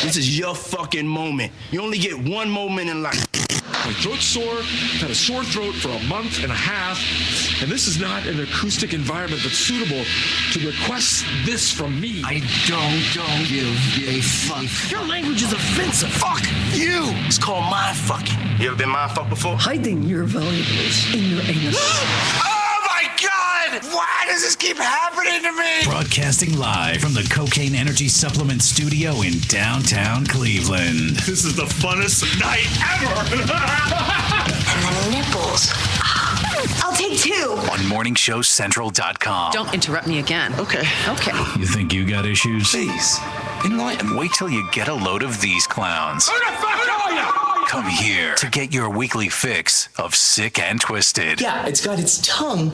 This is your fucking moment. You only get one moment in life. My throat's sore. I've had a sore throat for a month and a half. And this is not an acoustic environment that's suitable to request this from me. I don't give a fuck. Your language is offensive. Fuck you. It's called mind fucking. You ever been mind fucked before? Hiding your valuables in your anus. Oh my God! Why does this keep happening to me? Broadcasting live from the Cocaine Energy Supplement Studio in downtown Cleveland. This is the funnest night ever. And the nipples. I'll take 2. On morningshowcentral.com. Don't interrupt me again. Okay. You think you got issues? Please, enlighten me. Wait till you get a load of these clowns. Who the fuck are you? Come here to get your weekly fix of Sick and Twisted. Yeah, it's got its tongue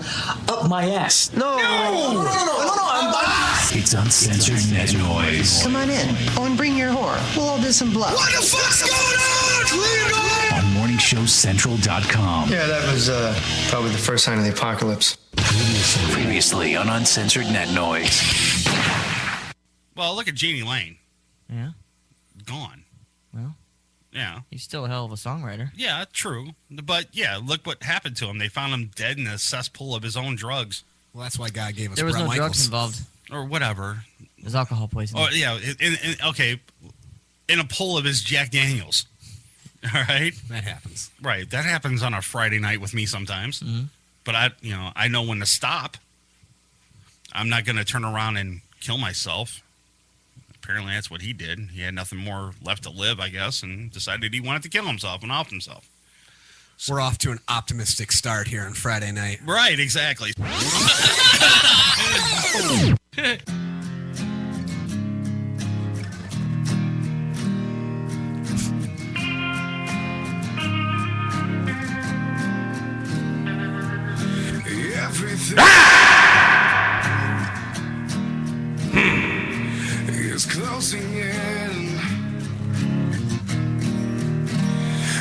up my ass. No. It's Uncensored Net Noise. Come on in. Oh, and bring your whore. We'll all do some blow. What the fuck's going on? Leave it alone. On morningshowcentral.com. Yeah, that was probably the first sign of the apocalypse. Previously on Uncensored Net Noise. Well, look at Jeannie Lane. Yeah. Gone. Well, yeah. He's still a hell of a songwriter. Yeah, true. But yeah, look what happened to him. They found him dead in a cesspool of his own drugs. Well, that's why God gave us There was Bret no Michaels. drugs involved. Or whatever. It was alcohol poisoning. Oh, yeah. Okay. In a pool of his Jack Daniels. All right? That happens. Right. That happens on a Friday night with me sometimes. Mm-hmm. But I know when to stop. I'm not going to turn around and kill myself. Apparently that's what he did. He had nothing more left to live, I guess, and decided he wanted to kill himself and off himself. We're off to an optimistic start here on Friday night. Right, exactly. Is closing in.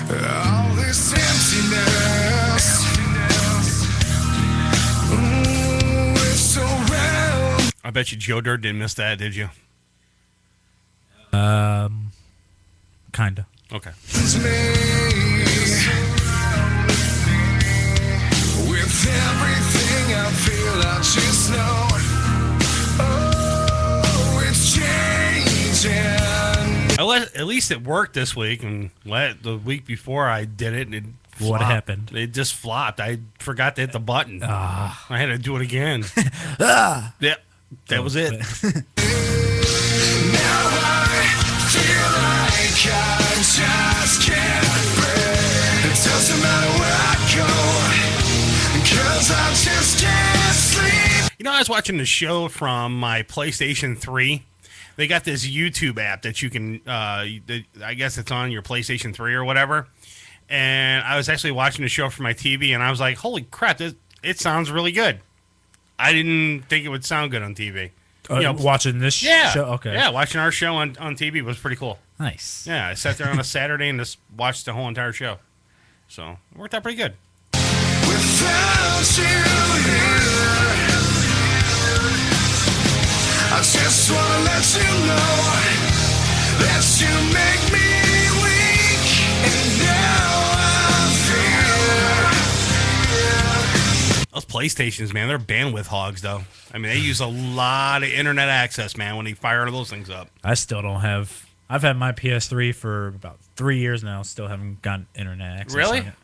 All this emptiness. It's so real. I bet you Joe Dirt didn't miss that, did you? Kinda. Okay. It's me. With everything I feel, I just know. Oh, it's changing. At least it worked this week, and the week before I did it, and it flopped. What happened? It just flopped. I forgot to hit the button. I had to do it again. Yeah, that was it. Now I feel like I just can't breathe. It doesn't matter where I go, 'cause I just can't sleep. You know, I was watching the show from my PlayStation 3. They got this YouTube app that you can, I guess it's on your PlayStation 3 or whatever. And I was actually watching the show from my TV, and I was like, holy crap, it sounds really good. I didn't think it would sound good on TV. Watching this show? Okay. Yeah, watching our show on TV was pretty cool. Nice. Yeah, I sat there on a Saturday and just watched the whole entire show. So, it worked out pretty good. Without you here, I just wanna let you know that you make me weak, and now I fear. Those PlayStations, man, they're bandwidth hogs, though. I mean, they use a lot of internet access, man, when they fire those things up. I still don't have. I've had my PS3 for about 3 years now. Still haven't gotten internet access. Really? On it.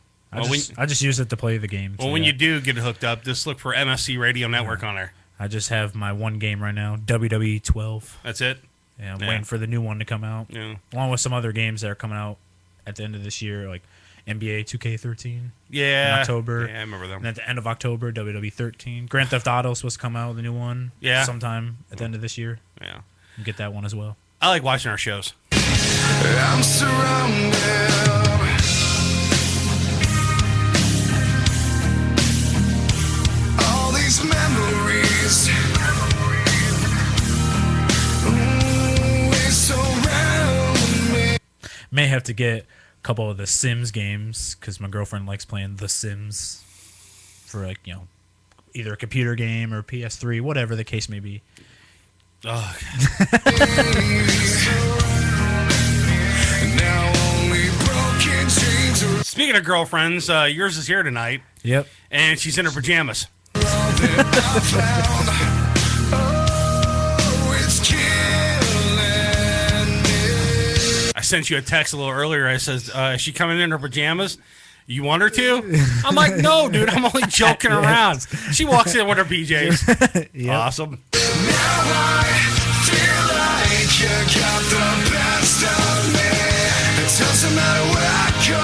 I just use it to play the game. Well, when you do get it hooked up, just look for MSC Radio Network on there. I just have my one game right now, WWE 12. That's it? Yeah, I'm waiting for the new one to come out. Yeah. Along with some other games that are coming out at the end of this year, like NBA 2K13. Yeah. In October. Yeah, I remember them. And at the end of October, WWE 13. Grand Theft Auto is supposed to come out, the new one. Yeah. Sometime at the end of this year. Yeah. Get that one as well. I like watching our shows. I'm surrounded. All these memories, they surround me. May have to get a couple of the Sims games because my girlfriend likes playing The Sims for, like, either a computer game or PS3, whatever the case may be. Oh, Speaking of girlfriends, yours is here tonight. Yep. And she's in her pajamas. I sent you a text a little earlier. I says, is she coming in her pajamas? You want her to? I'm like, no, dude. I'm only joking around. She walks in with her PJs. Yep. Awesome. Now I feel like you got the best of me. It doesn't matter where I go,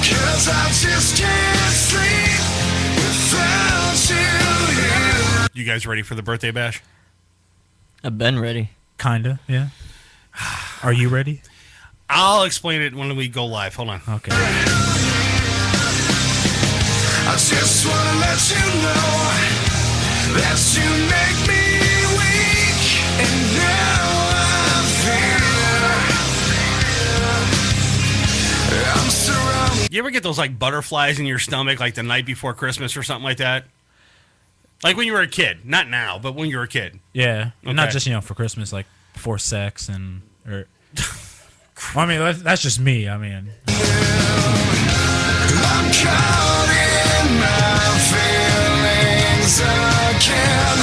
'cause I just can't sleep without you. You guys ready for the birthday bash? I've been ready. Kinda, yeah. Are you ready? I'll explain it when we go live. Hold on. Okay. I just wanna let you know that you make me weak, and now I feel I'm surrounded. You ever get those like butterflies in your stomach like the night before Christmas or something like that? Like when you were a kid. Not now, but when you were a kid. Yeah. Okay. Not just, for Christmas, like before sex and... I mean, that's just me. I mean... I'm caught in my feelings again.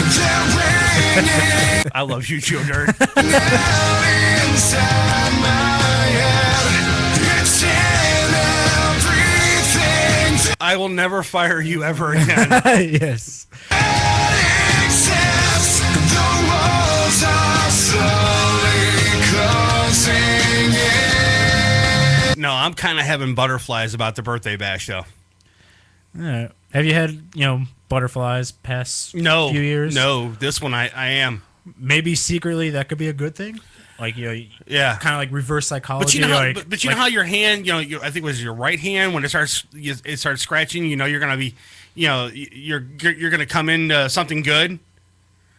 They're ringing I love you, Joe Dirt. out inside my head. It's in everything. I will never fire you ever again. Yes. That exists. The walls are slowly closing in. No, I'm kind of having butterflies about the birthday bash, though. Yeah. Have you had, butterflies past few years? No, this one I am. Maybe secretly that could be a good thing? Like, yeah. Kind of like reverse psychology. But you know, like, but you know how your hand, I think it was your right hand, when it starts scratching, you're gonna be, you're gonna come into something good.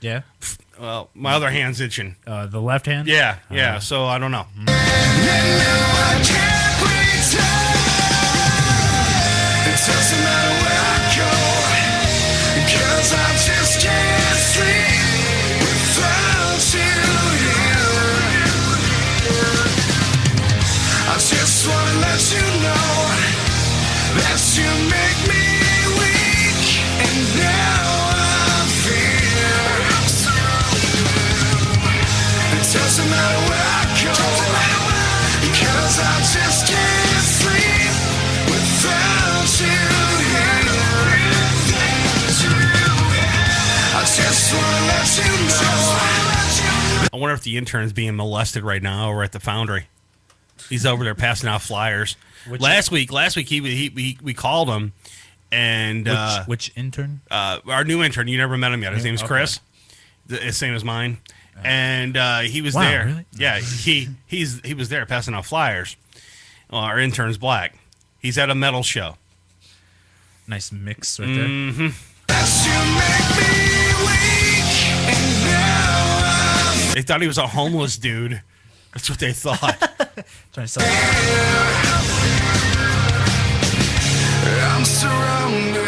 Yeah. Well, my other hand's itching. The left hand. Yeah. So I don't know. And now I can't pretend. It doesn't matter where I go, 'cause I just can't sleep without you here. I just wanna let you know that you make me weak, and now I fear it doesn't matter where I go, 'cause I just can't sleep without you here. I just wanna let you know. I wonder if the intern's being molested right now over at the Foundry. He's over there passing out flyers. Last week we called him, and which intern? Our new intern. You never met him yet. His name's Chris. The same as mine. And he was there. Really? Yeah, he was there passing out flyers. Well, our intern's black. He's at a metal show. Nice mix right there. Mm-hmm. They thought he was a homeless dude. That's what they thought. Trying to sell. I'm surrounded.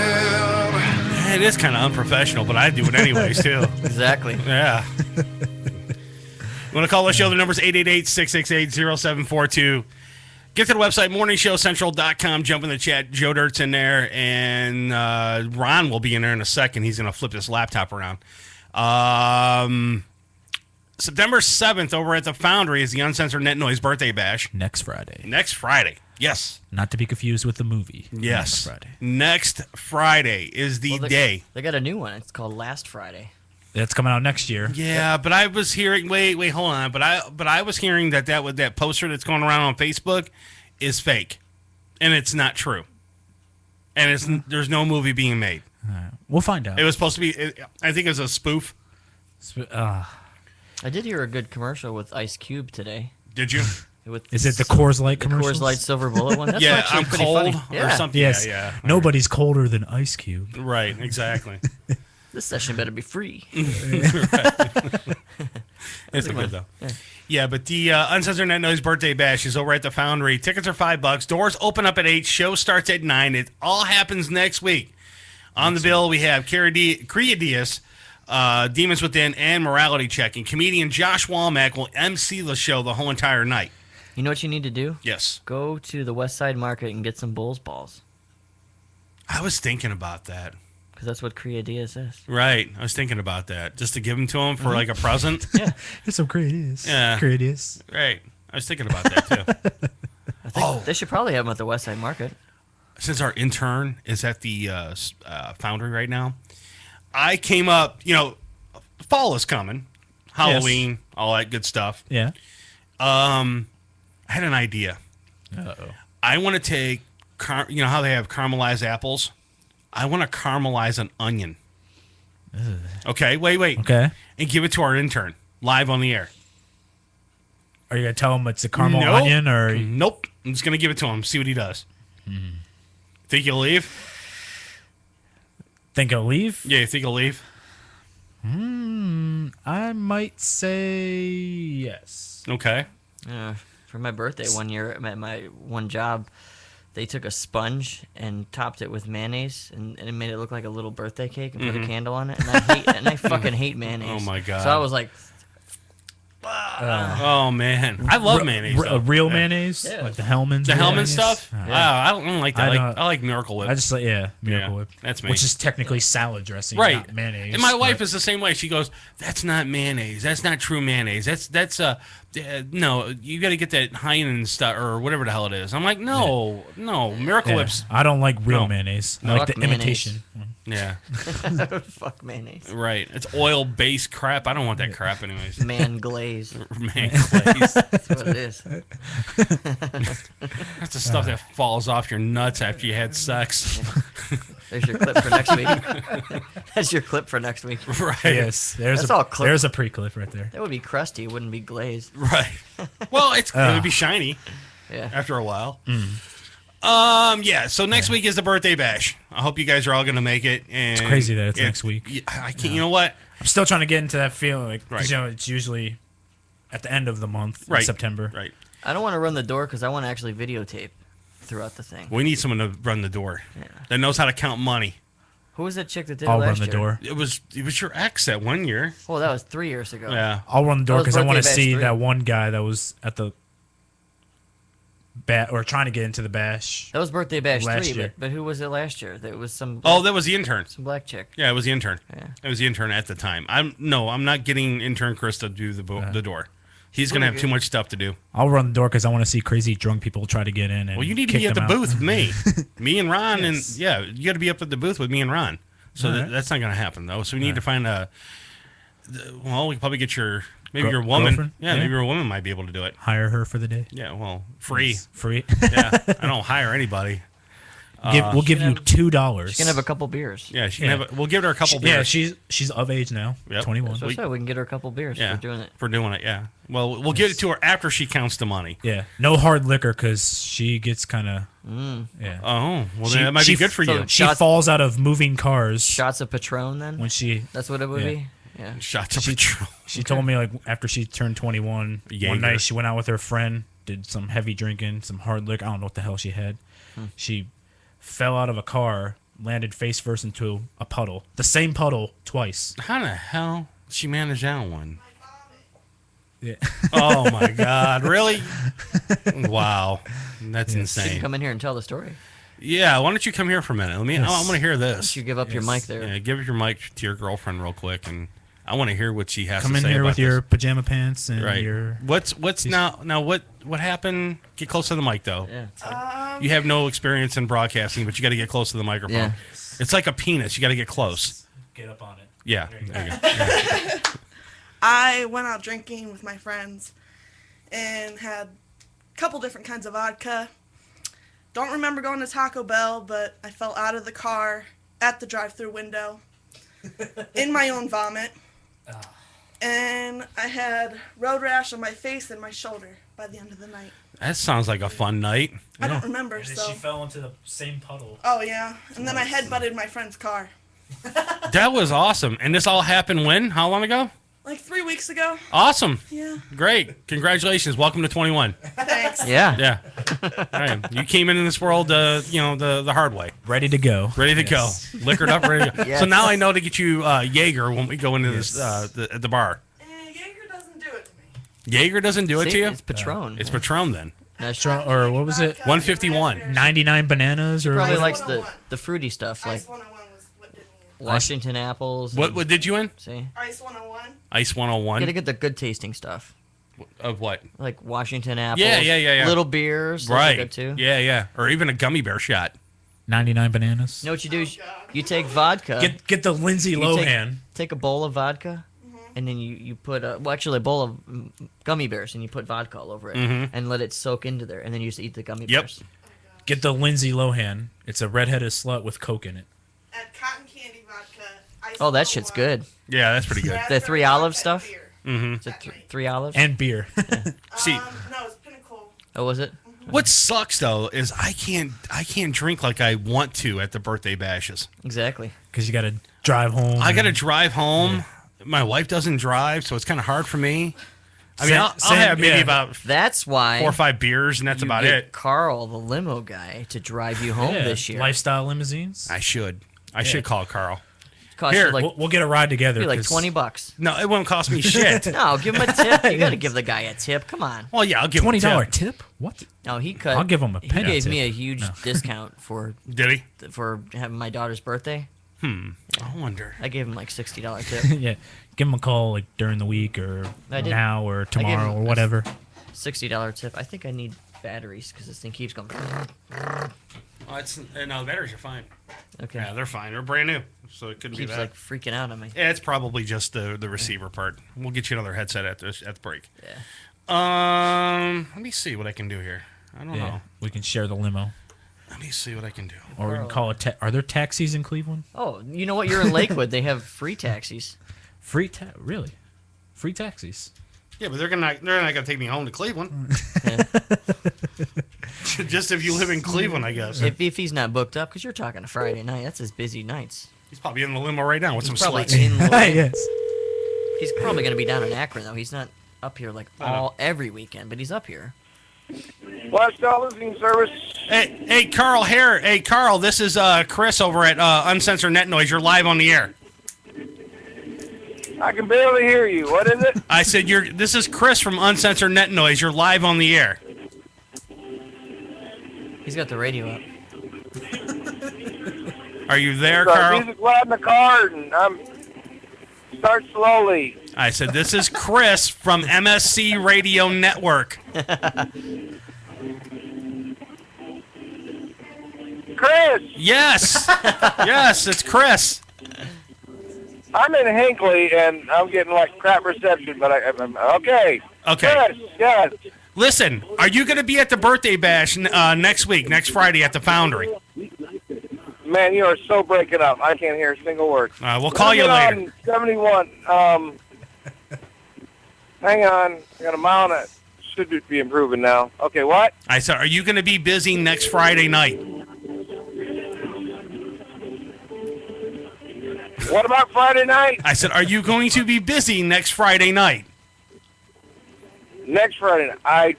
It is kind of unprofessional, but I do it anyways, too. Exactly. Yeah. You want to call the show? The number's 888-668-0742. Get to the website, morningshowcentral.com. Jump in the chat. Joe Dirt's in there, and Ron will be in there in a second. He's going to flip this laptop around. September 7th over at the Foundry is the Uncensored Net Noise Birthday Bash. Next Friday. Next Friday. Yes. Not to be confused with the movie. Yes. Next Friday. Next Friday is the day. They got a new one. It's called Last Friday. That's coming out next year. Yeah, but I was hearing. Wait, hold on. But I was hearing that poster that's going around on Facebook is fake, and it's not true. And there's no movie being made. We'll find out. It was supposed to be. I think it was a spoof. I did hear a good commercial with Ice Cube today. Did you? Is it the Coors Light commercial? Coors Light Silver Bullet one? That's yeah, actually I'm pretty cold funny. or something. Yes. Yeah. Nobody's colder than Ice Cube. Right. Exactly. This session better be free. It's good though. Yeah, but the Uncensored Net Noise Birthday Bash is over at the Foundry. Tickets are $5. Doors open up at 8. Show starts at 9. It all happens next week. On the bill, we have Kriya Diaz, Demons Within, and Morality Check. And comedian Josh Womack will MC the show the whole entire night. You know what you need to do? Yes. Go to the West Side Market and get some Bulls balls. I was thinking about that. Because that's what Creadias is. Right. I was thinking about that. Just to give them to him for like a present. Yeah. It's some Creadias. Yeah. Creadias. Right. I was thinking about that too. I think they should probably have them at the West Side Market. Since our intern is at the Foundry right now, I came up, fall is coming. Halloween, all that good stuff. Yeah. I had an idea. Uh-oh. I want to take, how they have caramelized apples? I want to caramelize an onion. Ugh. Okay, wait. Okay. And give it to our intern live on the air. Are you going to tell him it's a caramel onion? Or Nope. I'm just going to give it to him, see what he does. Think he'll leave? Think he'll leave? Yeah, you think he'll leave? I might say yes. Okay. For my birthday one year at my one job, they took a sponge and topped it with mayonnaise and it made it look like a little birthday cake and put a candle on it. And I fucking hate mayonnaise. Oh my God. So I was like, oh man, I love mayonnaise. Real mayonnaise, like the Hellmann's. The Hellman mayonnaise? stuff. I don't like that. I like Miracle Whip. I just like Miracle Whip. That's me. Which is technically salad dressing, right? Not mayonnaise. And my wife is the same way. She goes, "That's not mayonnaise. That's not true mayonnaise. That's no. You got to get that Heinz stuff or whatever the hell it is." I'm like, no. Miracle Whips. I don't like real mayonnaise. I like the mayonnaise. imitation. Yeah. Fuck mayonnaise. Right. It's oil-based crap. I don't want that crap anyways. Man glaze. Man glaze. That's what it is. That's the stuff that falls off your nuts after you had sex. There's your clip for next week. That's your clip for next week. Right. Yes. There's there's a pre-clip right there. That would be crusty. It wouldn't be glazed. Right. Well, it would be shiny. Yeah. After a while. Yeah. So next week is the birthday bash. I hope you guys are all going to make it. And It's crazy that it's next week. I can't. You know what? I'm still trying to get into that feeling. Like, 'cause, Right. it's usually at the end of the month, Right. in September. Right. I don't want to run the door because I want to actually videotape throughout the thing. We need someone to run the door that knows how to count money. Who was that chick that did I'll it run last the year? door. It was your ex that one year. Oh, that was 3 years ago. Yeah. I'll run the door That was because I want to birthday bash see 3. that one guy that was at the or trying to get into the bash. That was birthday bash last 3, year. but who was it last year? That was some. Oh, that was the intern. Some black chick. Yeah, it was the intern. Yeah. It was the intern at the time. I'm not getting intern Chris to do the door. He's gonna have too much stuff to do. I'll run the door because I want to see crazy drunk people try to get in. And Well, you need to kick be at the them out. booth with me, me and Ron, Yes. and you got to be up at the booth with me and Ron. So All right. that's not gonna happen though. So we need to find well, we can probably get your Gr- your woman. girlfriend? Yeah, Yeah. maybe your woman might be able to do it. Hire her for the day. Yeah, well, free. Yes, free. Yeah, I don't hire anybody. We'll give you $2. She can have a couple beers. Yeah, she can have. We'll give her a couple Yeah, beers. she's of age now. Yep. 21. So I said we can get her a couple beers Yeah, for doing it. For doing it, yeah. Well, we'll give it to her after she counts the money. Yeah, no hard liquor because she gets kind of. Yeah. Oh, well, then that might be good for you. She falls out of moving cars. Shots of Patron, then. When she. That's what it would Yeah. be. Yeah. Shots of Patron. She told me like after she turned 21, Jaeger. one night she went out with her friend, did some heavy drinking, some hard liquor. I don't know what the hell she had. She fell out of a car, landed face first into a puddle. The same puddle twice. How the hell did she manage that one? Yeah. Oh my God! Really? Wow, that's She insane. can come in here and tell the story. Yeah, why don't you come here for a minute? I'm going to hear this. You give up your mic there. Yeah, give your mic to your girlfriend real quick, and I want to hear what she has Come to in say here about with your this. pajama pants and Right. your. What's now? What happened? Get close to the mic though. Yeah. You have no experience in broadcasting, but you got to get close to the microphone. Yeah. It's like a penis. You got to get close. Get up on it. Yeah. There you go. There you go. I went out drinking with my friends and had a couple different kinds of vodka. Don't remember going to Taco Bell, but I fell out of the car at the drive-thru window in my own vomit. And I had road rash on my face and my shoulder by the end of the night. That sounds like a fun night. I don't remember, And then so... she fell into the same puddle. Oh, yeah. And then I headbutted my friend's car. That was awesome. And this all happened when? How long ago? Like 3 weeks ago. Awesome. Yeah. Great. Congratulations. Welcome to 21. Thanks. Yeah. Yeah. All right. You came into this world, the hard way. Ready to go. Ready to go. Liquored up, ready to go. Yes. So now I know to get you Jaeger when we go into this the bar. Jaeger doesn't do it to me. Jaeger doesn't do it See, to you? it's Patron. It's Patron then. Or what was it? 151. 99 bananas or Probably what? likes the fruity stuff, like Washington apples. What did you in? See? Ice 101. Ice 101. Gotta get the good tasting stuff. Of what? Like Washington apples. Yeah. Little beers. Those are Right. good too. Yeah. Or even a gummy bear shot. 99 bananas. You know what you do? Is you take vodka. Get the Lindsay Lohan. Take a bowl of vodka, and then you put a bowl of gummy bears, and you put vodka all over it, and let it soak into there, and then you just eat the gummy bears. Get the Lindsay Lohan. It's a redheaded slut with Coke in it. Add cotton candy vodka. Ice Oh, that shit's good. Yeah, that's pretty good. The 3 olive stuff. Mm-hmm. Is it 3 olives? And beer. See, No, it's Pinnacle. Oh, was it? what sucks though is I can't drink like I want to at the birthday bashes. Exactly. Because you got to drive home. I got to drive home. My wife doesn't drive, so it's kind of hard for me. I mean, I'll have maybe about That's why 4 or 5 beers, and that's you about get it. Carl, the limo guy, to drive you home this year. Lifestyle limousines. I should call Carl. Cost Here, you like, we'll get a ride together. like 'cause- $20. No, it won't cost me shit. No, give him a tip. You got to give the guy a tip. Come on. Well, yeah, I'll give him a $20 tip. tip? What? No, he cut. I'll give him a He penny gave tip. me a huge discount for. Did he? For having my daughter's birthday. I wonder. I gave him like $60 tip. Yeah. Give him a call like during the week or I did. now or I gave tomorrow him or a whatever. $60 tip. I think I need batteries because this thing keeps going. Oh, no, batteries are fine. Okay. Yeah, they're fine. They're brand new, so it couldn't be Keeps that. like freaking out on me. Yeah, it's probably just the receiver part. We'll get you another headset at the break. Yeah. Let me see what I can do here. I don't know. We can share the limo. Let me see what I can do. Or we can call it. Are there taxis in Cleveland? Oh, you know what? You're in Lakewood. They have free taxis. Really? Free taxis? Yeah, but they're not gonna take me home to Cleveland. Just if you live in Cleveland, I guess. If he's not booked up, because you're talking a Friday night. That's his busy nights. He's probably in the limo right now with He's some probably sluts. in Lakewood. Yes. He's probably going to be down in Akron, though. He's not up here like every weekend, but he's up here. Lifestyle listening service. Hey, Carl. Hey, Carl. This is Chris over at Uncensored Net Noise. You're live on the air. I can barely hear you. What is it? I said this is Chris from Uncensored Net Noise. You're live on the air. He's got the radio up. Are you there, So Carl? Music's loud in the car, and I'm start slowly. I said this is Chris from MSC Radio Network. Chris, Yes, yes, it's Chris. I'm in Hinckley, and I'm getting like crap reception, but I'm okay. Okay. Chris, yes. Listen, are you going to be at the birthday bash next week, next Friday at the Foundry? Man, you are so breaking up. I can't hear a single word. We'll call you later. On 71. Hang on. I got a mile and should be improving now. Okay, what? I said, are you going to be busy next Friday night? What about Friday night? I said, are you going to be busy next Friday night? Next Friday night.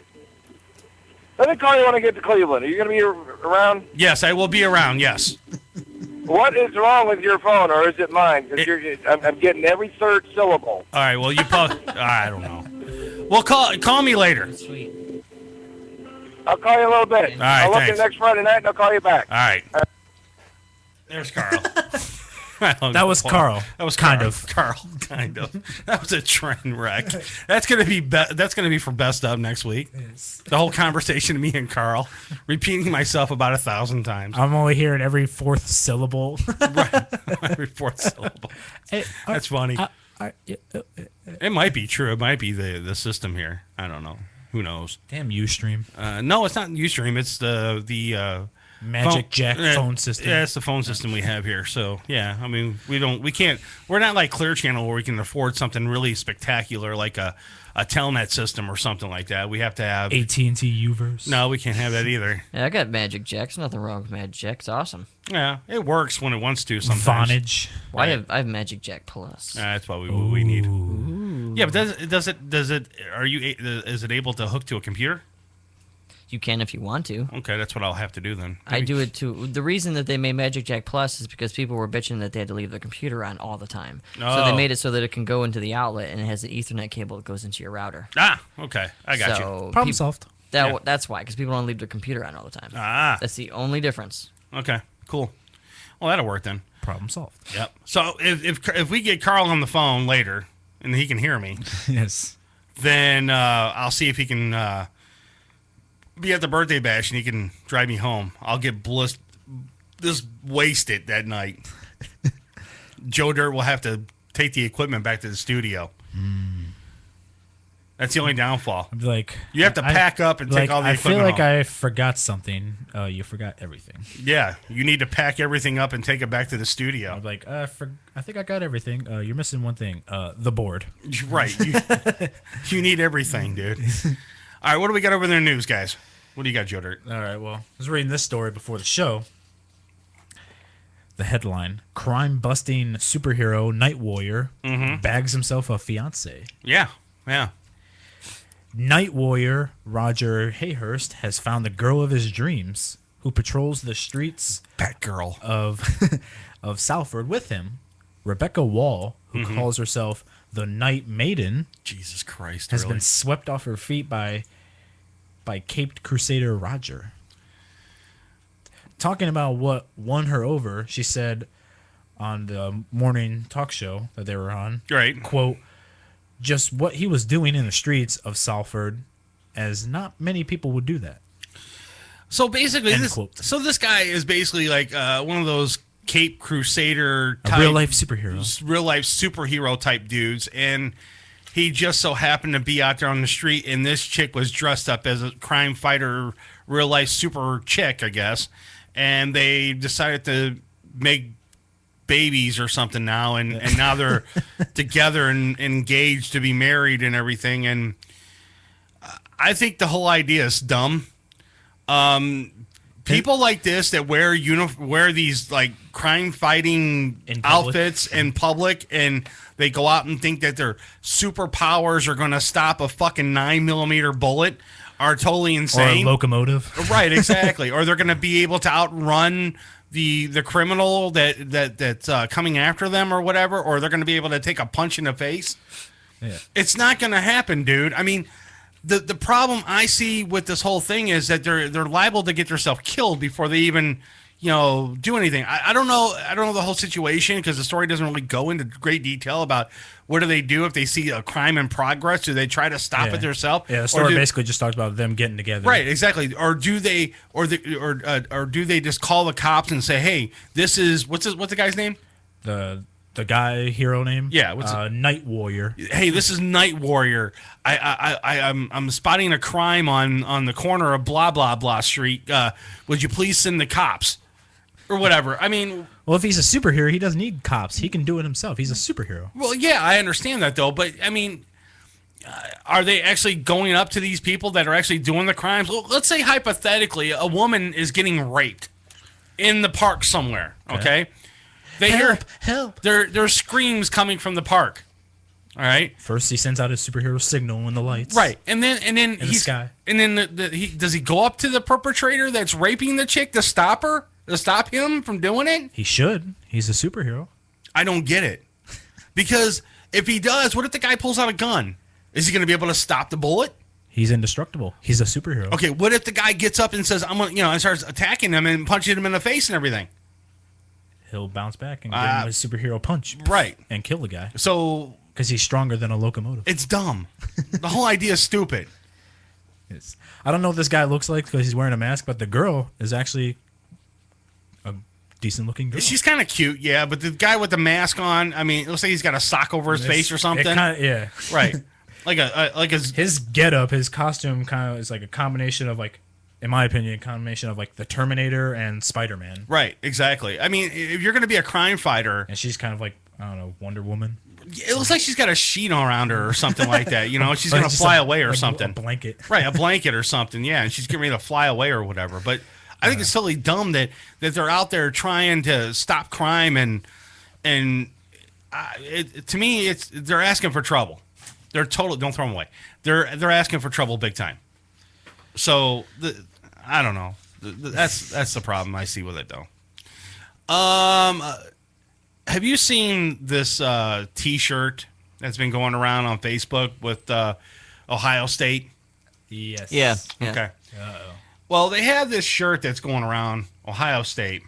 Let me call you when I get to Cleveland. Are you going to be around? Yes, I will be around, yes. What is wrong with your phone, or is it mine? Because I'm getting every third syllable. All right, well, I don't know. Well, call me later. Sweet. I'll call you a little bit. All right, I'll look thanks. at next Friday night, and I'll call you back. All right. There's Carl. That was Carl. That was kind Carl. of. Carl, kind of. That was a train wreck. That's gonna be for best of next week. Yes. The whole conversation of me and Carl, repeating myself about 1,000 times. I'm only hearing every fourth syllable. Right, every fourth syllable. That's funny. It might be true. It might be the system here. I don't know. Who knows? Damn Ustream. No, it's not Ustream. It's the Magic Jack phone system. Yeah, it's the phone system we have here. So yeah, I mean, we're not like Clear Channel where we can afford something really spectacular like a Telnet system or something like that. We have to have AT&T Uverse. No, we can't have that either. Yeah, I got Magic Jacks. Nothing wrong with Magic Jack. It's awesome. Yeah, it works when it wants to sometimes. Vonage. Well, I have Magic Jack Plus. That's what we need. Yeah, but is it able to hook to a computer? You can if you want to. Okay, that's what I'll have to do then. I do it too. The reason that they made Magic Jack Plus is because people were bitching that they had to leave their computer on all the time. So they made it so that it can go into the outlet and it has an Ethernet cable that goes into your router. Okay. I got you. Problem solved. That's why, because people don't leave their computer on all the time. That's the only difference. Okay, cool. Well, that'll work then. Problem solved. Yep. So if we get Carl on the phone later and he can hear me, yes, then I'll see if he can be at the birthday bash and he can drive me home. I'll get just wasted that night. Joe Dirt will have to take the equipment back to the studio. That's the only downfall. I'd be like, you have to pack up and take all the equipment. I feel like home. I forgot something. You forgot everything. Yeah, you need to pack everything up and take it back to the studio. I'm like, I think I got everything. You're missing one thing. The board. Right. You need everything, dude. All right, what do we got over there in the news, guys? What do you got, Joe Dirt? All right, well, I was reading this story before the show. The headline, crime-busting superhero Night Warrior bags himself a fiancée. Yeah. Night Warrior Roger Hayhurst has found the girl of his dreams who patrols the streets Batgirl of Salford with him. Rebecca Wall, who calls herself the Night Maiden, Jesus Christ, has been swept off her feet by Caped Crusader Roger. Talking about what won her over, she said on the morning talk show that they were on, right? Quote, just what he was doing in the streets of Salford, as not many people would do that. So basically, this guy is basically like one of those Cape Crusader type, real life superhero type dudes, and he just so happened to be out there on the street, and this chick was dressed up as a crime fighter, real life super chick, I guess, and they decided to make babies or something now, and now they're together and engaged to be married and everything, and I think the whole idea is dumb. People like this that wear these like crime fighting outfits in public, and they go out and think that their superpowers are going to stop a fucking 9mm bullet are totally insane. Or a locomotive. Right, exactly. Or they're going to be able to outrun the criminal that's coming after them or whatever, or they're going to be able to take a punch in the face. Yeah. It's not going to happen, dude. I mean, the problem I see with this whole thing is that they're liable to get themselves killed before they even, do anything. I don't know the whole situation because the story doesn't really go into great detail about what do they do if they see a crime in progress. Do they try to stop it themselves? Yeah, the story basically just talks about them getting together. Right, exactly. Or do they, or do they just call the cops and say, "Hey, this is what's the guy's name?" The guy hero name? Yeah, Night Warrior. Hey, this is Night Warrior. I'm spotting a crime on the corner of blah blah blah street. Would you please send the cops or whatever? I mean, well, if he's a superhero, he doesn't need cops. He can do it himself. He's a superhero. Well, yeah, I understand that though, but I mean, are they actually going up to these people that are actually doing the crimes? Well, let's say hypothetically, a woman is getting raped in the park somewhere. Okay. They help! There's screams coming from the park. All right. First, he sends out his superhero signal in the lights. Right, and then in the sky. And then does he go up to the perpetrator that's raping the chick to stop her, to stop him from doing it? He should. He's a superhero. I don't get it, because if he does, what if the guy pulls out a gun? Is he going to be able to stop the bullet? He's indestructible. He's a superhero. Okay, what if the guy gets up and says, "I'm gonna," and starts attacking him and punching him in the face and everything? He'll bounce back and give him a superhero punch. Right. And kill the guy. So, because he's stronger than a locomotive. It's dumb. The whole idea is stupid. I don't know what this guy looks like because he's wearing a mask, but the girl is actually a decent looking girl. She's kind of cute, yeah, but the guy with the mask on, I mean, it looks like he's got a sock over his face or something. Yeah. Right. Like his getup, his costume kind of is like a combination of like, in my opinion, a combination of like the Terminator and Spider-Man. Right, exactly. I mean, if you're going to be a crime fighter, and she's kind of like, I don't know, Wonder Woman. It looks like she's got a sheet around her or something like that. She's going to fly away or something. A blanket. Right, a blanket or something. Yeah, and she's getting ready to fly away or whatever. But I think it's totally dumb that they're out there trying to stop crime to me, they're asking for trouble. They're don't throw them away. They're asking for trouble big time. So I don't know. That's the problem I see with it though. Have you seen this T-shirt that's been going around on Facebook with Ohio State? Yes. Yeah. Okay. Uh-oh. Well, they have this shirt that's going around Ohio State.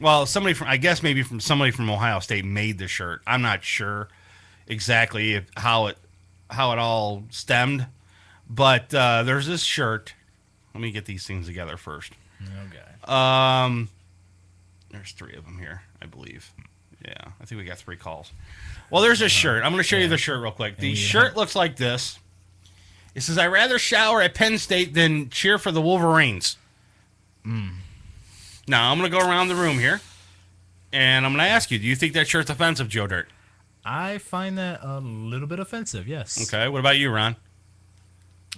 Well, somebody from somebody from Ohio State made the shirt. I'm not sure exactly how it all stemmed, but there's this shirt. Let me get these things together first. Okay. There's 3 of them here, I believe. Yeah, I think we got 3 calls. Well, there's a shirt. I'm going to show you the shirt real quick. The shirt looks like this. It says, "I'd rather shower at Penn State than cheer for the Wolverines." Now, I'm going to go around the room here, and I'm going to ask you, do you think that shirt's offensive, Joe Dirt? I find that a little bit offensive, yes. Okay, what about you, Ron?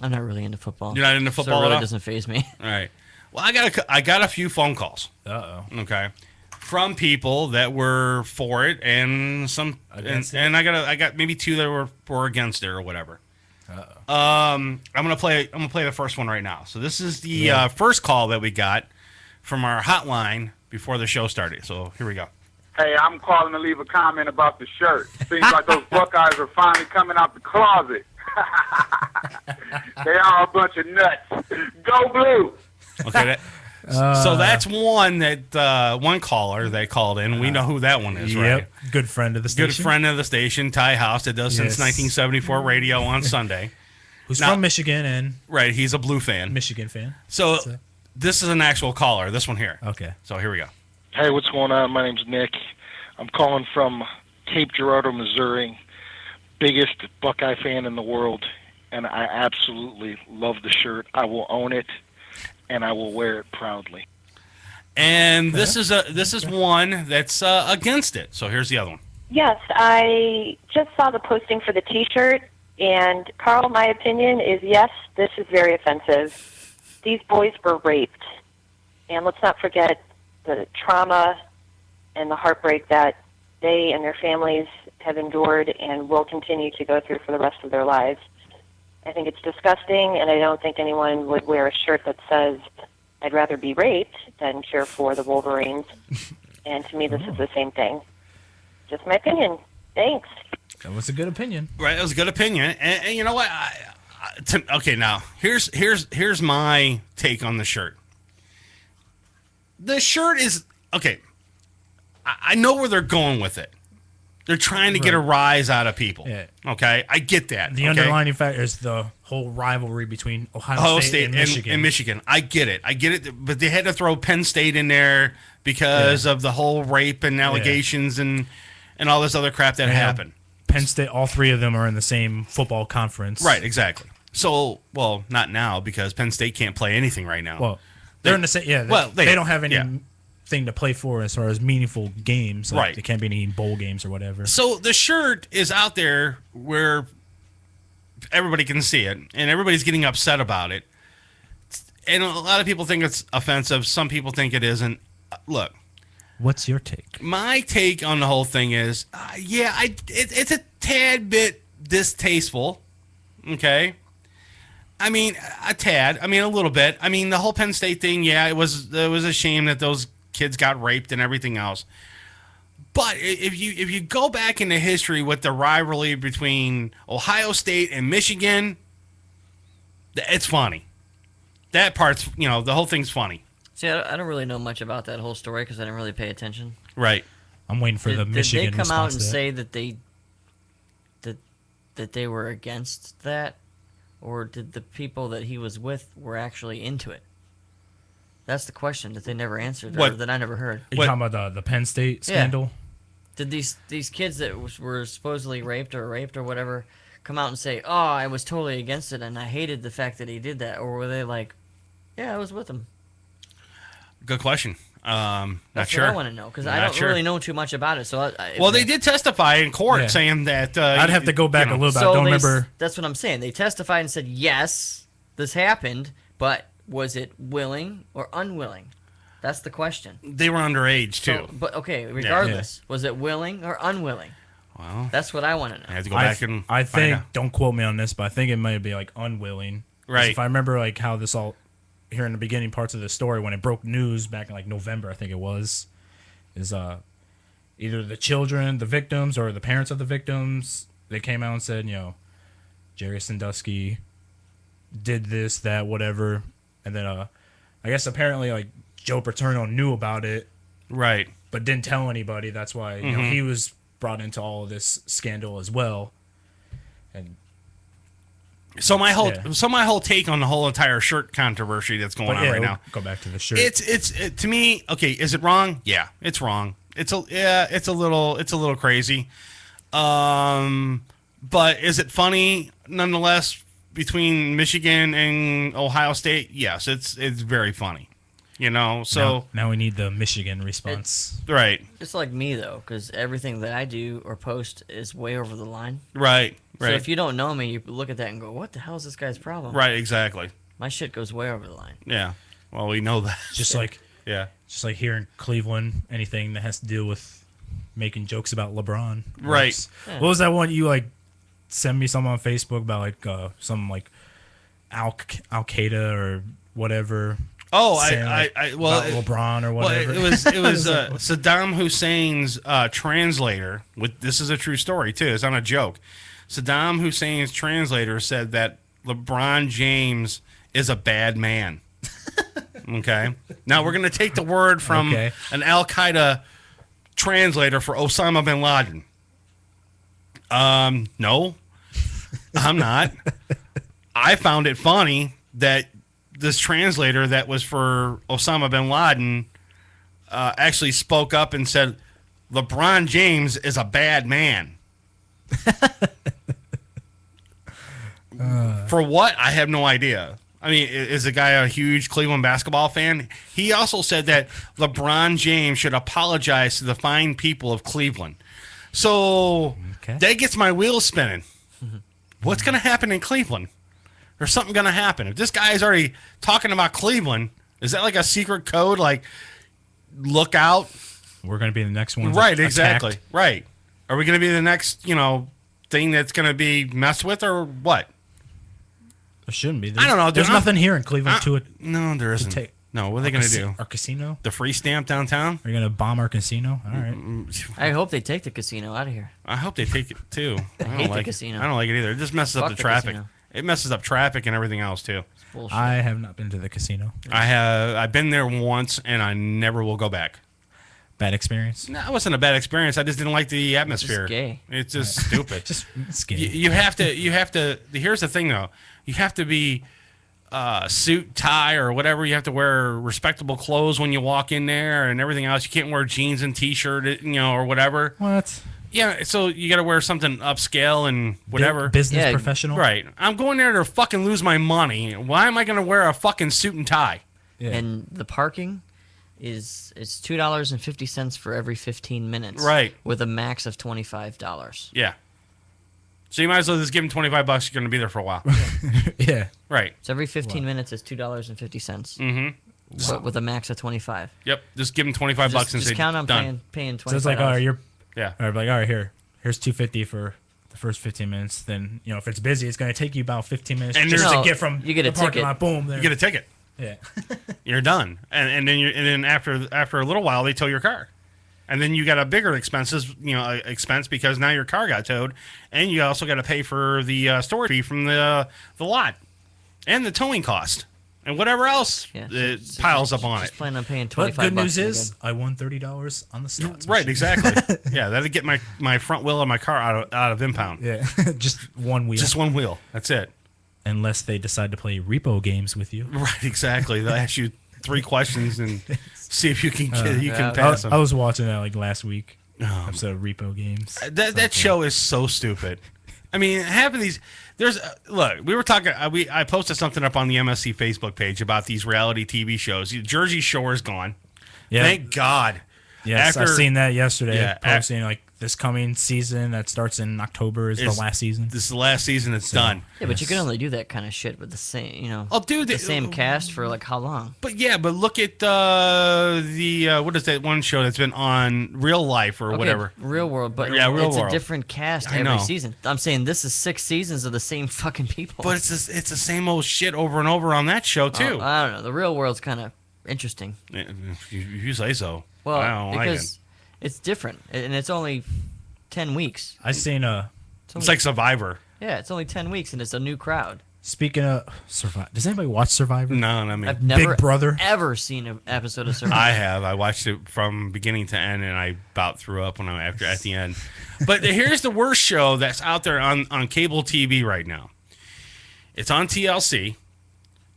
I'm not really into football. You're not into football so it at really all? doesn't faze me. All right. Well, I got a few phone calls. Uh-oh. Okay. From people that were for it and some Against and I got maybe 2 that were against it or whatever. Uh-oh. I'm gonna play the first one right now. So this is the first call that we got from our hotline before the show started. So here we go. Hey, I'm calling to leave a comment about the shirt. Seems like those Buckeyes are finally coming out the closet. They are a bunch of nuts. Go Blue! Okay, so that's one that one caller that called in. We know who that one is, right? Good friend of the station. Good friend of the station, Ty House, that does since 1974 radio on Sunday. Who's from Michigan and right, he's a Blue fan. Michigan fan. So this is an actual caller. This one here. Okay. So here we go. Hey, what's going on? My name's Nick. I'm calling from Cape Girardeau, Missouri. Biggest Buckeye fan in the world, and I absolutely love the shirt. I will own it, and I will wear it proudly. And this is one that's against it. So here's the other one. Yes, I just saw the posting for the T-shirt, and Carl, my opinion is yes, this is very offensive. These boys were raped, and let's not forget the trauma and the heartbreak that they and their families have endured and will continue to go through for the rest of their lives. I think it's disgusting, and I don't think anyone would wear a shirt that says, "I'd rather be raped than cheer for the Wolverines." And to me, this is the same thing. Just my opinion. Thanks. That was a good opinion. Right, it was a good opinion. And you know what? Okay, now here's my take on the shirt. The shirt is okay. I know where they're going with it. They're trying to get a rise out of people. Yeah. Okay, I get that. The underlining factor is the whole rivalry between Ohio State and Michigan. And Michigan. I get it. But they had to throw Penn State in there because of the whole rape and allegations and all this other crap that happened. Penn State, all 3 of them are in the same football conference. Right, exactly. So, well, not now because Penn State can't play anything right now. Well, they're in the same. Yeah. They don't have any. Yeah. Thing to play for as far as meaningful games. Like right. There can't be any bowl games or whatever. So the shirt is out there where everybody can see it, and everybody's getting upset about it. And a lot of people think it's offensive. Some people think it isn't. Look. What's your take? My take on the whole thing is, it's a tad bit distasteful. Okay. I mean, a tad. I mean, a little bit. I mean, the whole Penn State thing, it was a shame that those kids got raped and everything else. But if you go back into history with the rivalry between Ohio State and Michigan, it's funny. That part's, the whole thing's funny. See, I don't really know much about that whole story because I didn't really pay attention. Right. I'm waiting for the Michigan Did they come out and response to say that they were against that? Or did the people that he was with were actually into it? That's the question that they never answered, or that I never heard. Are you talking about the Penn State scandal? Did these kids that were supposedly raped or whatever come out and say, "Oh, I was totally against it and I hated the fact that he did that," or were they like, "Yeah, I was with him"? Good question. Not That's sure. what I want to know because I don't really know too much about it. So, they did testify in court saying that. I'd have to go back a little bit. I don't remember. That's what I'm saying. They testified and said, "Yes, this happened," but was it willing or unwilling? That's the question. They were underage too. But okay, regardless, was it willing or unwilling? Well, that's what I want to know. I have to go back and I think. out. Don't quote me on this, but I think it might be like unwilling. Right. If I remember like how this all here in the beginning parts of the story when it broke news back in like November, I think it was, is either the children, the victims, or the parents of the victims, they came out and said, Jerry Sandusky did this, that, whatever, and then I guess apparently like Joe Paterno knew about it, right, but didn't tell anybody. That's why he was brought into all of this scandal as well. And so my whole take on the whole entire shirt controversy that's going on right now. Go back to the shirt. It's to me, okay. Is it wrong? Yeah, it's wrong. It's a little crazy. But is it funny nonetheless? Between Michigan and Ohio State, yes, it's very funny. So now we need the Michigan response. Right. It's like me though, because everything that I do or post is way over the line. Right. So if you don't know me, you look at that and go, "What the hell is this guy's problem?" Right. Exactly. My shit goes way over the line. Yeah. Well, we know that. Just like here in Cleveland, anything that has to do with making jokes about LeBron. Right. Yeah. What was that one you like? Send me something on Facebook about like some like Al Qaeda or whatever. Oh, well, LeBron or whatever. Well, it was Saddam Hussein's translator. This is a true story too. It's not a joke. Saddam Hussein's translator said that LeBron James is a bad man. Okay. Now we're gonna take the word from an Al Qaeda translator for Osama bin Laden. No, I'm not. I found it funny that this translator that was for Osama bin Laden actually spoke up and said, LeBron James is a bad man. For what? I have no idea. I mean, is the guy a huge Cleveland basketball fan? He also said that LeBron James should apologize to the fine people of Cleveland. So that gets my wheels spinning. What's going to happen in Cleveland? There's something going to happen. If this guy is already talking about Cleveland, is that like a secret code? Like, look out. We're going to be the next one. Right, exactly. Right. Are we going to be the next, thing that's going to be messed with or what? There shouldn't be. I don't know. There's nothing here in Cleveland to it. No, there isn't. No, what are they going to do? Our casino? The free stamp downtown? Are you going to bomb our casino? All right. I hope they take the casino out of here. I hope they take it too. I hate the casino. I don't like it either. It just messes up the traffic. Casino. It messes up traffic and everything else too. Bullshit. I have not been to the casino. I've been there once and I never will go back. Bad experience? No, it wasn't a bad experience. I just didn't like the atmosphere. It's just gay. It's just stupid. It's gay. You have to. Here's the thing though. You have to be suit, tie, or whatever. You have to wear respectable clothes when you walk in there and everything else. You can't wear jeans and t-shirt, or whatever. What? Yeah, so you got to wear something upscale and whatever. Business professional? Right. I'm going there to fucking lose my money. Why am I going to wear a fucking suit and tie? Yeah. And the parking is $2.50 for every 15 minutes. Right. With a max of $25. Yeah. So you might as well just give them $25. You're going to be there for a while. Yeah. Right. So every 15 minutes is $2.50. Mm-hmm. But with a max of 25. Yep. Just give them $25 and just say count on done. paying $25. So it's like, all right, yeah. All right, like, all right, here's $2.50 for the first 15 minutes. Then if it's busy, it's going to take you about 15 minutes and just to get from you get the a parking ticket. lot. Boom. There. You get a ticket. Yeah. You're done, and then after a little while they tow your car, and then you got a bigger expense because now your car got towed, and you also got to pay for the storage fee from the lot, and the towing cost, and whatever else piles up on it. Just plan on paying $25. But good news is I won $30 on the slots. Right, machine. exactly. Yeah, that'll get my front wheel of my car out of impound. Yeah, just one wheel. Just one wheel. That's it. Unless they decide to play repo games with you. Right, exactly. They'll ask you 3 questions and see if you can pass them. I was watching that like last week. Episode of Repo Games. That show is so stupid. I mean, half of these. Look. We were talking. I posted something up on the MSC Facebook page about these reality TV shows. Jersey Shore is gone. Yeah. Thank God. Yes, I've seen that yesterday. Yeah, posting like this coming season that starts in October is the last season. This is the last season. It's done. Yeah, but you can only do that kind of shit with the same, the same cast for like how long? But look at the what is that one show that's been on Real Life or whatever? Real World, but Real it's World. a different cast I know. every season. I'm saying this is 6 seasons of the same fucking people. But it's the same old shit over and over on that show too. I don't know. The Real World's kind of interesting. If you say so. Well, I don't like it. because it's different, and it's only 10 weeks. I seen It's like Survivor. Yeah, it's only 10 weeks, and it's a new crowd. Speaking of Survivor, does anybody watch Survivor? No, not me. I've never Big Brother. ever seen an episode of Survivor. I have. I watched it from beginning to end, and I about threw up at the end. But here's the worst show that's out there on cable TV right now. It's on TLC.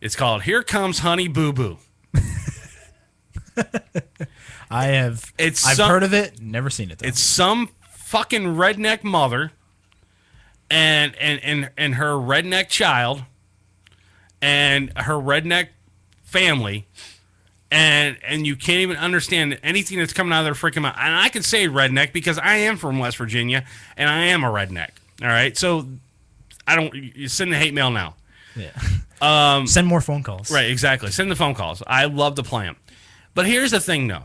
It's called Here Comes Honey Boo Boo. I've heard of it, never seen it though. It's some fucking redneck mother and her redneck child and her redneck family, and you can't even understand anything that's coming out of their freaking mouth. And I can say redneck because I am from West Virginia and I am a redneck. All right, so you send the hate mail now. Yeah. Send more phone calls. Right, exactly. Send the phone calls. I love to play them. But here's the thing, though.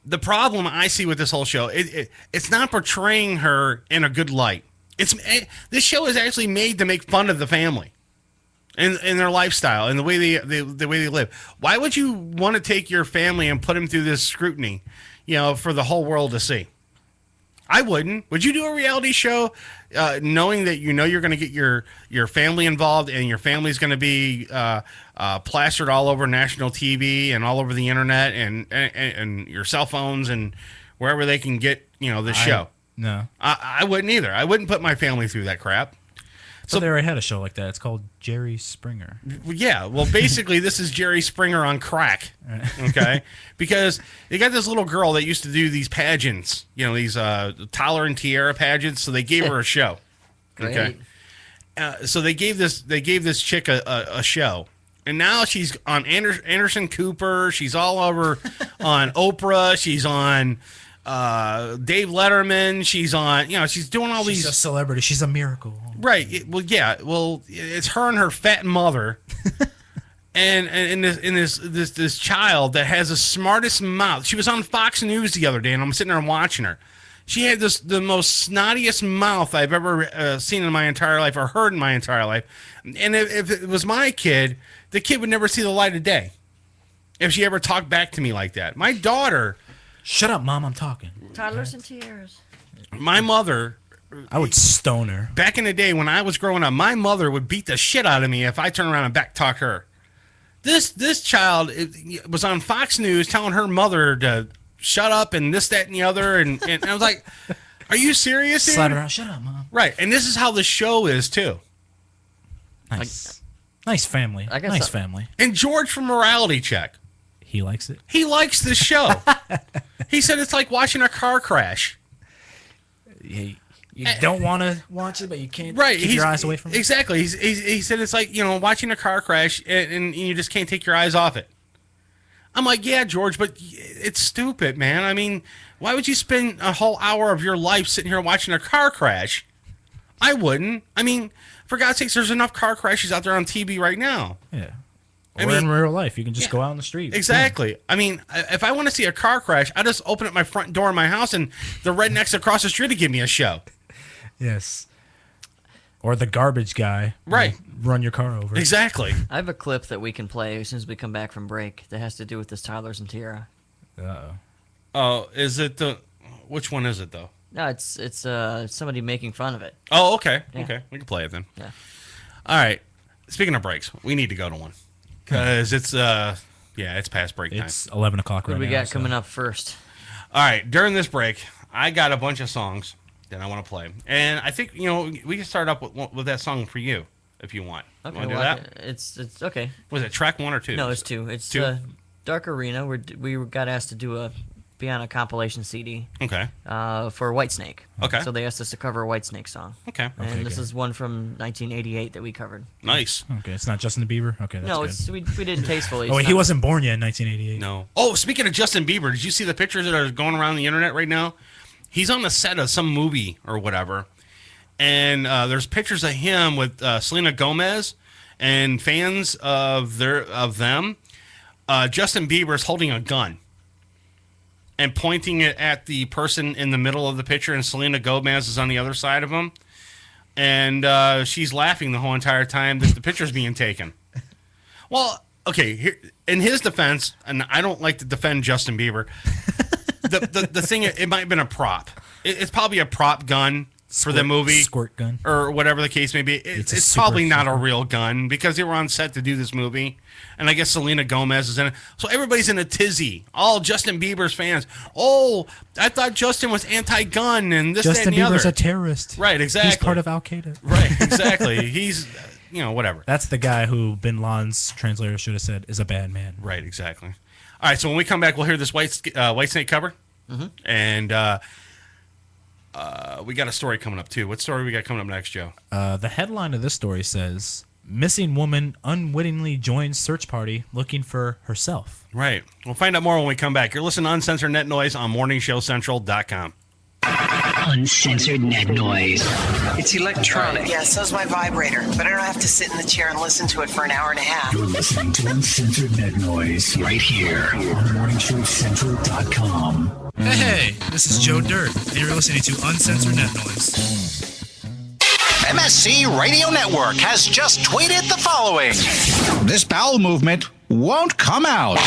The problem I see with this whole show, it's not portraying her in a good light. This show is actually made to make fun of the family and their lifestyle and the way they live. Why would you want to take your family and put them through this scrutiny, for the whole world to see? I wouldn't. Would you do a reality show knowing that you're going to get your family involved and your family's going to be plastered all over national TV and all over the internet and your cell phones and wherever they can get this show? No. I wouldn't either. I wouldn't put my family through that crap. So they already had a show like that. It's called Jerry Springer. Yeah, well, basically, this is Jerry Springer on crack, okay? Because they got this little girl that used to do these pageants, these Tyler and Tiara pageants, so they gave her a show. Okay? So they gave this chick a show, and now she's on Anderson Cooper. She's all over on Oprah. She's on Dave Letterman. She's on, she's doing all these. She's a celebrity. She's a miracle. Right. It's her and her fat mother, and this child that has the smartest mouth. She was on Fox News the other day, and I'm sitting there watching her. She had the most snottiest mouth I've ever seen in my entire life or heard in my entire life. And if it was my kid, the kid would never see the light of day if she ever talked back to me like that. My daughter. Shut up, Mom. I'm talking. Toddlers and tiaras. My mother. I would stone her. Back in the day when I was growing up, my mother would beat the shit out of me if I turned around and back talk her. This child was on Fox News telling her mother to shut up and this, that, and the other, and I was like, "Are you serious?" Slap her out. Shut up, Mom. Right, and this is how the show is too. Nice, nice family. Nice family. And George from Morality Check. He likes it. He likes this show. He said it's like watching a car crash. You don't want to watch it, but you can't keep your eyes away from it. Exactly. He said it's like, watching a car crash and you just can't take your eyes off it. I'm like, yeah, George, but it's stupid, man. I mean, why would you spend a whole hour of your life sitting here watching a car crash? I wouldn't. I mean, for God's sakes, there's enough car crashes out there on TV right now. Yeah. Or in real life, you can just go out in the street. Exactly. Yeah. I mean, if I want to see a car crash, I just open up my front door in my house and the rednecks across the street to give me a show. Yes. Or the garbage guy. Right. Run your car over. Exactly. I have a clip that we can play as soon as we come back from break that has to do with this Toddlers and Tiara. Uh-oh. Oh, is it which one is it, though? No, it's somebody making fun of it. Oh, okay. Yeah. Okay. We can play it then. Yeah. All right. Speaking of breaks, we need to go to one. Because it's past break time. It's 11 o'clock right now. What do we got coming up first? All right. During this break, I got a bunch of songs that I want to play. And I think, we can start up with that song for you, if you want. Okay, you want to do that? It's okay. Was it track 1 or 2? No, it's 2. It's 2? Dark Arena. We got asked to be on a compilation CD. Okay. For Whitesnake. Okay. So they asked us to cover a Whitesnake song. Okay. And this is one from 1988 that we covered. Nice. Okay, it's not Justin Bieber? Okay, that's good. We did tastefully. Oh, he wasn't born yet in 1988. No. Oh, speaking of Justin Bieber, did you see the pictures that are going around the internet right now? He's on the set of some movie or whatever, and there's pictures of him with Selena Gomez and fans of them. Justin Bieber's holding a gun and pointing it at the person in the middle of the picture, and Selena Gomez is on the other side of him, and she's laughing the whole entire time that the picture's being taken. Well, okay, here, in his defense, and I don't like to defend Justin Bieber, the thing, it might have been a prop. It's probably a prop gun for the movie. Squirt gun. Or whatever the case may be. It's probably not a real gun because they were on set to do this movie. And I guess Selena Gomez is in it. So everybody's in a tizzy. All Justin Bieber's fans. Oh, I thought Justin was anti-gun and this, Justin that, and the Bieber's other. a terrorist. Right, exactly. He's part of Al-Qaeda. Right, exactly. He's, whatever. That's the guy who Bin Laden's translator should have said is a bad man. Right, exactly. All right, so when we come back, we'll hear this White Snake cover. Mm-hmm. And we got a story coming up, too. What story we got coming up next, Joe? The headline of this story says, missing woman unwittingly joins search party looking for herself. Right. We'll find out more when we come back. You're listening to Uncensored Net Noise on MorningShowCentral.com. Uncensored Net Noise. It's electronic. Yeah, so's my vibrator, but I don't have to sit in the chair and listen to it for an hour and a half. You're listening to Uncensored Net Noise right here on MorningShowCentral.com. Hey, this is Joe Dirt, and you're listening to Uncensored Net Noise. MSC Radio Network has just tweeted the following. This bowel movement won't come out.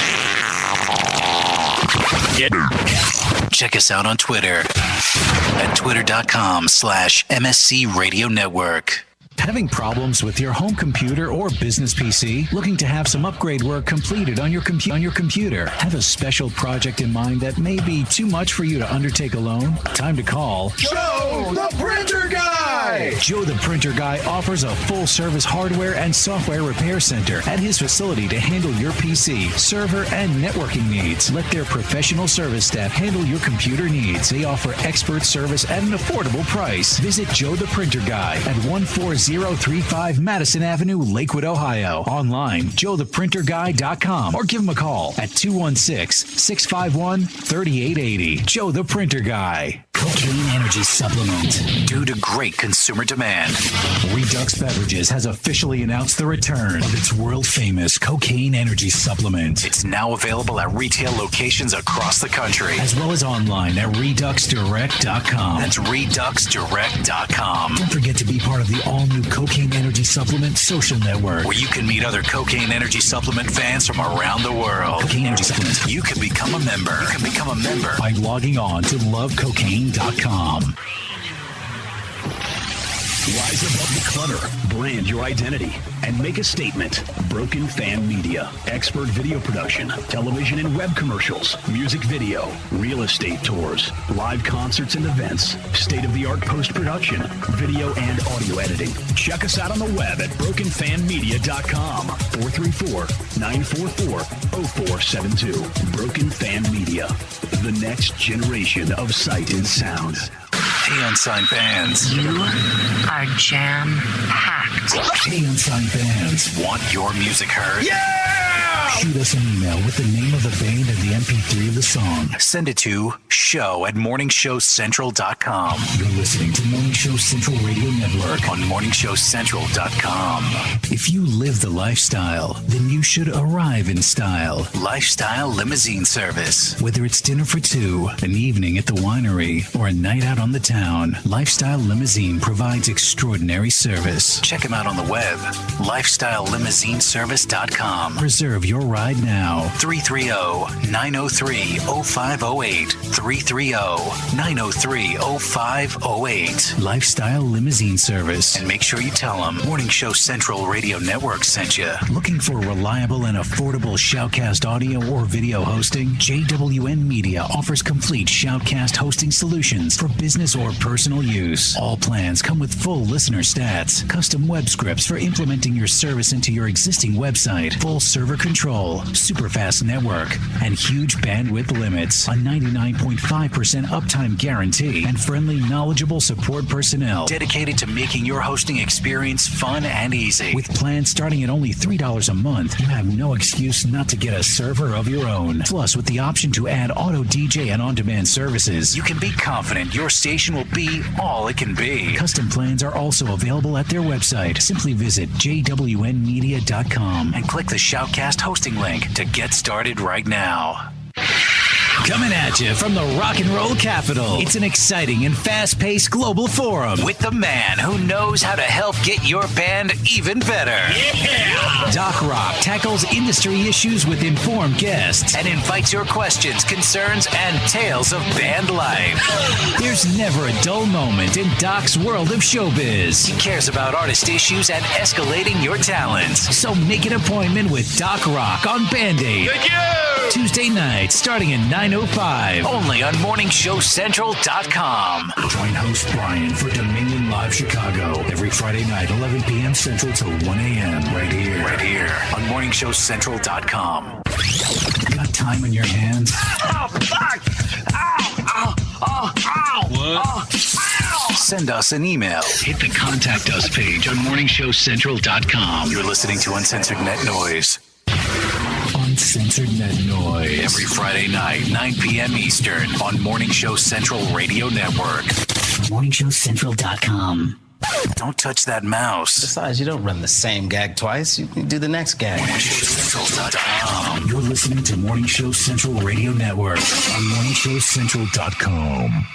Check us out on Twitter at twitter.com/MSC Radio Network. Having problems with your home computer or business PC? Looking to have some upgrade work completed on your computer? Have a special project in mind that may be too much for you to undertake alone? Time to call Joe the Printer Guy! Joe the Printer Guy offers a full-service hardware and software repair center at his facility to handle your PC, server, and networking needs. Let their professional service staff handle your computer needs. They offer expert service at an affordable price. Visit Joe the Printer Guy at 14035 Madison Avenue, Lakewood, Ohio. Online, joetheprinterguy.com, or give him a call at 216-651-3880. Joe the Printer Guy. Cocaine Energy Supplement. Due to great consumer demand, Redux Beverages has officially announced the return of its world-famous Cocaine Energy Supplement. It's now available at retail locations across the country, as well as online at ReduxDirect.com. That's ReduxDirect.com. Don't forget to be part of the all-new Cocaine Energy Supplement social network, where you can meet other Cocaine Energy Supplement fans from around the world. Cocaine Energy Supplement. You can become a member. You can become a member by logging on to lovecocaine.com. Rise above the clutter, brand your identity, and make a statement. Broken Fan Media. Expert video production, television and web commercials, music video, real estate tours, live concerts and events, state-of-the-art post-production, video and audio editing. Check us out on the web at brokenfanmedia.com. 434-944-0472. Broken Fan Media. The next generation of sight and sound. Hey, Unsigned fans. You are jam-packed. Hey, Unsigned fans. Want your music heard? Yeah! Shoot us an email with the name of the band and the MP3 of the song. Send it to show@morningshowcentral.com. You're listening to Morning Show Central Radio Network on morningshowcentral.com. If you live the lifestyle, then you should arrive in style. Lifestyle Limousine Service. Whether it's dinner for two, an evening at the winery, or a night out on the town, Lifestyle Limousine provides extraordinary service. Check them out on the web, lifestylelimousineservice.com. Reserve your ride now. 330-903-0508. 330-903-0508. Lifestyle Limousine Service. And make sure you tell them Morning Show Central Radio Network sent you. Looking for reliable and affordable Shoutcast audio or video hosting? JWN Media offers complete Shoutcast hosting solutions for business or personal use. All plans come with full listener stats, custom web scripts for implementing your service into your existing website, full server control, control, super fast network, and huge bandwidth limits. A 99.5% uptime guarantee and friendly, knowledgeable support personnel dedicated to making your hosting experience fun and easy. With plans starting at only $3 a month, you have no excuse not to get a server of your own. Plus, with the option to add auto DJ and on-demand services, you can be confident your station will be all it can be. Custom plans are also available at their website. Simply visit jwnmedia.com and click the Shoutcast hosting link to get started right now. Coming at you from the rock and roll capital, it's an exciting and fast-paced global forum with the man who knows how to help get your band even better. Yeah! Doc Rock tackles industry issues with informed guests and invites your questions, concerns, and tales of band life. There's never a dull moment in Doc's world of showbiz. He cares about artist issues and escalating your talents. So make an appointment with Doc Rock on Band-Aid. Thank you! Tuesday night, starting at 9:05, only on MorningShowCentral.com. Join host Brian for Dominion Live Chicago every Friday night, 11 p.m. Central to 1 a.m. right here on MorningShowCentral.com. Got time on your hands? Oh, fuck! Ow! Ow! What? Ow! Send us an email. Hit the Contact Us page on MorningShowCentral.com. You're listening to Uncensored Net Noise. Uncensored Net Noise. Every Friday night, 9 p.m. Eastern on Morning Show Central Radio Network. MorningShowCentral.com. Don't touch that mouse. Besides, you don't run the same gag twice. You can do the next gag. MorningShowCentral.com. You're listening to Morning Show Central Radio Network on MorningShowCentral.com.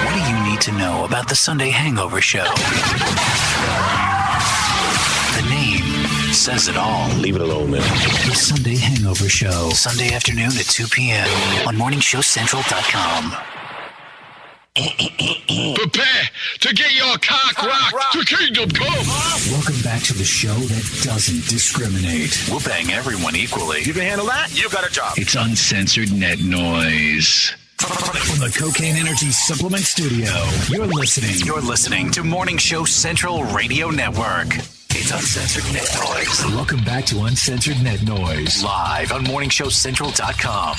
What do you need to know about the Sunday Hangover Show? The name says it all. Leave it alone, man. The Sunday Hangover Show. Sunday afternoon at 2 p.m. on MorningShowCentral.com. Prepare to get your cock rocked to kingdom come. Welcome back to the show that doesn't discriminate. We'll bang everyone equally. You can handle that? You got a job. It's Uncensored Net Noise. From the Cocaine Energy Supplement Studio, you're listening to Morning Show Central Radio Network. It's Uncensored Net Noise. Welcome back to Uncensored Net Noise. Live on MorningShowCentral.com.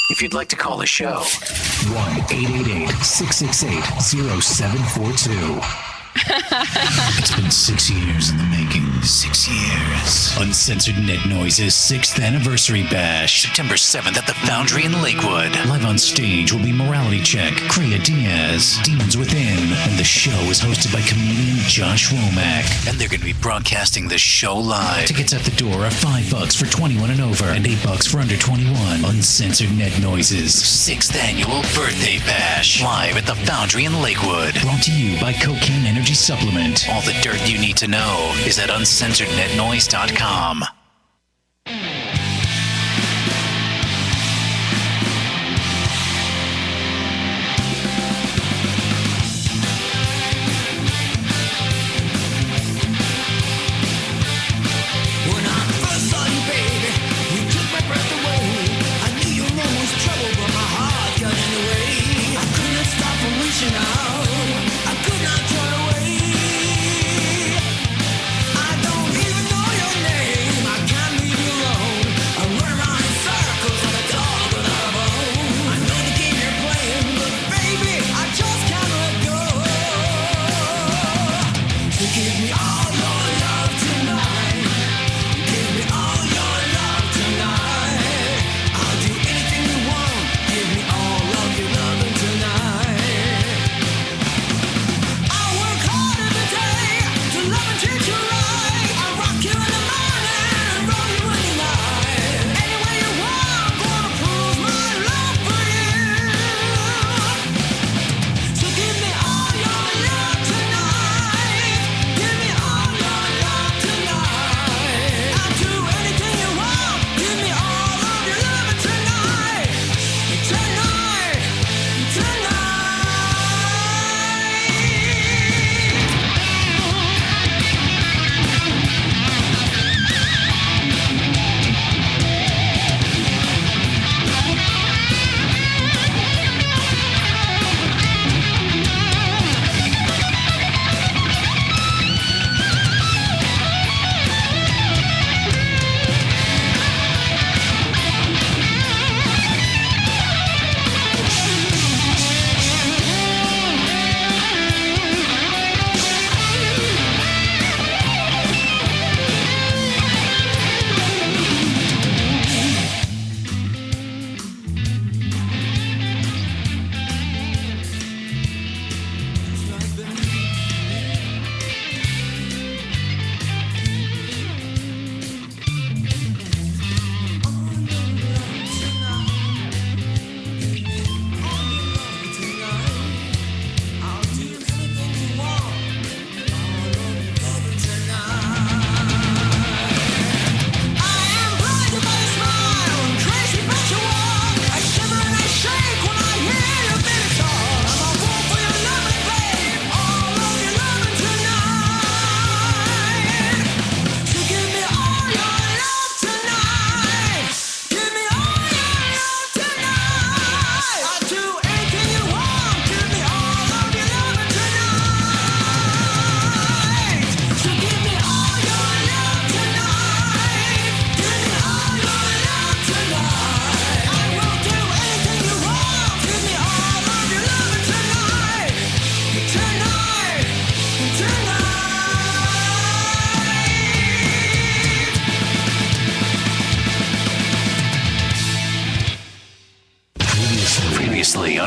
If you'd like to call the show, 1-888-668-0742. It's been 6 years in the making. 6 years. Uncensored Net Noise's 6th anniversary bash. September 7th at the Foundry in Lakewood. Live on stage will be Morality Check, Kriya Diaz, Demons Within, and the show is hosted by comedian Josh Womack. And they're going to be broadcasting the show live. Tickets at the door are $5 for 21 and over and $8 for under 21. Uncensored Net Noise's 6th annual birthday bash. Live at the Foundry in Lakewood. Brought to you by Cocaine Energy Supplement. All the dirt you need to know is at uncensorednetnoise.com. When I first saw you, baby, you took my breath away. I knew your name was trouble, but my heart got in the way. I couldn't stop from reaching out. I could not turn away. I don't even know your name. I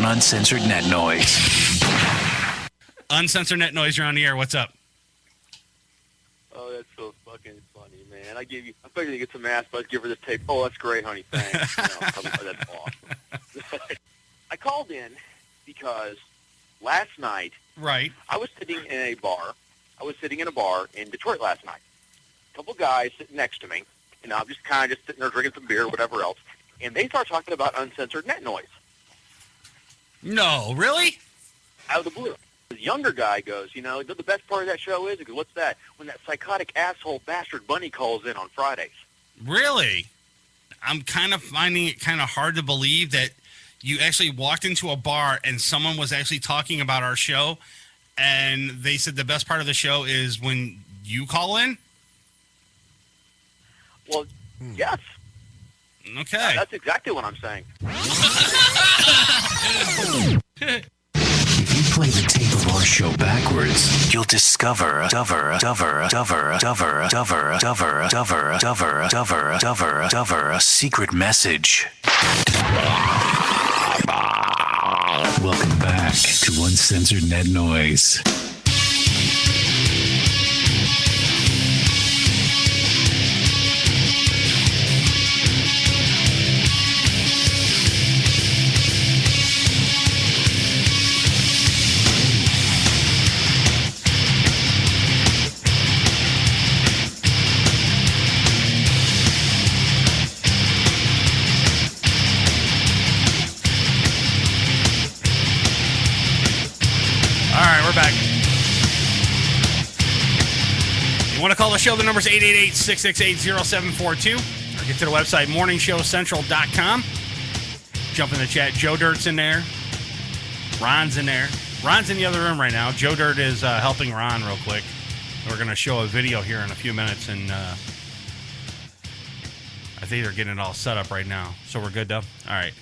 on Uncensored Net Noise. Uncensored Net Noise, you're on the air. What's up? Oh, that's so fucking funny, man. I thought you get some ass, but I'd give her the tape. Oh, that's great, honey. Thanks. That's awesome. I called in because last night, right, I was sitting in a bar. I was sitting in a bar in Detroit last night. A couple guys sitting next to me, and I'm just kind of just sitting there drinking some beer, whatever else, and they start talking about Uncensored Net Noise. No, really? Out of the blue. The younger guy goes, you know, the best part of that show is, he goes, what's that? When that psychotic asshole bastard Bunny calls in on Fridays. Really? I'm kind of finding it kind of hard to believe that you actually walked into a bar and someone was actually talking about our show, and they said the best part of the show is when you call in? Well, yes. Okay. That's exactly what I'm saying. If you play the tape of our show backwards, you'll discover a secret message. Welcome back to Uncensored Net Noise. Back. You want to call the show? The number's 888-668-0742. Or get to the website, morningshowcentral.com. Jump in the chat. Joe Dirt's in there. Ron's in there. Ron's in the other room right now. Joe Dirt is helping Ron real quick. We're going to show a video here in a few minutes, and I think they're getting it all set up right now. So we're good, though? All right.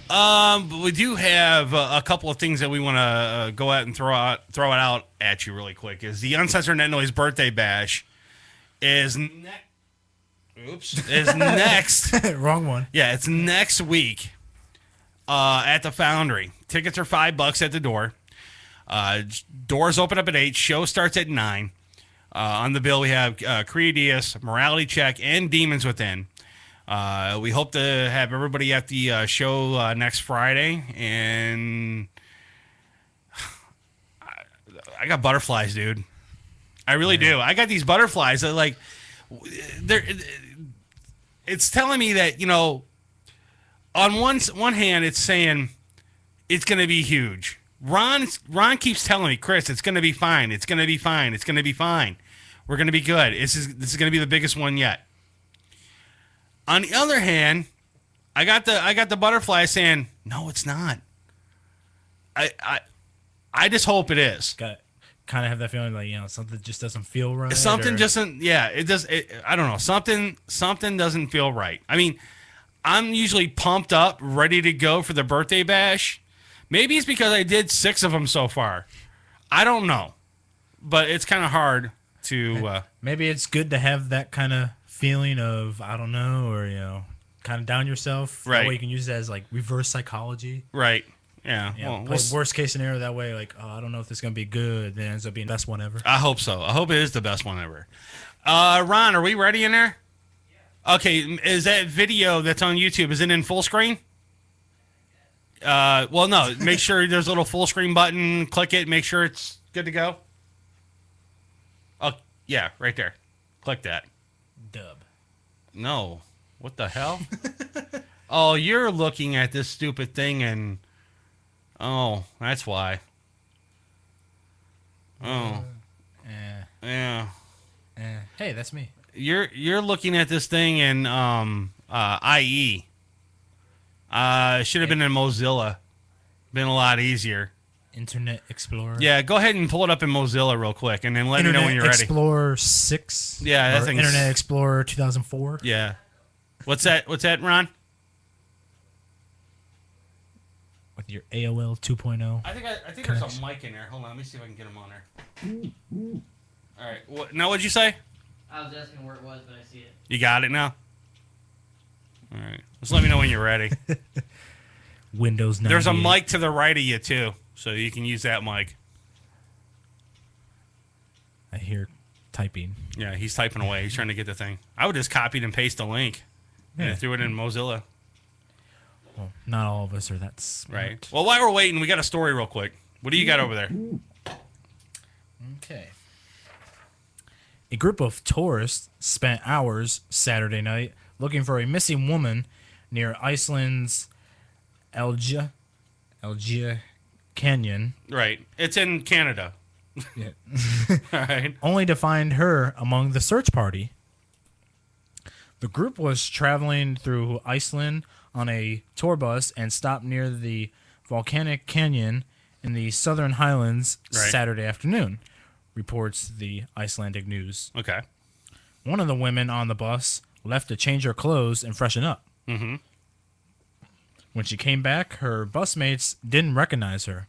But we do have a couple of things that we want to go out and throw it out at you really quick. Is the Uncensored Net Noise Birthday Bash is next. Wrong one. Yeah, it's next week at the Foundry. Tickets are $5 at the door. Doors open up at 8. Show starts at 9. On the bill we have Creedius, Morality Check, and Demons Within. We hope to have everybody at the show next Friday, and I got butterflies, dude. I really do. I got these butterflies that, like, it's telling me that, you know, on one hand, it's saying it's going to be huge. Ron keeps telling me, Chris, it's going to be fine. It's going to be fine. It's going to be fine. We're going to be good. This is going to be the biggest one yet. On the other hand, I got the butterfly saying, no, it's not. I just hope it is. Got kind of have that feeling like, you know, something just doesn't feel right. Something doesn't. Yeah, it does. I don't know. Something doesn't feel right. I mean, I'm usually pumped up, ready to go for the birthday bash. Maybe it's because I did 6 of them so far. I don't know, but it's kind of hard to. Maybe it's good to have that kind of feeling of, I don't know, or, you know, kind of down yourself. Right. That way you can use it as like reverse psychology. Right. Yeah. Well, worst case scenario that way, like, oh, I don't know if this is going to be good. Then it ends up being the best one ever. I hope so. I hope it is the best one ever. Ron, are we ready in there? Yeah. Okay. Is that video that's on YouTube, is it in full screen? Well, no. Make sure there's a little full screen button. Click it. Make sure it's good to go. Oh, yeah. Right there. Click that. Dub. No. What the hell? Oh, you're looking at this stupid thing and... Oh, that's why. Oh. Yeah. Hey, that's me. You're looking at this thing in IE. Should have been in Mozilla. Been a lot easier. Internet Explorer. Yeah, go ahead and pull it up in Mozilla real quick, and then let me know when you're ready. Internet Explorer 6. Yeah, that thing's... Internet Explorer 2004. Yeah. What's that? What's that, Ron? With your AOL 2.0. I think there's a mic in there. Hold on, let me see if I can get him on there. All right. Now, what'd you say? I was asking where it was, but I see it. You got it now? All right. Just let me know when you're ready. Windows 98. There's a mic to the right of you, too, so you can use that mic. I hear typing. Yeah, he's typing away. He's trying to get the thing. I would just copy and paste the link and threw it in Mozilla. Well, not all of us are that smart. Right. Well, while we're waiting, we got a story real quick. What do you got over there? Okay. A group of tourists spent hours Saturday night looking for a missing woman near Iceland's Elgia Canyon. Right. It's in Canada. Yeah. All right. Only to find her among the search party. The group was traveling through Iceland on a tour bus and stopped near the volcanic canyon in the Southern Highlands Saturday afternoon, reports the Icelandic News. Okay. One of the women on the bus left to change her clothes and freshen up. Mm-hmm. When she came back, her busmates didn't recognize her.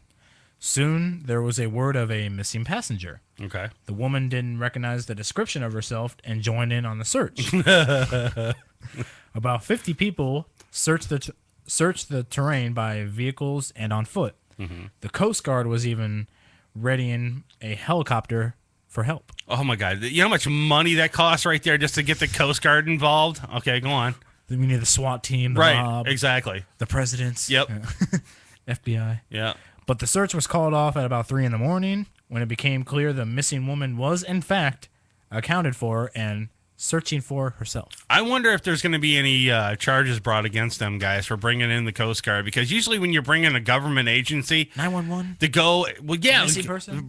Soon, there was a word of a missing passenger. Okay. The woman didn't recognize the description of herself and joined in on the search. About 50 people searched the terrain by vehicles and on foot. Mm-hmm. The Coast Guard was even readying a helicopter for help. Oh, my God. You know how much money that costs right there just to get the Coast Guard involved? Okay, go on. We need the SWAT team, the right, mob. Exactly. The presidents. Yep. FBI. Yeah. But the search was called off at about 3 in the morning when it became clear the missing woman was, in fact, accounted for and searching for herself. I wonder if there's going to be any charges brought against them guys for bringing in the Coast Guard, because usually when you're bringing a government agency 911 to go, well, yeah, missing person?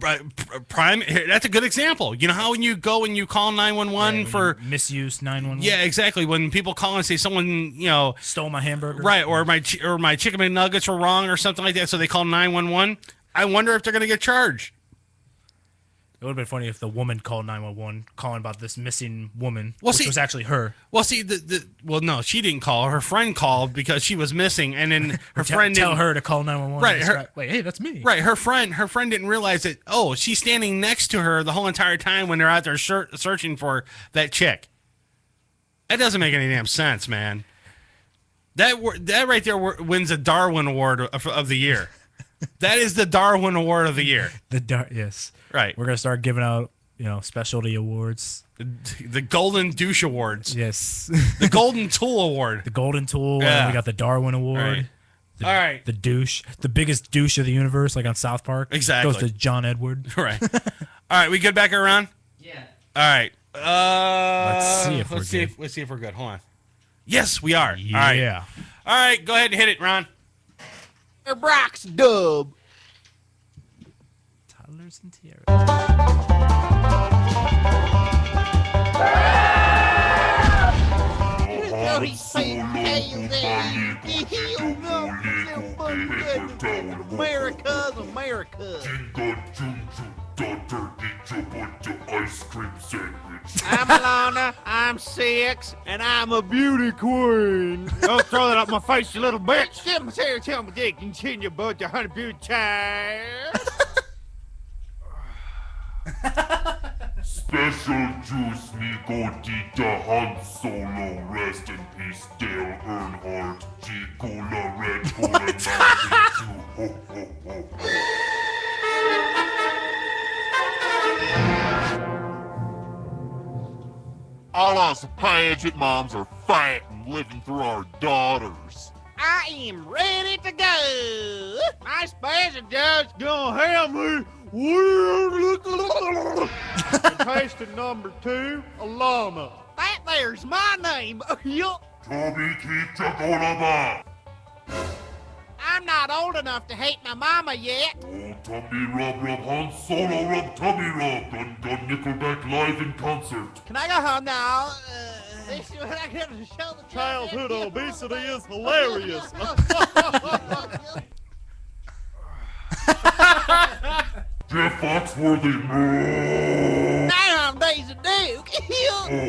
Prime. That's a good example. You know how when you go and you call 911 for misuse 911. Yeah, exactly. When people call and say someone stole my hamburger, right, or my chicken McNuggets were wrong or something like that, so they call 911. I wonder if they're going to get charged. It would have been funny if the woman called 911, calling about this missing woman, well, which was actually her. Well, see, well, no, she didn't call. Her friend called because she was missing, and then her friend tell her to call 911. Right, wait, hey, that's me. Right, her friend didn't realize that. Oh, she's standing next to her the whole entire time when they're out there searching for that chick. That doesn't make any damn sense, man. That right there wins a Darwin Award of the year. That is the Darwin Award of the year. Yes. Right. We're gonna start giving out, specialty awards. The Golden Douche Awards. Yes. The Golden Tool Award. The Golden Tool. Yeah. And we got the Darwin Award. Right. All right. The douche, the biggest douche of the universe, like on South Park. Exactly. Goes to John Edward. Right. All right. We good back around? Yeah. All right. Let's see if we're good. Let's see if we're good. Hold on. Yes, we are. Yeah. All right. Go ahead and hit it, Ron. Brock's dub. Toddlers and tiaras. America's America. Ice cream sandwich. I'm Alana, I'm 6, and I'm a beauty queen. Don't throw that up my face, you little bitch. Tell me, Dick, continue about the 100 beauty child. Special juice, me go Dita Han Solo. Rest in peace, Dale Earnhardt. G Cola, Red Cola, Mountain Dew. Ho, ho, ho, ho. All us pageant moms are fat and living through our daughters. I am ready to go. My special judge gonna have me. Contestant number 2, Alana. That there's my name. Yup. Toby Kitagolaba. I'm not old enough to hate my mama yet. Oh, tummy rub, Han Solo rub, tummy rub. Gun, Nickelback live in concert. Can I go home now? This is what I got to show the childhood obesity is hilarious. Jeff Foxworthy, no. Now I'm Daisy Duke. WWE,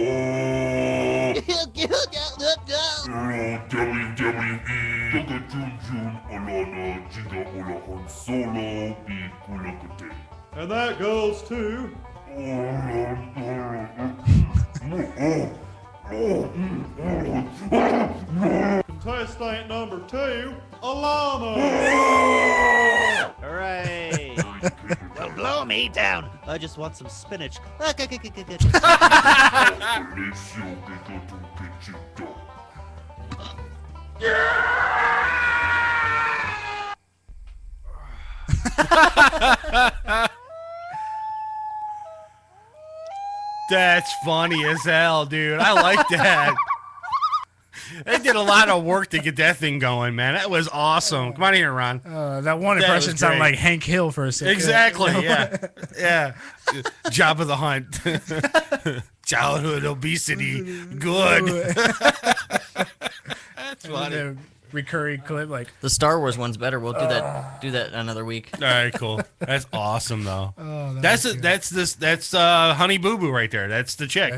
Yoga Jun Jun, Alana, Jinga Ola Han Solo, Be Kulakate. And that goes to... Contestant number 2, Alana. me down. I just want some spinach. That's funny as hell, dude. I like that. They did a lot of work to get that thing going, man. That was awesome. Come on here, Ron. That one impression sounded like Hank Hill for a second. Exactly, yeah. Yeah. Job of the Hunt. Childhood obesity. Good. That's funny. The recurring clip, like The Star Wars one's better. We'll do that another week. All right, cool. That's awesome, though. Oh, that's Honey Boo Boo right there. That's the chick.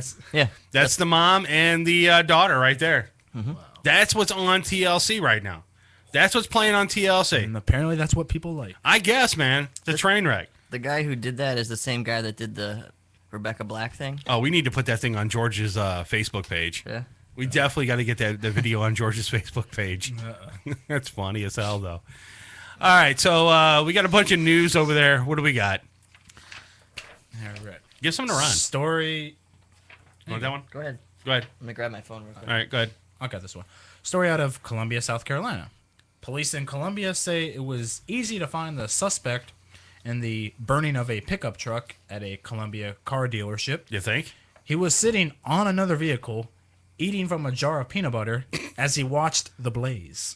That's the mom and the daughter right there. Mm-hmm. That's what's on TLC right now. That's what's playing on TLC. And apparently that's what people like. I guess, man. The train wreck. The guy who did that is the same guy that did the Rebecca Black thing. Oh, we need to put that thing on George's Facebook page. Yeah. We definitely got to get the video on George's Facebook page. That's funny as hell, though. All right, so we got a bunch of news over there. What do we got? All right. Give something to Ron. Story. You want that one? Go ahead. Go ahead. Let me grab my phone real quick. All right, go ahead. I got this one. Story out of Columbia, South Carolina. Police in Columbia say it was easy to find the suspect in the burning of a pickup truck at a Columbia car dealership. You think? He was sitting on another vehicle, eating from a jar of peanut butter as he watched the blaze.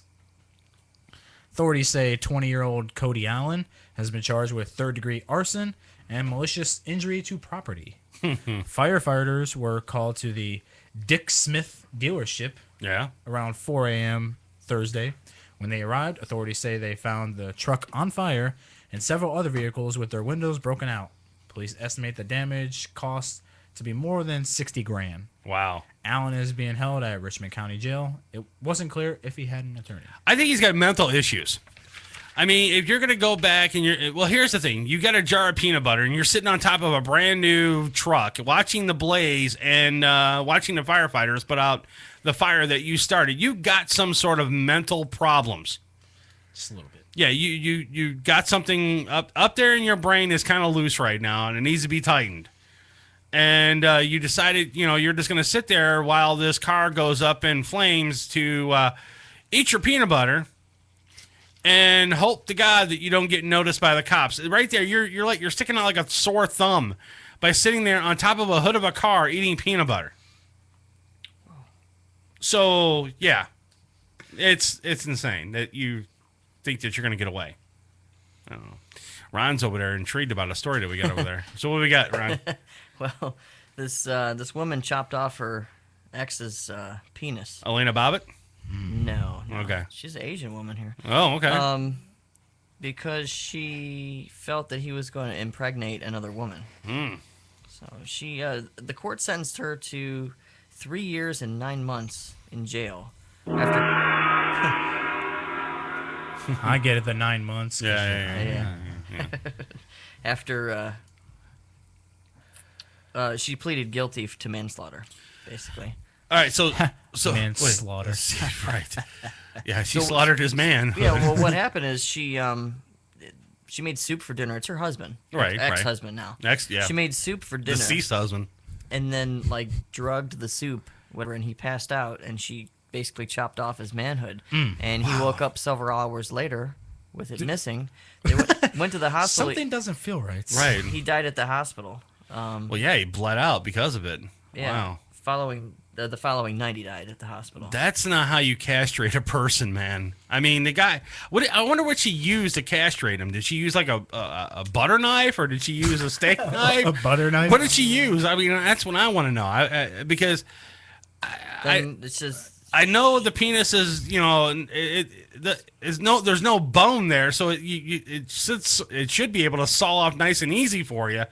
Authorities say 20-year-old Cody Allen has been charged with third-degree arson and malicious injury to property. Firefighters were called to the Dick Smith dealership around 4 a.m. Thursday. When they arrived, authorities say they found the truck on fire and several other vehicles with their windows broken out. Police estimate the damage cost to be more than $60,000. Wow. Allen is being held at Richmond County Jail. It wasn't clear if he had an attorney. I think he's got mental issues. I mean, if you're going to go back and here's the thing. You got a jar of peanut butter and you're sitting on top of a brand new truck watching the blaze and watching the firefighters put out the fire that you started. You got some sort of mental problems. Just a little bit. Yeah, you got something up there in your brain is kind of loose right now and it needs to be tightened. And you decided, you're just going to sit there while this car goes up in flames to eat your peanut butter and hope to God that you don't get noticed by the cops. Right there, you're sticking out like a sore thumb by sitting there on top of a hood of a car eating peanut butter. So, yeah, it's insane that you think that you're going to get away. I don't know. Ron's over there intrigued about a story that we got over there. So what do we got, Ron? Well, this woman chopped off her ex's penis. Elena Bobbitt? No. Okay. She's an Asian woman here. Oh, okay. Because she felt that he was going to impregnate another woman. So she, the court sentenced her to 3 years and 9 months in jail. After I get it, the 9 months. Yeah. After she pleaded guilty to manslaughter, basically. All right, so manslaughter. Right. Yeah, she slaughtered his man. Yeah, well, what happened is she made soup for dinner. It's her husband. Right. Ex-husband now. Yeah. She made soup for dinner. Deceased husband. And then, drugged the soup, whatever, and he passed out, and she basically chopped off his manhood. And he woke up several hours later with it missing. They went to the hospital. Something doesn't feel right. Right. He died at the hospital. Well, yeah, he bled out because of it. Yeah. Wow. The following night, he died at the hospital. That's not how you castrate a person, man. I mean, the guy. I wonder what she used to castrate him. Did she use like a butter knife, or did she use a steak knife? A butter knife. What did she use? I mean, that's what I want to know. Because it's just. I know the penis is, there's no bone there, so it should be able to saw off nice and easy for you.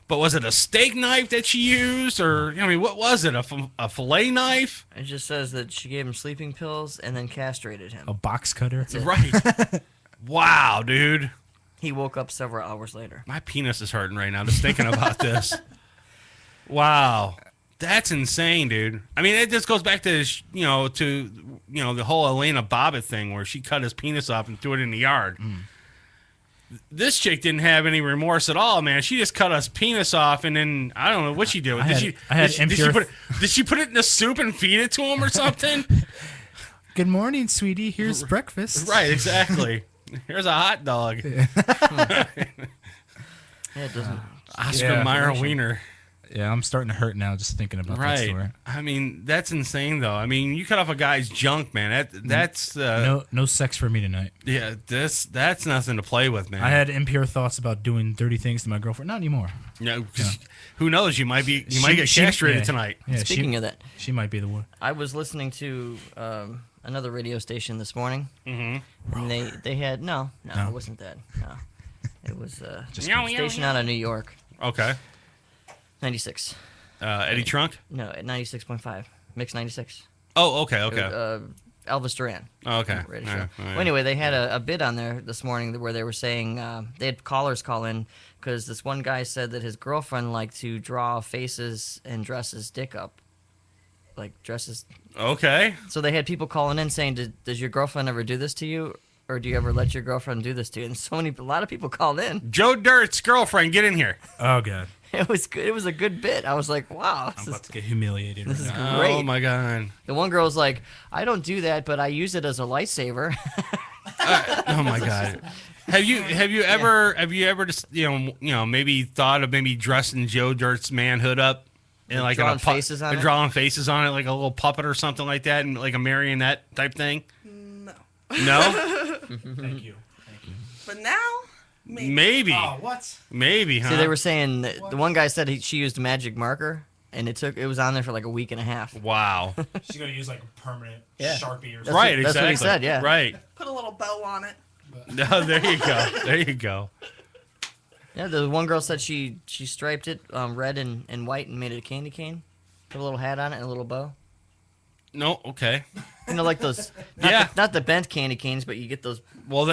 But was it a steak knife that she used, or what was it? A fillet knife? It just says that she gave him sleeping pills and then castrated him. A box cutter. Right. Wow, dude. He woke up several hours later. My penis is hurting right now just thinking about this. Wow. That's insane, dude. I mean, it just goes back to the whole Elena Bobbitt thing where she cut his penis off and threw it in the yard. This chick didn't have any remorse at all, man. She just cut us penis off, and then I don't know what she did. Did she put it in the soup and feed it to him or something? Good morning, sweetie. Here's breakfast. Right, exactly. Here's a hot dog. Yeah, it doesn't. Oscar Mayer wiener. Yeah, I'm starting to hurt now just thinking about that story. I mean, that's insane, though. I mean, you cut off a guy's junk, man. That's no sex for me tonight. Yeah, that's nothing to play with, man. I had impure thoughts about doing dirty things to my girlfriend. Not anymore. No, who knows? You might get castrated tonight. Yeah, Speaking of that, she might be the one. I was listening to another radio station this morning, and they had no, it wasn't that. No, it was just a station out of New York. Okay. 96. Eddie Trunk? No, at 96.5. Mix 96. Oh, okay. Elvis Duran. Oh, okay. Radio show. Well, anyway, they had a bit on there this morning where they were saying they had callers call in because this one guy said that his girlfriend liked to draw faces and dress his dick up. Like dresses. Okay. So they had people calling in saying, does your girlfriend ever do this to you? Or do you ever let your girlfriend do this to you? And a lot of people called in. Joe Dirt's girlfriend, get in here. Oh, God. It was good. It was a good bit. I was like, wow. I'm about to get humiliated. This is right great. Oh, my God. The one girl's like, I don't do that, but I use it as a lightsaber. Oh, my God. Have you ever just maybe thought of maybe dressing Joe Dirt's manhood up and like drawing faces on it? Drawing faces on it like a little puppet or something like that, and like a marionette type thing? No. No? Thank you. But now, maybe. Oh, what? Maybe, huh? See, they were saying that the one guy said she used a magic marker, and it was on there for like a week and a half. Wow. She's gonna use like a permanent Sharpie or something. Right, exactly. That's what he said. Yeah. Right. Put a little bow on it. No, there you go. There you go. Yeah, the one girl said she striped it red and white and made it a candy cane. Put a little hat on it and a little bow. No, okay. You know, like those. Not the bent candy canes, but you get those. Well,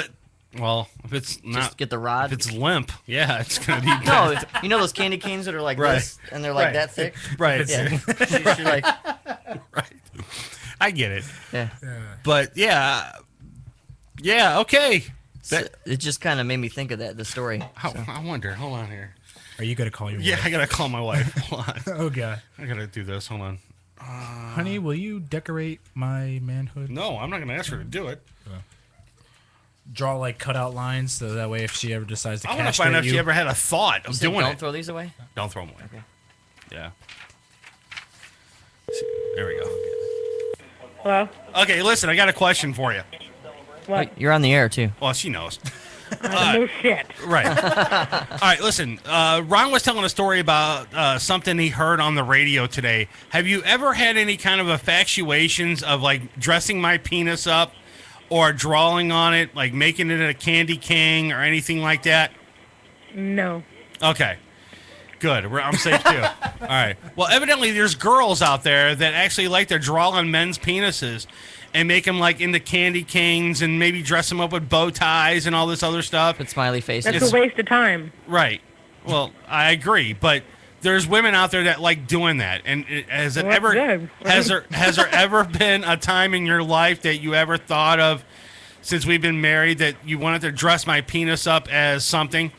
if it's not, just get the rod. If it's limp, yeah, it's gonna be. No, you know those candy canes that are like this, and they're like that thick. Right. Yeah. She's like. Right. I get it. Yeah. But yeah, okay. It just kind of made me think of the story. I wonder. Hold on here. Are you gonna call your wife? Yeah, I gotta call my wife. Hold on. Oh, God. I gotta do this. Hold on. Honey, will you decorate my manhood? No, I'm not gonna ask her to do it. Draw like cutout lines so that way if she ever decides to I castrate want to find out if you, she ever had a thought of doing don't it. throw these away? Don't throw them away. Okay. Yeah. There we go. Hello? Okay, listen, I got a question for you. What? You're on the air, too. Well, she knows. No shit. Right. All right, listen. Ron was telling a story about something he heard on the radio today. Have you ever had any kind of infatuations of, like, dressing my penis up or drawing on it, like making it a candy king or anything like that? No. Okay. Good. I'm safe, too. All right. Well, evidently there's girls out there that actually like to draw on men's penises and make them like into candy canes and maybe dress them up with bow ties and all this other stuff. Put smiley faces. That's a waste of time. Right. Well, I agree, but there's women out there that like doing that. And has there ever been a time in your life that you ever thought of, since we've been married, that you wanted to dress my penis up as something?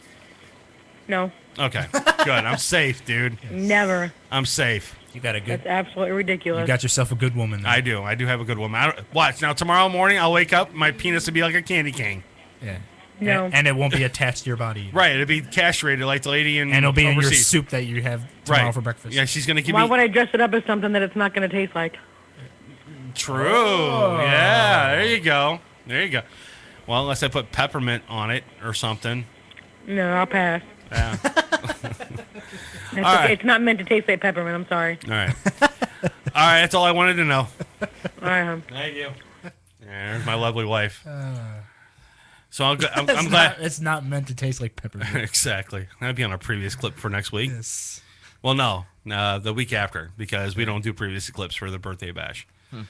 No. Okay. Good. I'm safe, dude. Never. I'm safe. You got a good. That's absolutely ridiculous. You got yourself a good woman. Then. I do have a good woman. Watch now. Tomorrow morning, I'll wake up. My penis will be like a candy cane. Yeah. No. And it won't be attached to your body. Either. Right. It'll be castrated like the lady in. And it'll be overseas. in your soup that you have tomorrow for breakfast. Yeah, she's gonna give Why me. would I dress it up as something that it's not going to taste like? True. Yeah. There you go. There you go. Well, unless I put peppermint on it or something. No, I'll pass. Yeah. All right. It's not meant to taste like peppermint. I'm sorry. All right. All right. That's all I wanted to know. All right, hon. Thank you. Yeah, there's my lovely wife. So I'm It's glad it's not meant to taste like peppermint. Exactly. That'd be on a previous clip for next week. Yes. Well, no, the week after, because we don't do previous clips for the birthday bash. All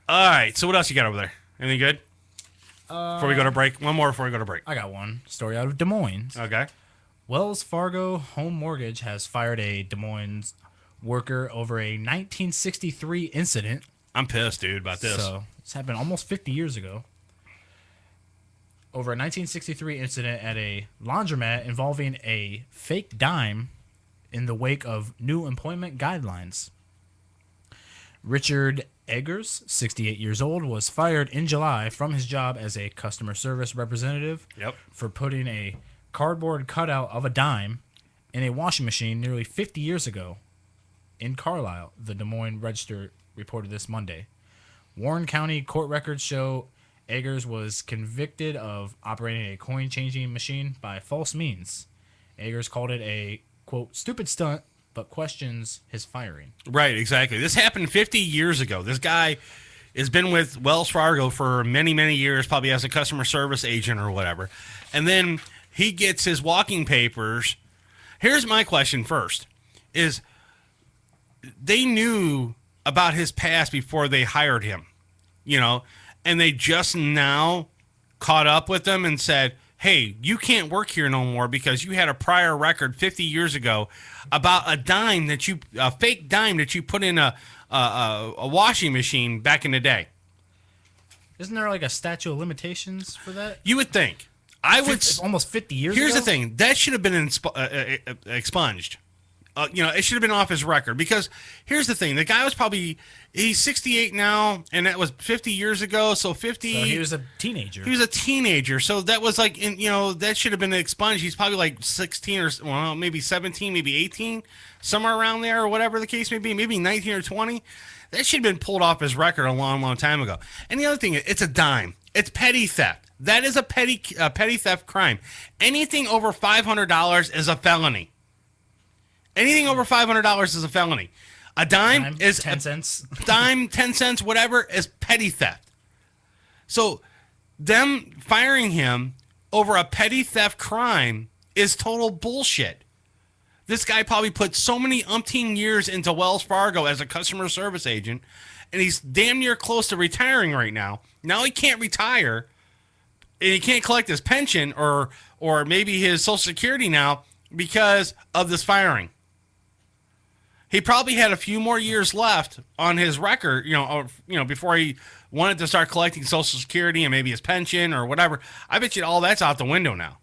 right. So what else you got over there? Anything good? Before we go to break, one more before we go to break. I got one story out of Des Moines. Okay. Wells Fargo Home Mortgage has fired a Des Moines worker over a 1963 incident. I'm pissed, dude, about this. So, this happened almost 50 years ago. over a 1963 incident at a laundromat involving a fake dime in the wake of new employment guidelines. Richard Eggers, 68 years old, was fired in July from his job as a customer service representative for putting a cardboard cutout of a dime in a washing machine nearly 50 years ago in Carlisle, the Des Moines Register reported this Monday. Warren County court records show Eggers was convicted of operating a coin-changing machine by false means. Eggers called it a, quote, stupid stunt, but questions his firing. Right, exactly. This happened 50 years ago. This guy has been with Wells Fargo for many, many years, probably as a customer service agent or whatever. And then he gets his walking papers. Here's my question first, is they knew about his past before they hired him, you know, and they just now caught up with him and said, hey, you can't work here no more because you had a prior record 50 years ago about a fake dime that you put in a washing machine back in the day. Isn't there like a statute of limitations for that? You would think. It's almost 50 years ago? Here's the thing. That should have been expunged. It should have been off his record because here's the thing. The guy was he's 68 now, and that was 50 years ago. So 50. So he was a teenager. He was a teenager. So that was like, that should have been expunged. He's probably like 16 or, well, maybe 17, maybe 18, somewhere around there or whatever the case may be, maybe 19 or 20. That should have been pulled off his record a long, long time ago. And the other thing, it's a dime. It's petty theft. That is a petty theft crime. Anything over $500 is a felony. Anything over $500 is a felony. A dime is 10 cents. Dime, 10 cents, whatever, is petty theft. So them firing him over a petty theft crime is total bullshit. This guy probably put so many umpteen years into Wells Fargo as a customer service agent, and he's damn near close to retiring right now. Now he can't retire, and he can't collect his pension or maybe his Social Security now because of this firing. He probably had a few more years left on his record, before he wanted to start collecting Social Security and maybe his pension or whatever. I bet you all that's out the window now.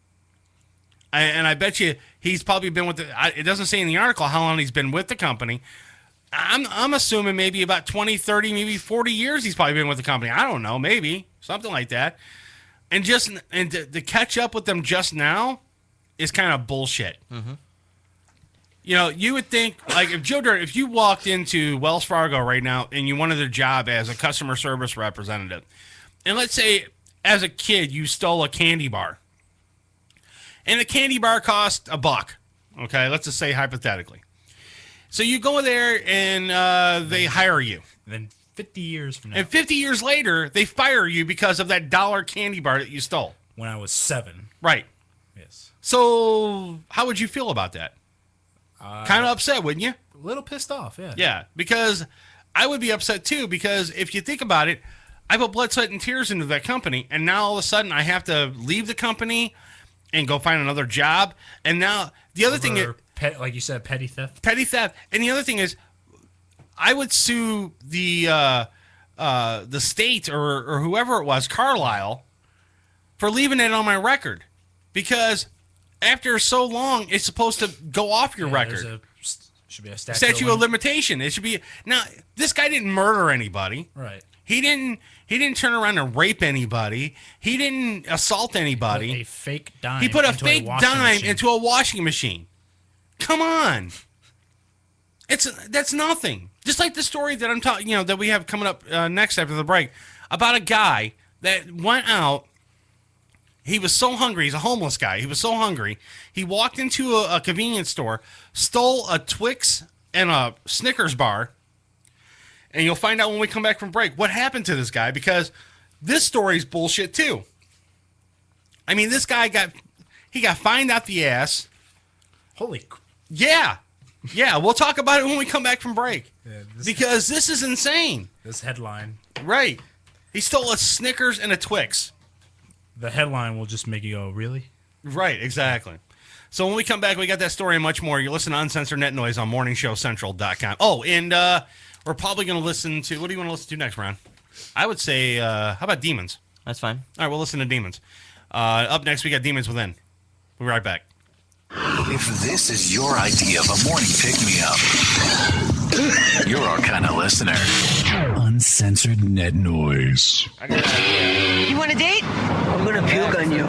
And I bet you he's probably been with it doesn't say in the article how long he's been with the company. I'm assuming maybe about 20, 30, maybe 40 years he's probably been with the company. I don't know, maybe something like that. And to catch up with them just now is kind of bullshit. Mm-hmm. You would think, like, if Joe Dirt, if you walked into Wells Fargo right now and you wanted a job as a customer service representative, and let's say as a kid you stole a candy bar, and the candy bar cost $1, okay, let's just say hypothetically. So you go there and they hire you. And then 50 years from now. And 50 years later, they fire you because of that $1 candy bar that you stole. When I was 7. Right. Yes. So how would you feel about that? Kind of upset, wouldn't you? A little pissed off, yeah. Yeah, because I would be upset too, because if you think about it, I put blood, sweat, and tears into that company, and now all of a sudden I have to leave the company and go find another job. And now the other thing is, like you said, petty theft. Petty theft. And the other thing is, I would sue the state or whoever it was, Carlisle, for leaving it on my record, because after so long, it's supposed to go off your record. Should be a statute of limitation. It should be. Now, this guy didn't murder anybody. Right. He didn't turn around and rape anybody. He didn't assault anybody. He put a fake dime. He put a fake dime into a washing machine. Come on. That's nothing. Just like the story that I'm talking, that we have coming up next after the break, about a guy that went out. He was so hungry. He's a homeless guy. He was so hungry. He walked into a convenience store, stole a Twix and a Snickers bar, and you'll find out when we come back from break what happened to this guy, because this story's bullshit too. I mean, this guy got fined out the ass. Holy. Yeah. Yeah, we'll talk about it when we come back from break. Yeah, because this is insane. This headline. Right. He stole a Snickers and a Twix. The headline will just make you go, really? Right, exactly. So when we come back, we got that story and much more. You're listening to Uncensored Net Noise on MorningShowCentral.com. Oh, and we're probably going to listen to... What do you want to listen to next, Ron? I would say, how about Demons? That's fine. All right, we'll listen to Demons. Up next, we got Demons Within. We'll be right back. If this is your idea of a morning pick-me-up, you're our kind of listener. Uncensored Net Noise. You want a date? I'm gonna puke on you.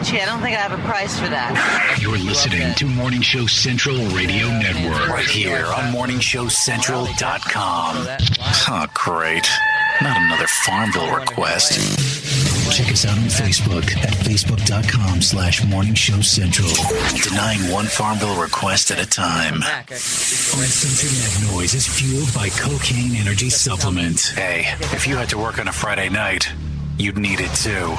Gee, I don't think I have a price for that. You're listening to Morning Show Central Radio Network right here on MorningShowCentral.com. Oh, great. Not another Farmville request. Check us out on Facebook at Facebook.com/Morning Show Central. Denying one Farmville request at a time. Uncensored Net Noise is fueled by Cocaine Energy Supplement. Hey, if you had to work on a Friday night, you'd need it too.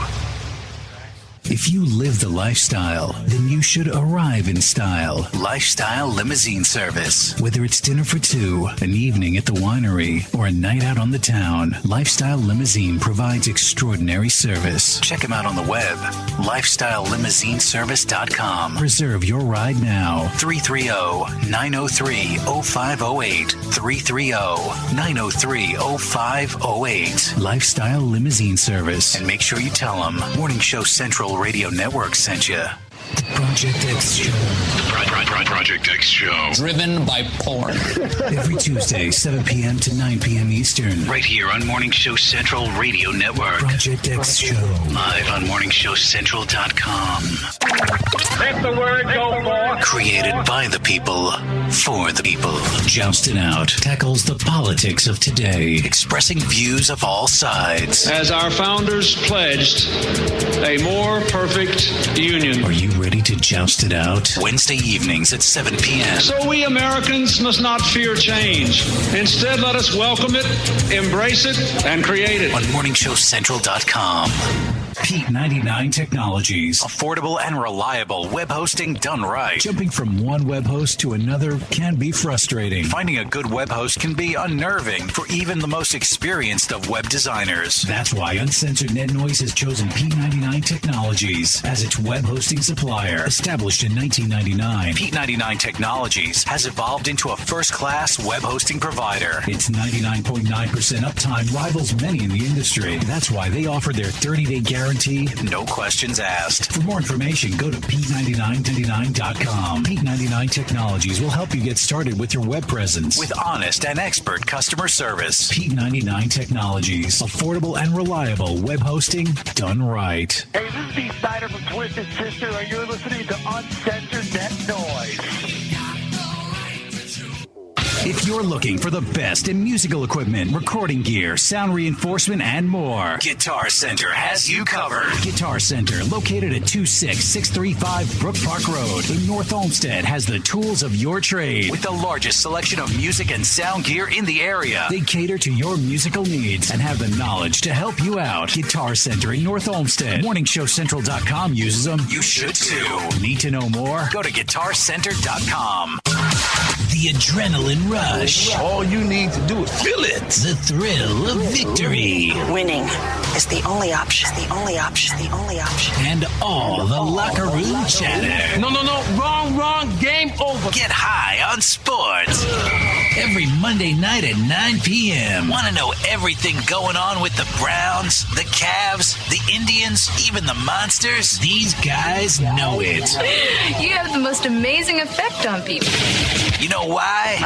If you live the lifestyle, then you should arrive in style. Lifestyle Limousine Service. Whether it's dinner for two, an evening at the winery, or a night out on the town, Lifestyle Limousine provides extraordinary service. Check them out on the web, lifestylelimousineservice.com. Reserve your ride now. 330-903-0508. 330-903-0508. Lifestyle Limousine Service. And make sure you tell them Morning Show Central Radio Network sent you. The Project X Show. Project X Show. Driven by porn. Every Tuesday, 7 p.m. to 9 p.m. Eastern. Right here on Morning Show Central Radio Network. Project X Show. Live on MorningShowCentral.com. Let the word go forth. Created by the people, for the people. Jousted Out tackles the politics of today, expressing views of all sides. As our founders pledged, a more perfect union. Are you ready to joust it out? Wednesday evenings at 7 p.m. So we Americans must not fear change. Instead, let us welcome it, embrace it, and create it. On MorningShowCentral.com. Pete 99 Technologies. Affordable and reliable web hosting done right. Jumping from one web host to another can be frustrating. Finding a good web host can be unnerving for even the most experienced of web designers. That's why Uncensored Net Noise has chosen Pete 99 Technologies as its web hosting supplier. Established in 1999, Pete 99 Technologies has evolved into a first-class web hosting provider. Its 99.9% uptime rivals many in the industry. That's why they offer their 30-day guarantee, no questions asked. For more information, go to Pete9999.com. Pete 99 Technologies will help you get started with your web presence with honest and expert customer service. Pete 99 Technologies. Affordable and reliable web hosting done right. Hey, this is Steve Snyder from Twisted Sister, and you're listening to Uncensored Net Noise. If you're looking for the best in musical equipment, recording gear, sound reinforcement, and more, Guitar Center has you covered. Guitar Center, located at 26635 Brook Park Road in North Olmsted, has the tools of your trade with the largest selection of music and sound gear in the area. They cater to your musical needs and have the knowledge to help you out. Guitar Center in North Olmsted. MorningShowCentral.com uses them. You should too. Need to know more? Go to GuitarCenter.com. The adrenaline rush. All you need to do is feel it. The thrill of victory. Winning is the only option. The only option. The only option. And all the locker room chatter. No. Wrong. Game over. Get high on sports. Every Monday night at 9 p.m. Want to know everything going on with the Browns, the Cavs, the Indians, even the Monsters? These guys know it. You have the most amazing effect on people. You know why?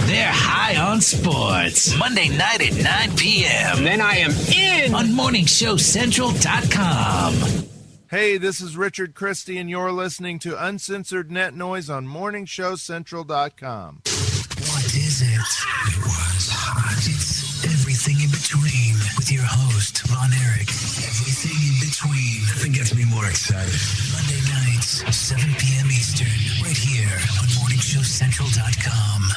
They're high on sports. Monday night at 9 p.m. Then I am in on MorningShowCentral.com. Hey, this is Richard Christie, and you're listening to Uncensored Net Noise on MorningShowCentral.com. What is it? It was hot. It's everything in between with your host, Von Erich. Everything in between. Nothing gets me more excited. Monday nights, 7 p.m. Eastern, right here on MorningShowCentral.com.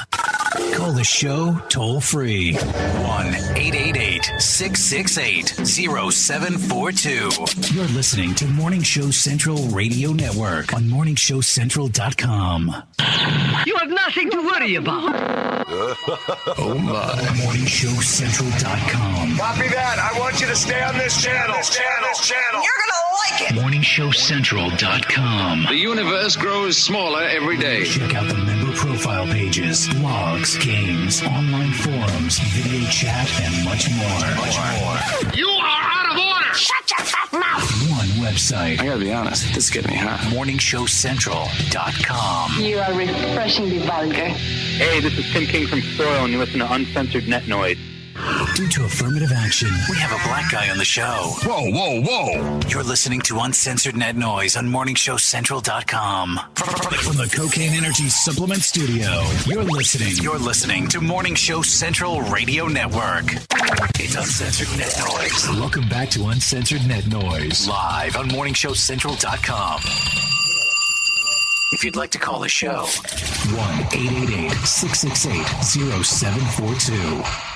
Call the show toll free. 1-888-668-0742. You're listening to Morning Show Central Radio Network on MorningShowCentral.com. You have nothing to worry about. Oh my. MorningShowCentral.com. Copy that. I want you to stay on this channel. You're gonna like it. MorningShowCentral.com. The universe grows smaller every day. Check out the member profile pages, blogs, games, online forums, video chat, and much more. You are out of order. Shut your fat mouth. One website. I gotta be honest, this is getting me hot. MorningShowCentral.com. You are refreshingly vulgar. Hey, this is Tim King from Soil, and you listen to Uncensored Net Noise. Due to affirmative action, we have a black guy on the show. Whoa, whoa, whoa. You're listening to Uncensored Net Noise on MorningShowCentral.com. From the Cocaine Energy Supplement Studio, you're listening to Morning Show Central Radio Network. It's Uncensored Net Noise. Welcome back to Uncensored Net Noise. Live on MorningShowCentral.com. If you'd like to call the show, 1-888-668-0742.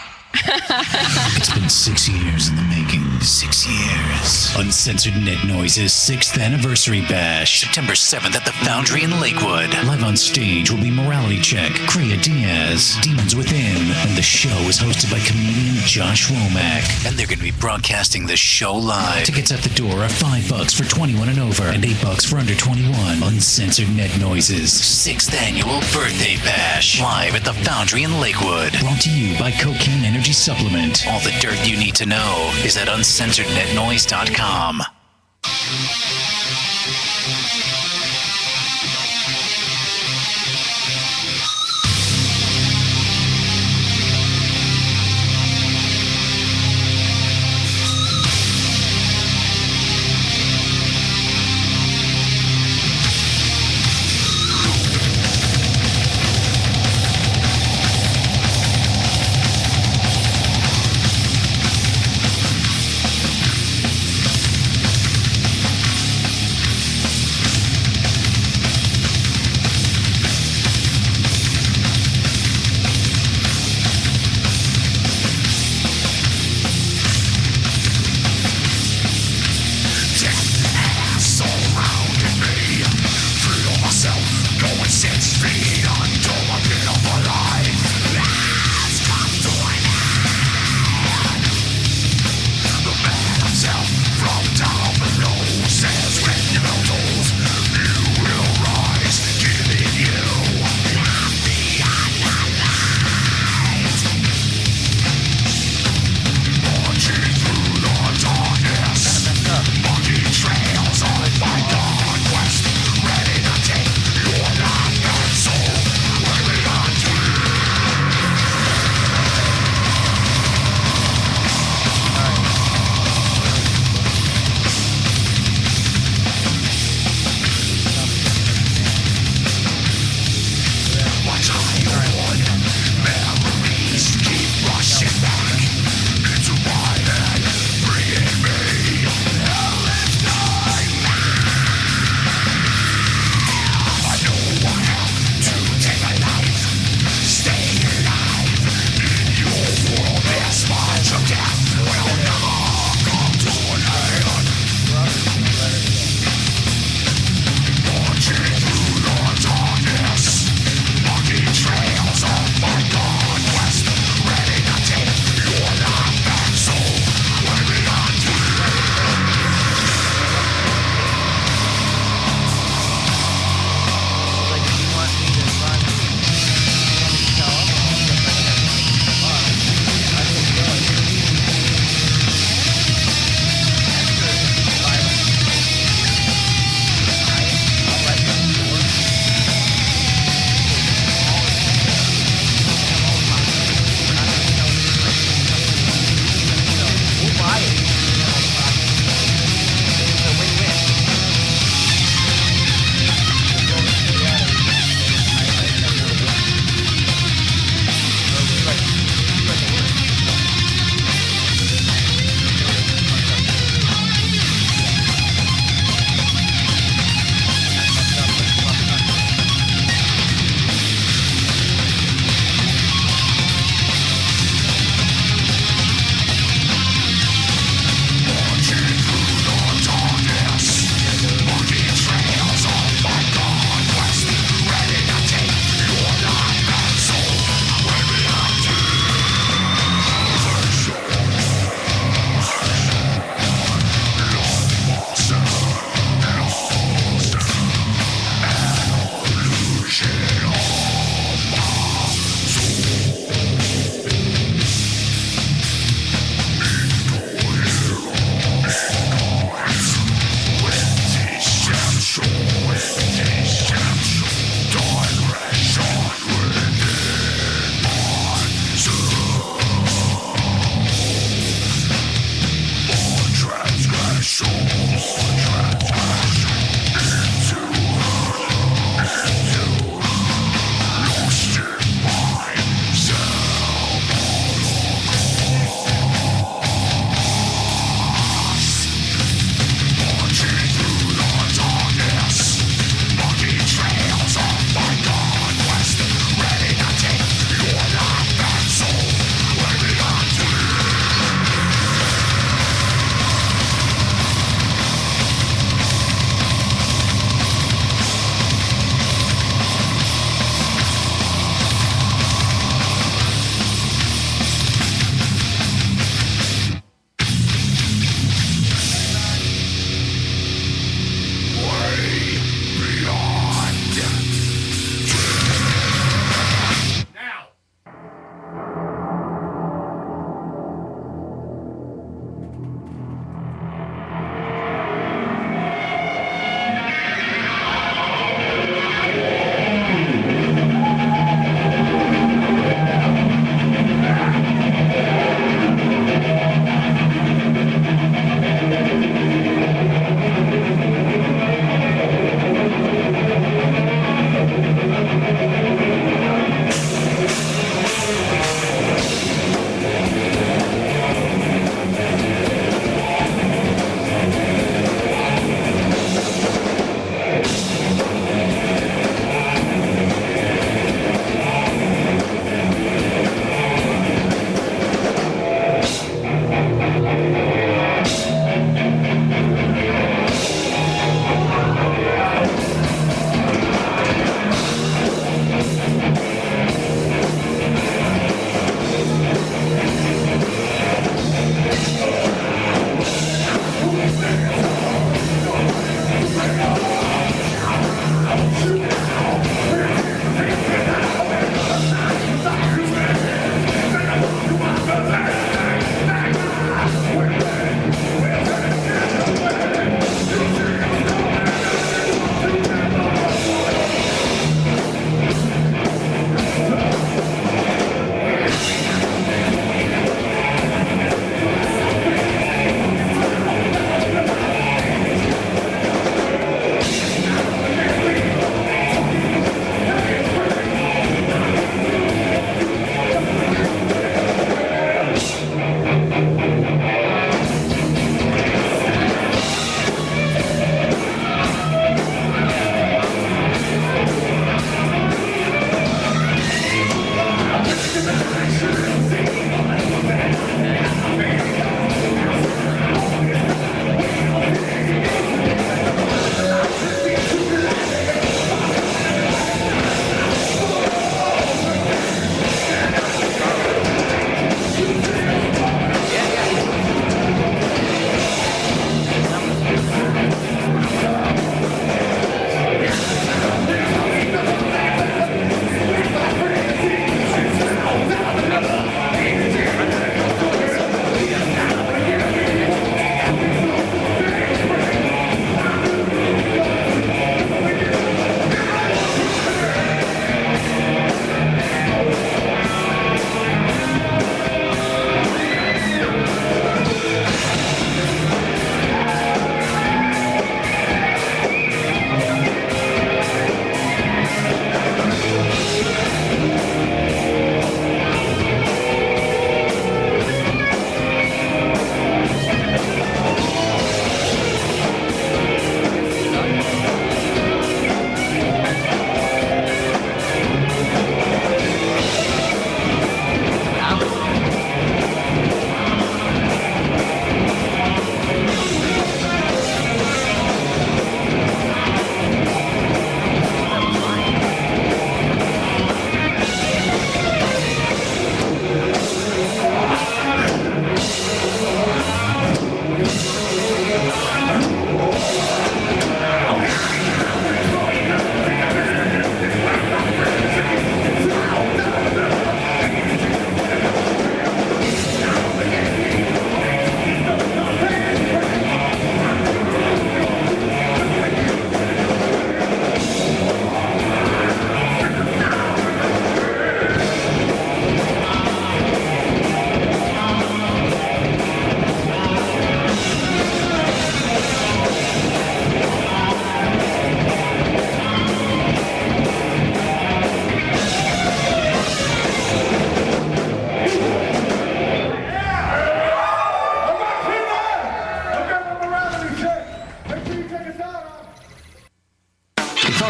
It's been 6 years in the making. 6 years. Uncensored Net Noise's 6th anniversary bash. September 7th at the Foundry in Lakewood. Live on stage will be Morality Check, Kriya Diaz, Demons Within, and the show is hosted by comedian Josh Womack. And they're going to be broadcasting the show live. Tickets at the door are $5 for 21 and over and $8 for under 21. Uncensored Net Noise's 6th annual birthday bash. Live at the Foundry in Lakewood. Brought to you by Cocaine Energy Supplement. All the dirt you need to know is at uncensorednetnoise.com.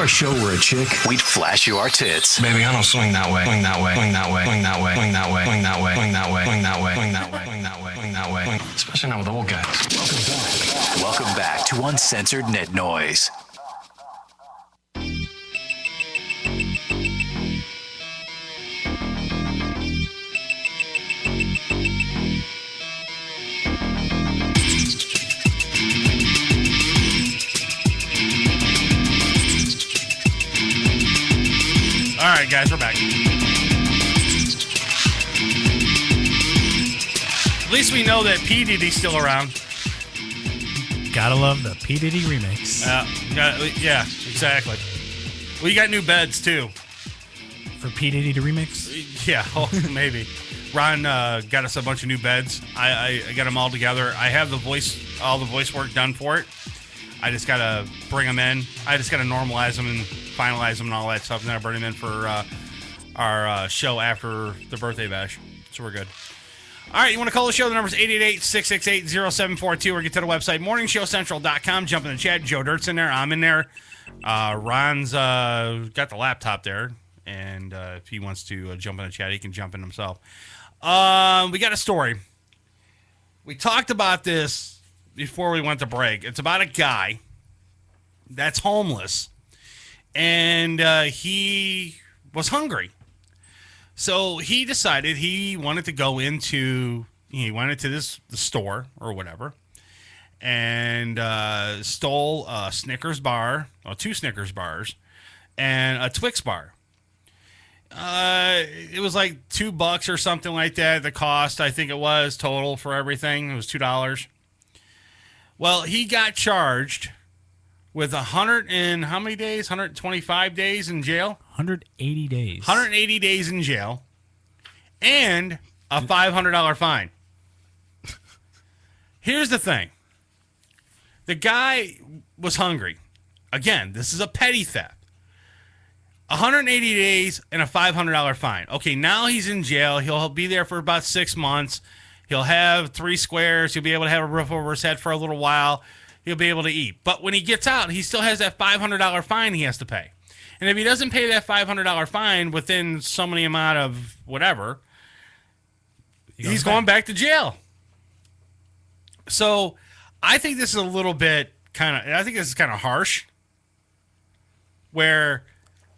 our show were a chick, we'd flash you our tits. Baby, I don't swing that way. Swing that way. Swing that way. Swing that way. Swing that way. Swing that way. Swing that way. Swing that way. Swing that way. Swing that way. Swing that way. Especially not with old guys. Welcome back to Uncensored Net Noise. All right, guys, we're back. At least we know that P. Diddy's still around. Gotta love the P. Diddy remix. Yeah, exactly. Well, you got new beds, too. For P. Diddy to remix? Yeah, maybe. Ron got us a bunch of new beds. I got them all together. I have all the voice work done for it. I just got to bring them in. I just got to normalize them and finalize them and all that stuff. And then I bring them in for our show after the birthday bash. So we're good. All right, you want to call the show? The number's 888-668-0742 or get to the website, morningshowcentral.com. Jump in the chat. Joe Dirt's in there. I'm in there. Ron's got the laptop there. And if he wants to jump in the chat, he can jump in himself. We got a story. We talked about this before we went to break. It's about a guy that's homeless. And he was hungry. So he decided he wanted to go into, the store or whatever, and stole a Snickers bar, or 2 Snickers bars, and a Twix bar. It was like $2 or something like that. The cost, I think it was, total for everything. It was $2. Well, he got charged with 100 and how many days? 125 days in jail? 180 days. 180 days in jail. And a $500 fine. Here's the thing. The guy was hungry. Again, this is a petty theft. 180 days and a $500 fine. Okay, now he's in jail. He'll be there for about 6 months. He'll have 3 squares. He'll be able to have a roof over his head for a little while. He'll be able to eat. But when he gets out, he still has that $500 fine he has to pay. And if he doesn't pay that $500 fine within so many amount of whatever, he's going back to jail. So I think this is a little bit I think this is kind of harsh. Where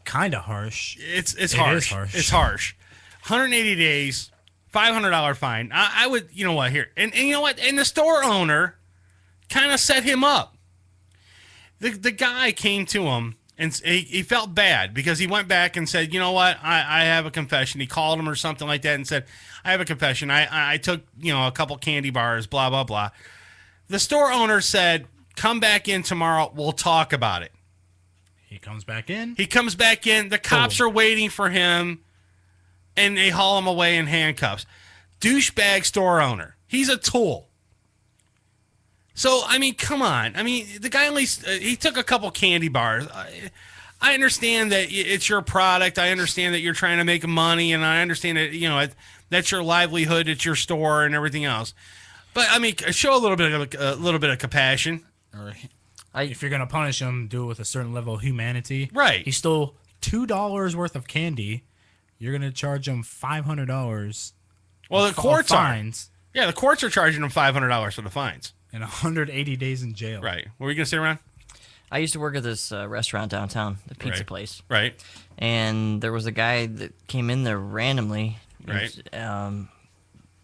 kind of harsh. It's harsh. Is harsh. It's harsh. 180 days, $500 fine. I would, you know what, here. And you know what? And the store owner kind of set him up. The guy came to him and he felt bad because he went back and said, you know what, I have a confession. He called him or something like that and said, I have a confession. I took, a couple candy bars, blah, blah, blah. The store owner said, come back in tomorrow. We'll talk about it. He comes back in. The cops are waiting for him and they haul him away in handcuffs. Douchebag store owner. He's a tool. So, I mean, come on. I mean, the guy he took a couple candy bars. I understand that it's your product. I understand that you're trying to make money, and I understand that, that's your livelihood, it's your store and everything else. But, I mean, show a little bit of compassion. If you're going to punish him, do it with a certain level of humanity. Right. He stole $2 worth of candy. You're going to charge him $500. Well, the courts fines. Yeah, the courts are charging him $500 for the fines. And 180 days in jail. Right. What were you going to say, Ron? I used to work at this restaurant downtown, the pizza place. Right. And there was a guy that came in there randomly. Right.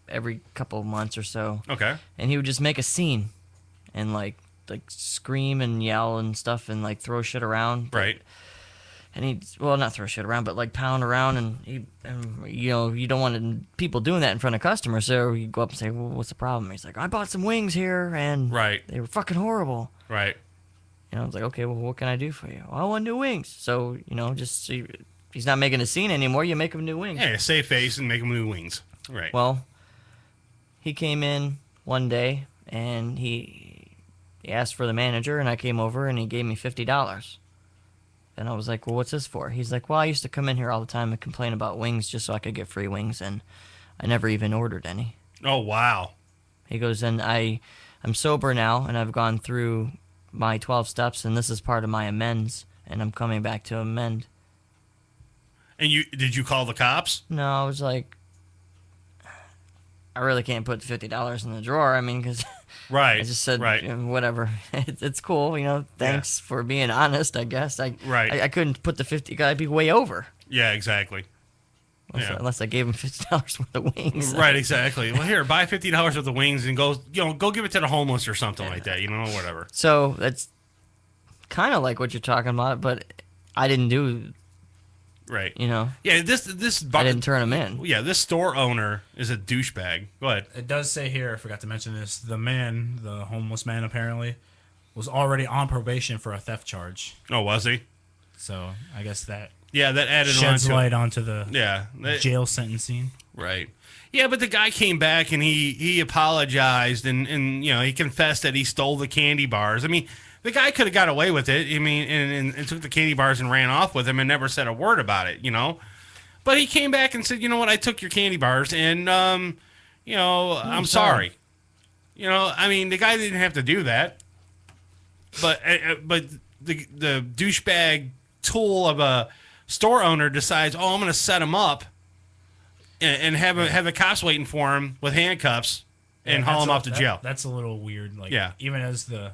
Every couple of months or so. Okay. And he would just make a scene and like scream and yell and stuff and like throw shit around. Right. And not throw shit around, but pound around, and you don't want people doing that in front of customers. So you go up and say, "Well, what's the problem?" He's like, "I bought some wings here, and they were fucking horrible." Right. I was like, "Okay, well, what can I do for you?" "Well, I want new wings." So he's not making a scene anymore. You make him new wings. Yeah, save face and make him new wings. Right. Well, he came in one day and he asked for the manager, and I came over and he gave me $50. And I was like, "Well, what's this for?" He's like, "Well, I used to come in here all the time and complain about wings just so I could get free wings, and I never even ordered any." Oh, wow. He goes, "And I'm sober now, and I've gone through my 12 steps, and this is part of my amends and I'm coming back to amend. And did you call the cops? No, I was like, I really can't put $50 in the drawer. I mean, because right, I just said, whatever, it's cool. Thanks for being honest. I guess I couldn't put the 50. I'd be way over. Yeah, exactly. Unless I gave him $50 worth of wings. Right, exactly. Well, here, buy $50 worth of wings and go give it to the homeless or something like that. Whatever. So that's kind of like what you're talking about, but I didn't do. Right. Yeah, this I didn't turn him in. Yeah, this store owner is a douchebag. Go ahead. It does say here, I forgot to mention this, the homeless man apparently, was already on probation for a theft charge. Oh, was he? So I guess that that added sheds light onto the jail sentencing. Right. Yeah, but the guy came back and he apologized and he confessed that he stole the candy bars. I mean, the guy could have got away with it. I mean, and took the candy bars and ran off with them and never said a word about it, But he came back and said, you know what, I took your candy bars and, I'm sorry. I mean, the guy didn't have to do that. But the douchebag tool of a store owner decides, I'm going to set him up and have the cops waiting for him with handcuffs and haul him off to jail. That's a little weird. Even as the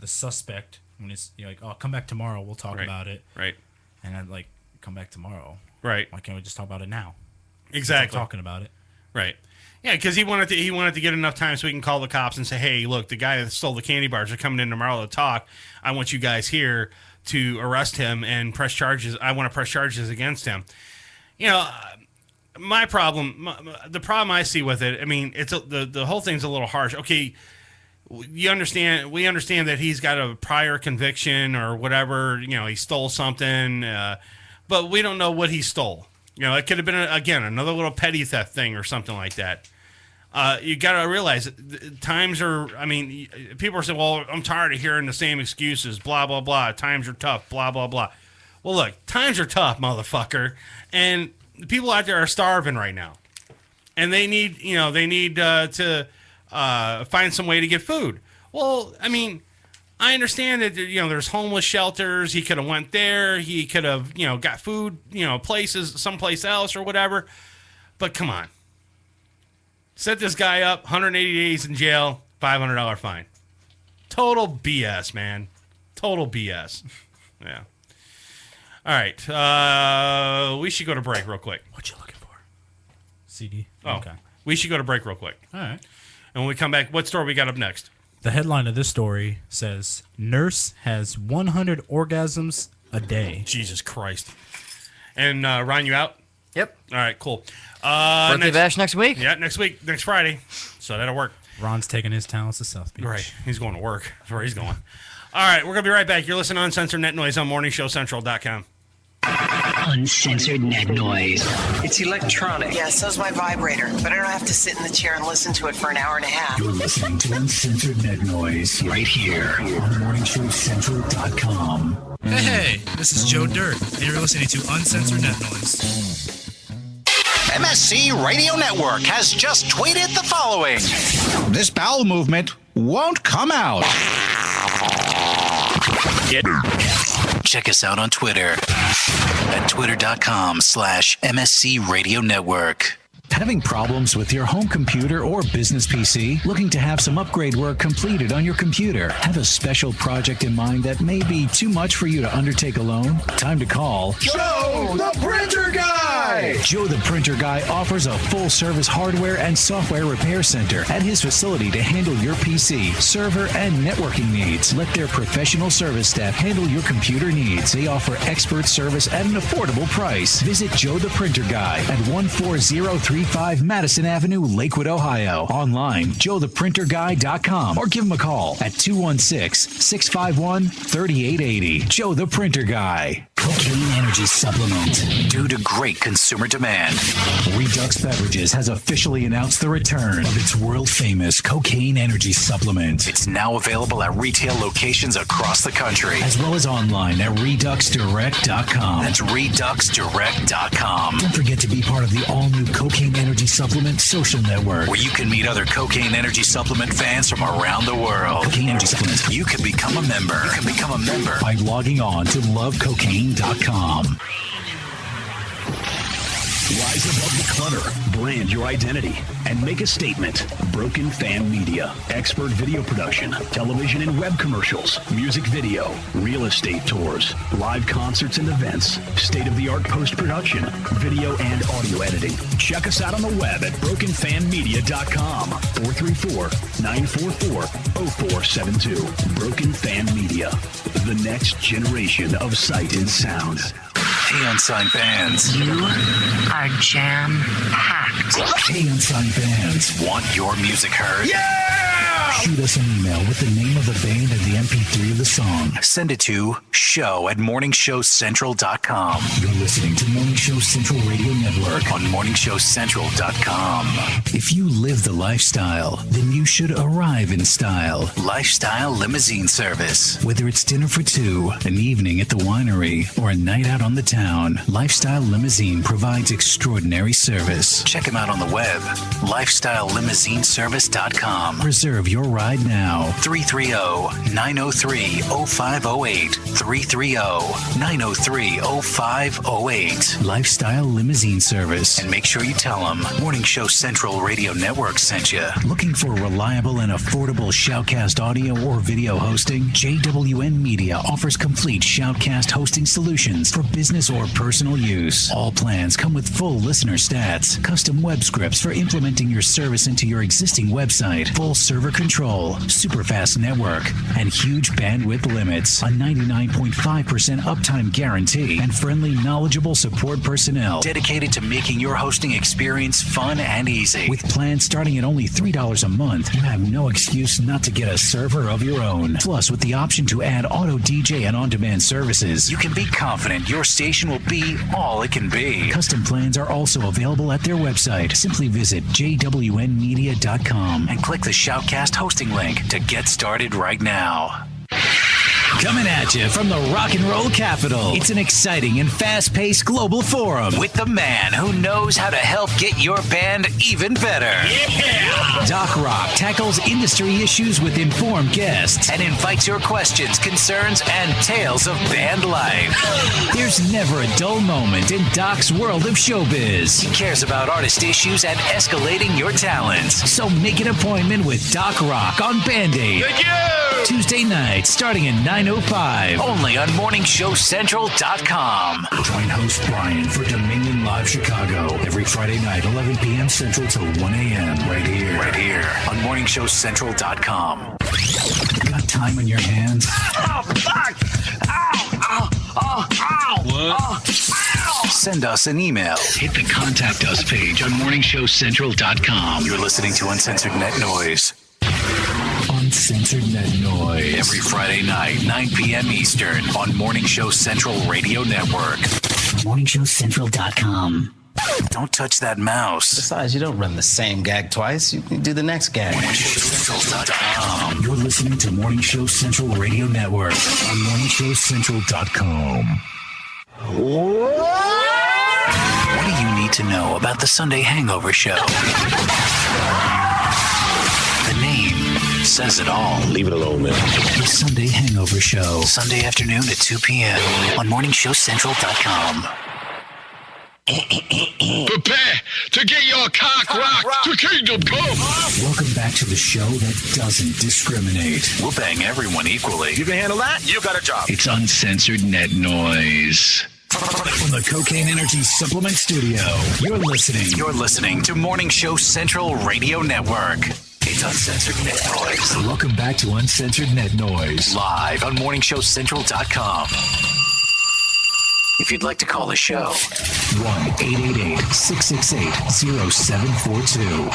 suspect, when it's come back tomorrow, we'll talk about it. Right. And I'd come back tomorrow. Right. Why can't we just talk about it now? Exactly. Talking about it. Right. Yeah, because he wanted to get enough time so he can call the cops and say, hey, look, the guy that stole the candy bars are coming in tomorrow to talk. I want you guys to arrest him and press charges. I want to press charges against him. My problem, the problem I see with it, I mean, it's the whole thing's a little harsh. Okay, we understand that he's got a prior conviction or whatever. He stole something, but we don't know what he stole. It could have been another little petty theft thing or something like that. You got to realize times are. I mean, people are saying, "Well, I'm tired of hearing the same excuses." Blah blah blah. Times are tough. Blah blah blah. Well, look, times are tough, motherfucker, and the people out there are starving right now, and they need to find some way to get food. Well, I mean, I understand that there's homeless shelters. He could have went there. He could have got food places someplace else or whatever. But come on, set this guy up. 180 days in jail. $500 fine. Total BS, man. Total BS. Yeah. All right. We should go to break real quick. What you looking for? CD. Oh, okay. We should go to break real quick. All right. And when we come back, what story we got up next? The headline of this story says, Nurse has 100 orgasms a day. Jesus Christ. And Ron, you out? Yep. All right, cool. Birthday bash next week? Yeah, next week, next Friday. So that'll work. Ron's taking his talents to South Beach. Right. He's going to work. That's where he's going. All right, we're going to be right back. You're listening to Uncensored Net Noise on MorningShowCentral.com. Uncensored Net Noise. It's electronic. Yeah, so's my vibrator, but I don't have to sit in the chair and listen to it for an hour and a half. You're listening to Uncensored Net Noise right here on MorningShowCentral.com. Hey, this is Joe Dirt, and you're listening to Uncensored Net Noise. MSC Radio Network has just tweeted the following. This bowel movement won't come out. Check us out on Twitter at twitter.com/MSC Radio Network. Having problems with your home computer or business PC? Looking to have some upgrade work completed on your computer? Have a special project in mind that may be too much for you to undertake alone? Time to call Joe the Printer Guy! Joe the Printer Guy offers a full-service hardware and software repair center at his facility to handle your PC, server, and networking needs. Let their professional service staff handle your computer needs. They offer expert service at an affordable price. Visit Joe the Printer Guy at 14035 Madison Avenue, Lakewood, Ohio. Online, joetheprinterguy.com, or give him a call at 216-651-3880. Joe the Printer Guy. Cocaine Energy Supplement. Due to great consumer demand, Redux Beverages has officially announced the return of its world-famous Cocaine Energy Supplement. It's now available at retail locations across the country, as well as online at ReduxDirect.com. That's ReduxDirect.com. Don't forget to be part of the all-new Cocaine Energy Supplement social network, where you can meet other Cocaine Energy Supplement fans from around the world. Cocaine Energy Supplement. You can become a member. You can become a member by logging on to lovecocaine.com. Rise above the clutter, brand your identity, and make a statement. Broken Fan Media. Expert video production, television and web commercials, music video, real estate tours, live concerts and events, state-of-the-art post-production, video and audio editing. Check us out on the web at brokenfanmedia.com. 434-944-0472. Broken Fan Media. The next generation of sight and sound. Hey, Unsigned fans. You are jam-packed. Hey, Unsigned fans. Want your music heard? Yeah! Shoot us an email with the name of the band and the MP3 of the song. Send it to show@morningshowcentral.com. You're listening to Morning Show Central Radio Network on morningshowcentral.com. If you live the lifestyle, then you should arrive in style. Lifestyle Limousine Service. Whether it's dinner for two, an evening at the winery, or a night out on the town, Lifestyle Limousine provides extraordinary service. Check them out on the web, lifestylemousineservice.com. Reserve your ride now. 330-903-0508. 330-903-0508. Lifestyle Limousine Service. And make sure you tell them Morning Show Central Radio Network sent you. Looking for reliable and affordable Shoutcast audio or video hosting? JWN Media offers complete Shoutcast hosting solutions for business or personal use. All plans come with full listener stats, custom web scripts for implementing your service into your existing website, full server control, super fast network, and huge bandwidth limits, a 99.5% uptime guarantee, and friendly, knowledgeable support personnel dedicated to making your hosting experience fun and easy. With plans starting at only $3 a month, you have no excuse not to get a server of your own. Plus, with the option to add auto DJ and on-demand services, you can be confident your station will be all it can be. Custom plans are also available at their website. Simply visit jwnmedia.com and click the Shoutcast hosting link to get started right now. Coming at you from the rock and roll capital, it's an exciting and fast-paced global forum with the man who knows how to help get your band even better. Yeah! Doc Rock tackles industry issues with informed guests and invites your questions, concerns, and tales of band life. There's never a dull moment in Doc's world of showbiz. He cares about artist issues and escalating your talents. So make an appointment with Doc Rock on Band-Aid. Tuesday night, starting at 9:05, only on morningshowcentral.com. Join host Brian for Dominion Live Chicago every Friday night, 11 p.m. Central to 1 a.m. Right here on morningshowcentral.com. Got time on your hands? Oh, fuck! Ow! Ow! Oh, ow! What? Oh, ow! Send us an email. Hit the Contact Us page on morningshowcentral.com. You're listening to Uncensored Net Noise. Uncensored Net Noise. Every Friday night, 9 p.m. Eastern on Morning Show Central Radio Network. MorningshowCentral.com. Don't touch that mouse. Besides, you don't run the same gag twice. You can do the next gag. MorningshowCentral.com. You're listening to Morning Show Central Radio Network on MorningshowCentral.com. What do you need to know about the Sunday Hangover Show? The name says it all. Leave it alone, man. The Sunday Hangover Show. Sunday afternoon at 2 p.m. on MorningshowCentral.com. Prepare to get your cock rocked to kingdom come. Welcome back to the show that doesn't discriminate. We'll bang everyone equally. You can handle that? You got a job. It's Uncensored Net Noise. From the Cocaine Energy Supplement Studio, you're listening to Morning Show Central Radio Network. It's Uncensored Net Noise. Welcome back to Uncensored Net Noise. Live on MorningshowCentral.com. If you'd like to call the show, 1-888-668-0742.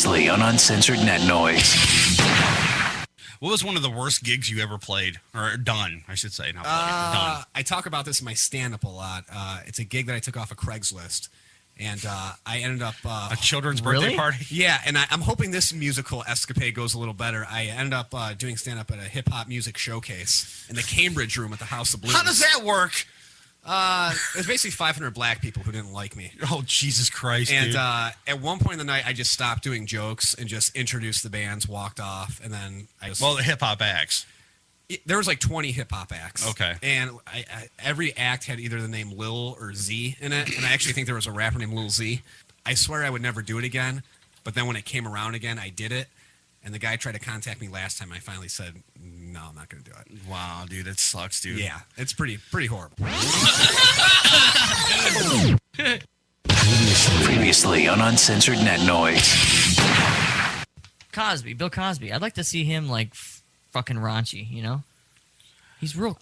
Previously on Uncensored Net Noise. What was one of the worst gigs you ever played or done? I should say, not played, done. I talk about this in my stand-up a lot. It's a gig that I took off of Craigslist, and I ended up a children's birthday party. Yeah, and I'm hoping this musical escapade goes a little better. I ended up doing stand-up at a hip-hop music showcase in the Cambridge Room at the House of Blues. How does that work? It was basically 500 black people who didn't like me. Oh, Jesus Christ, and, dude. at one point in the night, I just stopped doing jokes and just introduced the bands, walked off, and then I just... Well, the hip-hop acts. There was like 20 hip-hop acts. Okay. And every act had either the name Lil or Z in it, and I actually think there was a rapper named Lil Z. I swear I would never do it again, but then when it came around again, I did it, and the guy tried to contact me last time. I finally said, no, I'm not going to do it. Wow, dude, that sucks, dude. Yeah, it's pretty horrible. Previously on Uncensored Net Noise. Bill Cosby. I'd like to see him like fucking raunchy, you know? He's real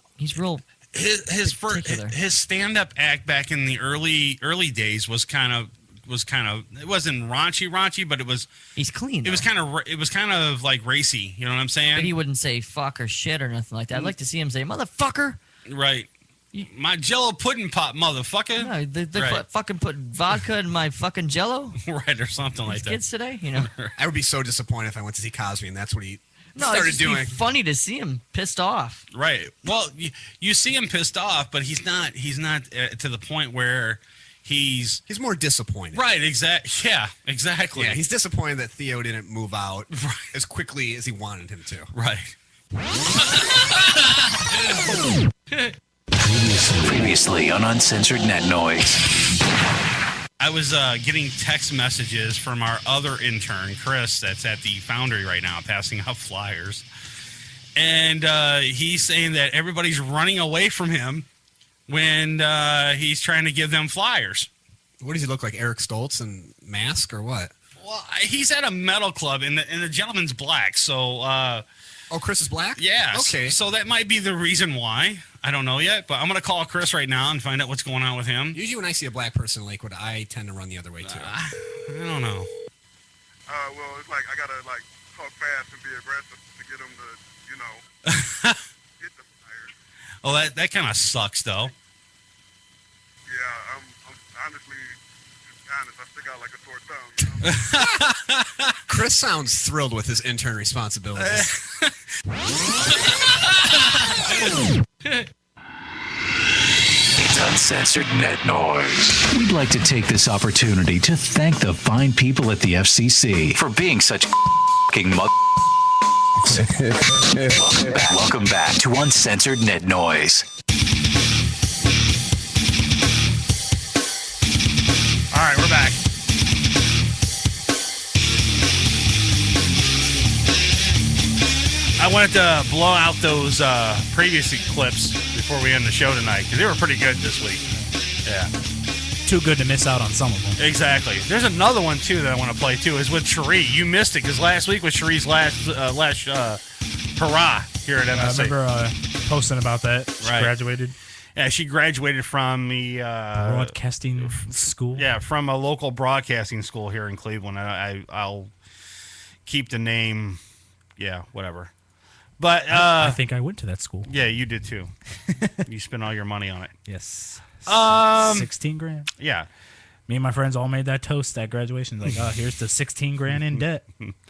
his stand-up act back in the early days was kind of it wasn't raunchy, but he's clean. It was kind of like racy, you know what I'm saying? But he wouldn't say fuck or shit or nothing like that. I'd like to see him say motherfucker. Right. My Jello pudding pop, motherfucker. No, they fucking put vodka in my fucking Jello. Right, or something like that. Kids today, you know. I would be so disappointed if I went to see Cosby and that's what he No, started it's doing. Funny to see him pissed off. Right. Well, you see him pissed off, but he's not to the point where he's more disappointed. Right. Exactly. Yeah. Exactly. Yeah. He's disappointed that Theo didn't move out as quickly as he wanted him to. Right. Previously on Uncensored Net Noise. I was getting text messages from our other intern, Chris, that's at the Foundry right now, passing out flyers. And he's saying that everybody's running away from him when he's trying to give them flyers. What does he look like, Eric Stoltz in Mask or what? Well, he's at a metal club, and the gentleman's black, so... oh, Chris is black? Yeah. Okay. So that might be the reason why. I don't know yet, but I'm going to call Chris right now and find out what's going on with him. Usually when I see a black person in Lakewood, I tend to run the other way, too. I don't know. Well, it's like I got to, like, talk fast and be aggressive to get them to, you know, get the flyers. Oh, that kind of sucks, though. Yeah, I'm honestly, honest, I stick out like a sore thumb, you know? Chris sounds thrilled with his intern responsibilities. It's Uncensored Net Noise. We'd like to take this opportunity to thank the fine people at the FCC for being such f***ing Welcome back to Uncensored Net Noise. All right, we're back. I wanted to blow out those previous clips before we end the show tonight because they were pretty good this week. Yeah. Too good to miss out on some of them. Exactly. There's another one, too, that I want to play, too, is with Cherie. You missed it because last week was Cherie's last hurrah here at MSC. I remember posting about that. She graduated. Yeah, she graduated from the... broadcasting school? Yeah, from a local broadcasting school here in Cleveland. I'll keep the name... Yeah, whatever. But I think I went to that school. Yeah, you did too. You spent all your money on it. Yes. 16 grand. Yeah. Me and my friends all made that toast at graduation. Like, oh, here's the 16 grand in debt.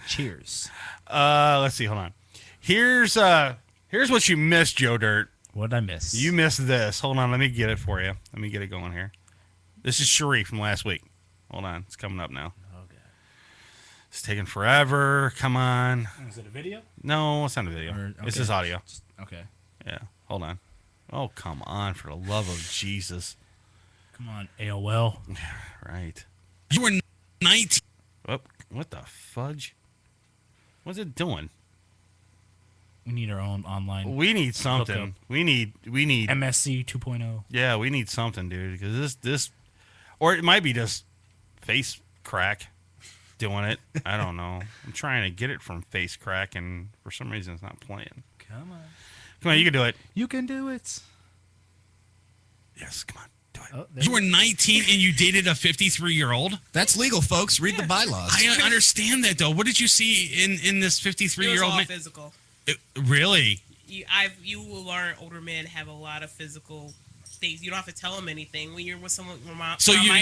Cheers. Let's see. Hold on. Here's what you missed, Joe Dirt. What did I miss? You missed this. Hold on. Let me get it for you. Let me get it going here. This is Cherie from last week. Hold on. It's coming up now. It's taking forever. Come on. Is it a video? No, it's not a video. This is audio. Okay. Yeah. Hold on. Oh, come on. For the love of Jesus. Come on, AOL. Right. You were 19. Oh, what the fudge? What's it doing? We need our own online. We need something. We need MSC 2.0. Yeah, we need something, dude. Because this, or it might be just face crack. Doing it. I don't know. I'm trying to get it from Face Crack, and for some reason it's not playing. Come on. Come on, you can do it. You can do it. Yes, come on. You were 19 and you dated a 53-year-old? That's legal, folks. Read the bylaws. I understand that, though. What did you see in this 53-year-old all man? physical. Really? You will learn older men have a lot of physical things. You don't have to tell them anything when you're with someone my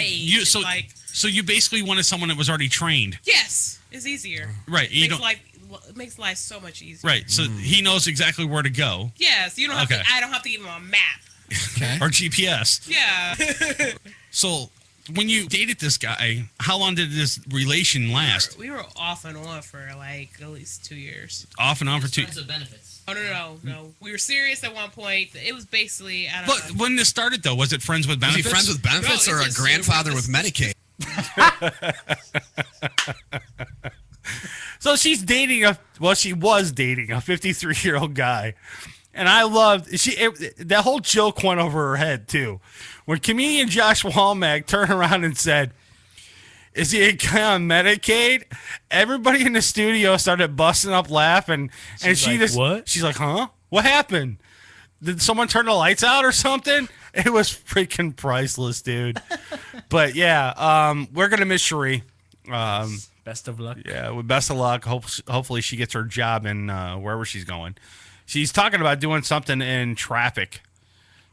age. So you basically wanted someone that was already trained. Yes, it's easier. Right. It makes life so much easier. Right. So he knows exactly where to go. Yes, you don't have to. I don't have to give him a map. Okay. Or GPS. Yeah. So when you dated this guy, how long did this relation last? We were off and on for like at least 2 years. Off and on for 2 years. Friends with benefits. Oh no. We were serious at one point. It was basically But when this started though, was it friends with benefits? Was he friends with benefits or a grandfather with Medicaid? So she was dating a 53-year-old guy. And I loved that whole joke went over her head too. When comedian Josh Walmack turned around and said, "Is he a guy on Medicaid?" Everybody in the studio started busting up laughing, and what? She's like, "Huh? What happened? Did someone turn the lights out or something?" It was freaking priceless, dude. But yeah, we're gonna miss Cherie. Best of luck. Yeah, with best of luck. Hopefully she gets her job in wherever she's going. She's talking about doing something in traffic.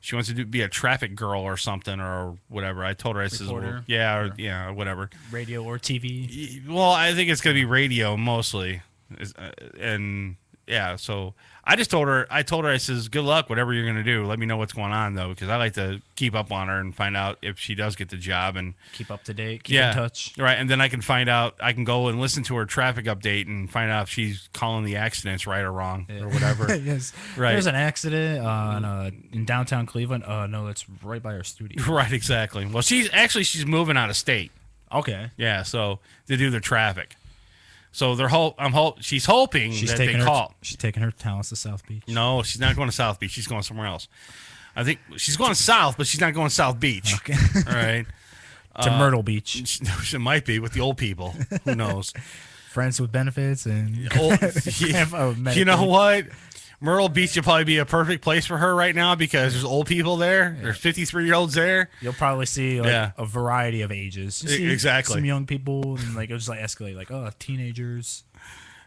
She wants to be a traffic girl or something or whatever. I told her, I said, Reporter. or whatever. Radio or TV. Well, I think it's going to be radio mostly. And yeah, so I told her, I says, good luck, whatever you're going to do. Let me know what's going on, though, because I like to keep up on her and find out if she does get the job. And keep up to date, keep in touch. Right, and then I can find out, I can go and listen to her traffic update and find out if she's calling the accidents right or wrong or whatever. Yes. Right. There's an accident in downtown Cleveland. No, that's right by our studio. Right, exactly. Well, she's moving out of state. Okay. Yeah, so to do the traffic. So she's hoping that they call. She's taking her talents to South Beach. No, she's not going to South Beach. She's going somewhere else. I think she's going south, but she's not going South Beach. Okay. All right. To Myrtle Beach. She might be with the old people. Who knows? Friends with benefits and you know what? Myrtle Beach would probably be a perfect place for her right now because there's old people there. There's 53-year-olds there. You'll probably see a variety of ages. You see exactly. Some young people and it'll just escalate teenagers.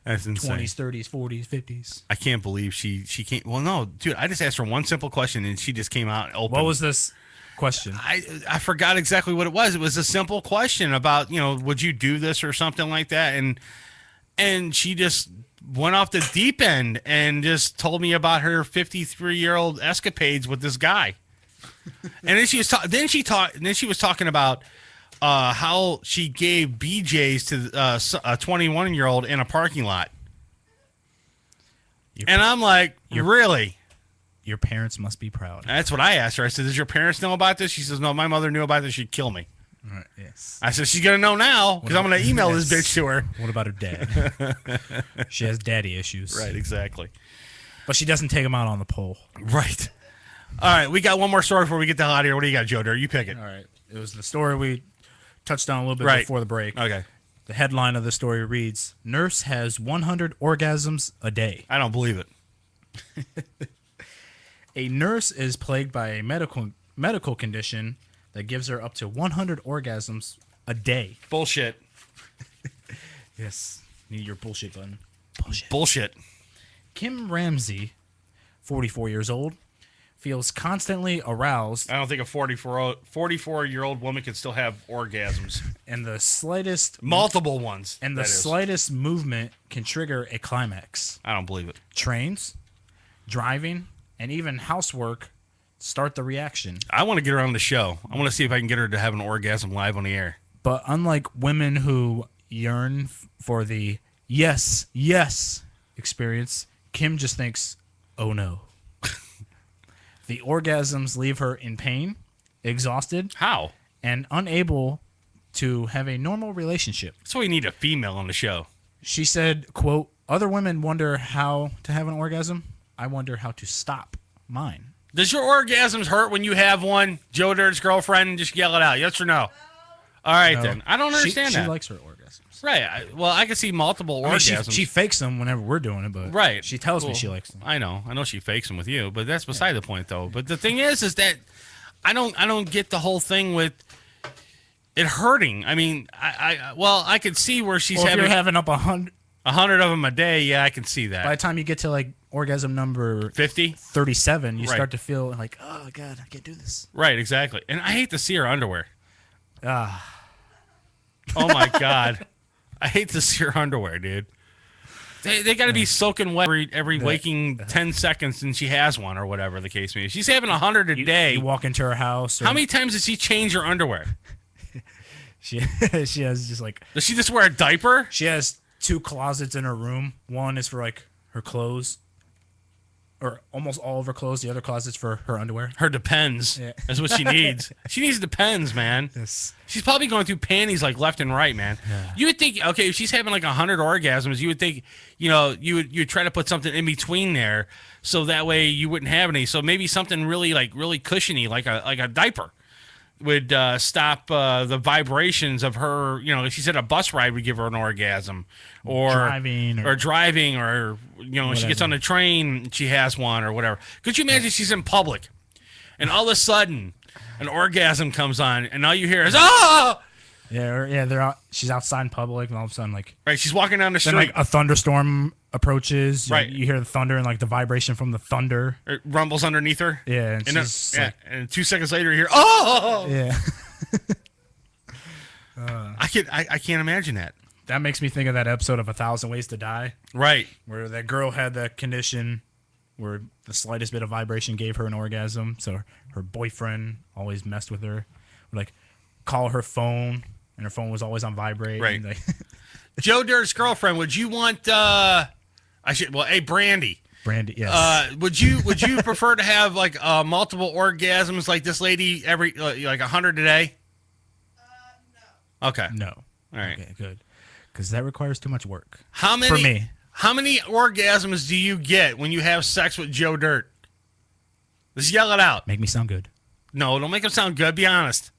That's insane. 20s, 30s, 40s, 50s. I can't believe she can't. Well, no, dude. I just asked her one simple question and she just came out open. What was this question? I forgot exactly what it was. It was a simple question about would you do this or something like that, and she just went off the deep end and just told me about her 53-year-old escapades with this guy. And then she was talking about how she gave BJ's to a 21-year-old in a parking lot. And I'm like, really? Your parents must be proud. That's what I asked her. I said, "Does your parents know about this?" She says, "No, my mother knew about this. She'd kill me." Right, yes. I said, "She's going to know now because I'm going to email this bitch to her." What about her dad? She has daddy issues. Right, exactly. But she doesn't take them out on the pole. Right. All right, we got one more story before we get the hell out of here. What do you got, Joe Dirt? You pick it. All right. It was the story we touched on a little bit before the break. Okay. The headline of the story reads, "Nurse has 100 orgasms a day." I don't believe it. A nurse is plagued by a medical condition that gives her up to 100 orgasms a day. Bullshit. Yes. Need your bullshit button. Bullshit. Kim Ramsey, 44 years old, feels constantly aroused. I don't think a 44-year-old woman can still have orgasms. And the slightest... Multiple ones. And the slightest movement can trigger a climax. I don't believe it. Trains, driving, and even housework start the reaction. I want to get her on the show. I want to see if I can get her to have an orgasm live on the air. But unlike women who yearn for the yes, yes experience, Kim just thinks, oh no. The orgasms leave her in pain, exhausted. How? And unable to have a normal relationship. That's why we need a female on the show. She said, quote, "Other women wonder how to have an orgasm. I wonder how to stop mine." Does your orgasms hurt when you have one, Joe Dirt's girlfriend? Just yell it out. Yes or no? All right, No. then. I don't understand that. She likes her orgasms. Right. Well, I can see multiple orgasms. She fakes them whenever we're doing it, but right. She tells me she likes them. I know she fakes them with you, but that's beside the point, though. But the thing is that I don't get the whole thing with it hurting. I mean, I could see where she's if you're having up 100 of them a day. Yeah, I can see that. By the time you get to like orgasm number 50, 37, you Right. start to feel like, oh god, I can't do this. Right, exactly. And I hate to see her underwear. Ah, Oh my god, I hate to see her underwear, dude. They got to be soaking wet every waking 10 seconds, and she has one or whatever the case may be. She's having 100 a day. You walk into her house. How many times does she change her underwear? She has just like. Does she just wear a diaper? She has 2 closets in her room. One is for like her clothes, or almost all of her clothes. The other closet's for her underwear. Her Depends. Yeah. That's what she needs. She needs Depends, man. Yes. She's probably going through panties like left and right, man. Yeah. You would think, okay, if she's having like 100 orgasms, you would think, you would try to put something in between there, so that way you wouldn't have any. So maybe something really cushiony, like a diaper, would stop the vibrations of her. If she's at a bus ride, would give her an orgasm, or driving, or she gets on the train, she has one, or whatever. Could you imagine she's in public, and all of a sudden, an orgasm comes on, and all you hear is "ah!" Yeah, they're out. She's outside in public, and all of a sudden, like, right, she's walking down the then street. like a thunderstorm approaches. Right. You hear the thunder and like the vibration from the thunder. It rumbles underneath her. Yeah, and and, she's yeah, like, and 2 seconds later, you hear "oh!" yeah. I can't imagine that. That makes me think of that episode of 1,000 Ways to Die. Right. Where that girl had that condition where the slightest bit of vibration gave her an orgasm. So her boyfriend always messed with her. Would like call her phone, and her phone was always on vibrate. Right. And, like, Joe Dirt's girlfriend, would you want Brandy. Brandy, yes. Would you prefer to have like multiple orgasms like this lady every like 100 a day? No. Okay. No. All right. Okay, good. Because that requires too much work. How many For me. How many orgasms do you get when you have sex with Joe Dirt? Let's yell it out. Make me sound good. No, don't make him sound good. Be honest.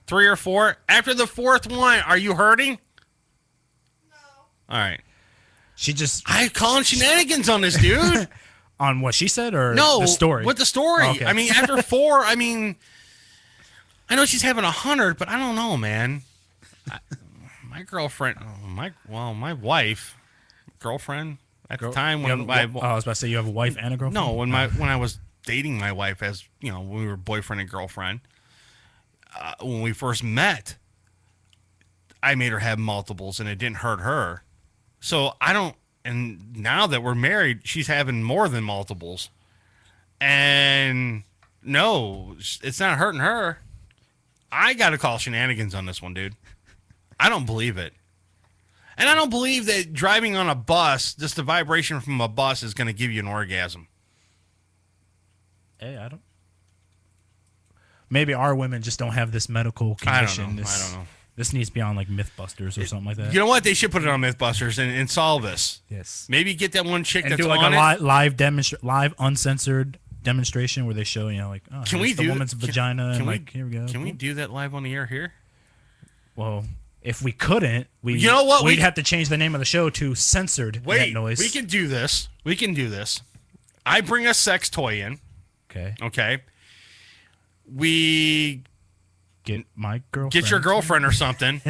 3 or 4. After the 4th one, are you hurting? No. All right. I'm calling shenanigans on this dude. On what she said, or no, the story? With the story. Okay. I mean, after 4, I know she's having 100, but I don't know, man. My girlfriend, my wife, girlfriend at the time when I was about to say you have a wife and a girlfriend. No, when I was dating my wife, as when we were boyfriend and girlfriend, when we first met, I made her have multiples, and it didn't hurt her. So I don't. And now that we're married, she's having more than multiples, and no, it's not hurting her. I got to call shenanigans on this one, dude. I don't believe it. And I don't believe that driving on a bus, just the vibration from a bus is going to give you an orgasm. Hey, I don't. Maybe our women just don't have this medical condition. I don't know. This needs to be on like Mythbusters or something like that. You know what? They should put it on Mythbusters and solve this. Yes. Maybe get that one chick and that's do like on a it. live uncensored demonstration where they show like, oh, Can we the do woman's vagina and like here we go. Can we do that live on the air here? Well, if we couldn't, you know what? We'd have to change the name of the show to Censored Net Noise. We can do this. I bring a sex toy in. Okay. We get my girlfriend. Get your girlfriend or something.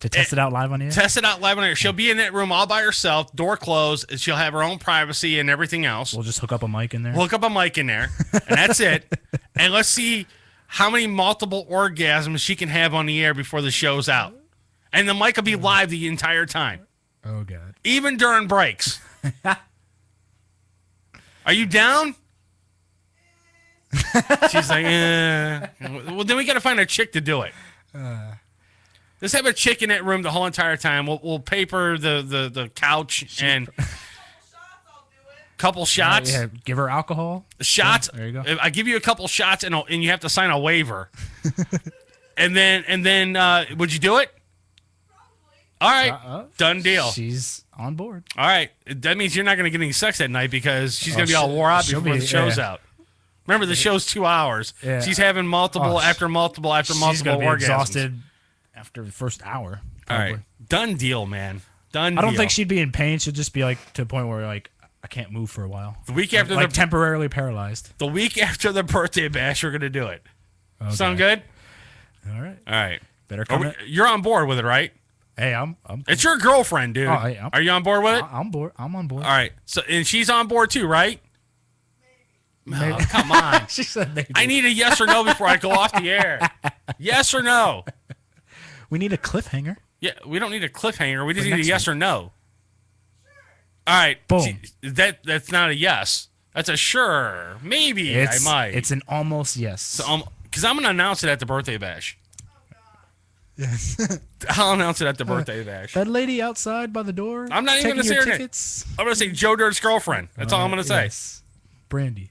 To test it out live on the air? Test it out live on the air. She'll be in that room all by herself, door closed, and she'll have her own privacy and everything else. We'll just hook up a mic in there. And that's it. And let's see how many multiple orgasms she can have on the air before the show's out. And the mic will be live the entire time. Oh, God. Even during breaks. Are you down? She's like, well, then we got to find a chick to do it. Let's have a chick in that room the whole entire time. We'll paper the couch and couple shots. Yeah, give her alcohol. Shots. Yeah, there you go. I give you a couple shots and you have to sign a waiver. and then would you do it? All right, done deal. She's on board. All right, that means you're not going to get any sex that night because she's going to be all wore out before the show's out. Remember, the show's 2 hours. Yeah. She's having multiple after multiple after multiple she's gonna be orgasms. Exhausted after the first hour. Probably. All right, done deal, man. Done. I don't think she'd be in pain. She'd just be like to the point where like I can't move for a while. The week after like temporarily paralyzed. The week after the birthday bash, we're gonna do it. Okay. Sound good? All right. All right. Better come. You're on board with it, right? Hey, I'm. It's your girlfriend, dude. Oh, hey, Are you on board with it? I'm bored. I'm on board. All right. So, and she's on board too, right? Maybe. Oh, come on. She said maybe. I need a yes or no before I go off the air. Yes or no? We need a cliffhanger. Yeah, we don't need a cliffhanger. We just For need a next yes or no. All right. Boom. That's not a yes. That's a sure. Maybe I might. It's an almost yes. Because I'm going to announce it at the birthday bash. Yes. I'll announce it at the birthday bash. That lady outside by the door. I'm not even going to say her name. I'm going to say Joe Dirt's girlfriend. That's all I'm going to say. Yes. Brandy.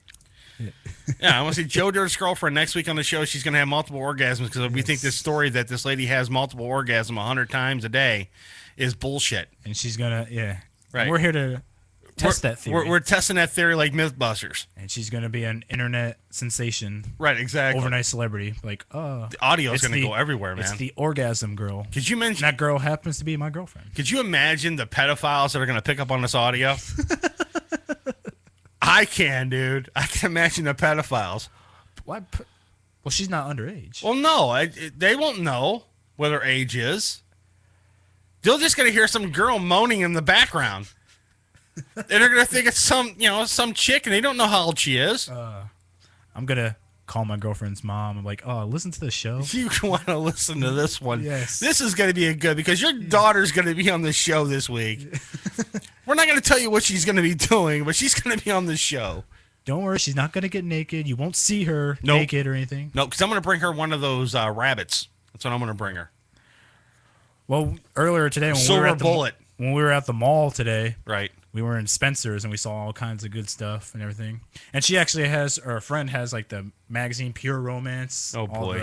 Yeah, I want to see Joe Dirt's girlfriend next week on the show. She's going to have multiple orgasms because we think this story that this lady has multiple orgasms 100 times a day is bullshit. And she's going to, Right. We're here to test that theory. We're testing that theory like Mythbusters. And she's going to be an internet sensation. Right, exactly. Overnight celebrity. Like, the audio is going to go everywhere, man. It's the orgasm girl. Could you mention that girl happens to be my girlfriend? Could you imagine the pedophiles that are going to pick up on this audio? I can, dude. I can imagine the pedophiles. Why? Well, she's not underage. Well, no. They won't know what her age is. They're just going to hear some girl moaning in the background. And they're going to think it's some chick, and they don't know how old she is. I'm going to call my girlfriend's mom. I'm like, oh, listen to the show. You want to listen to this one. Yes. This is going to be a good, because your daughter's going to be on the show this week. We're not going to tell you what she's going to be doing, but she's going to be on the show. Don't worry, she's not going to get naked. You won't see her naked or anything. No, because I'm going to bring her one of those rabbits. That's what I'm going to bring her. Well, earlier today when we were at the mall today, right? We were in Spencer's and we saw all kinds of good stuff and everything. And she actually her friend has like the magazine Pure Romance. Oh boy, all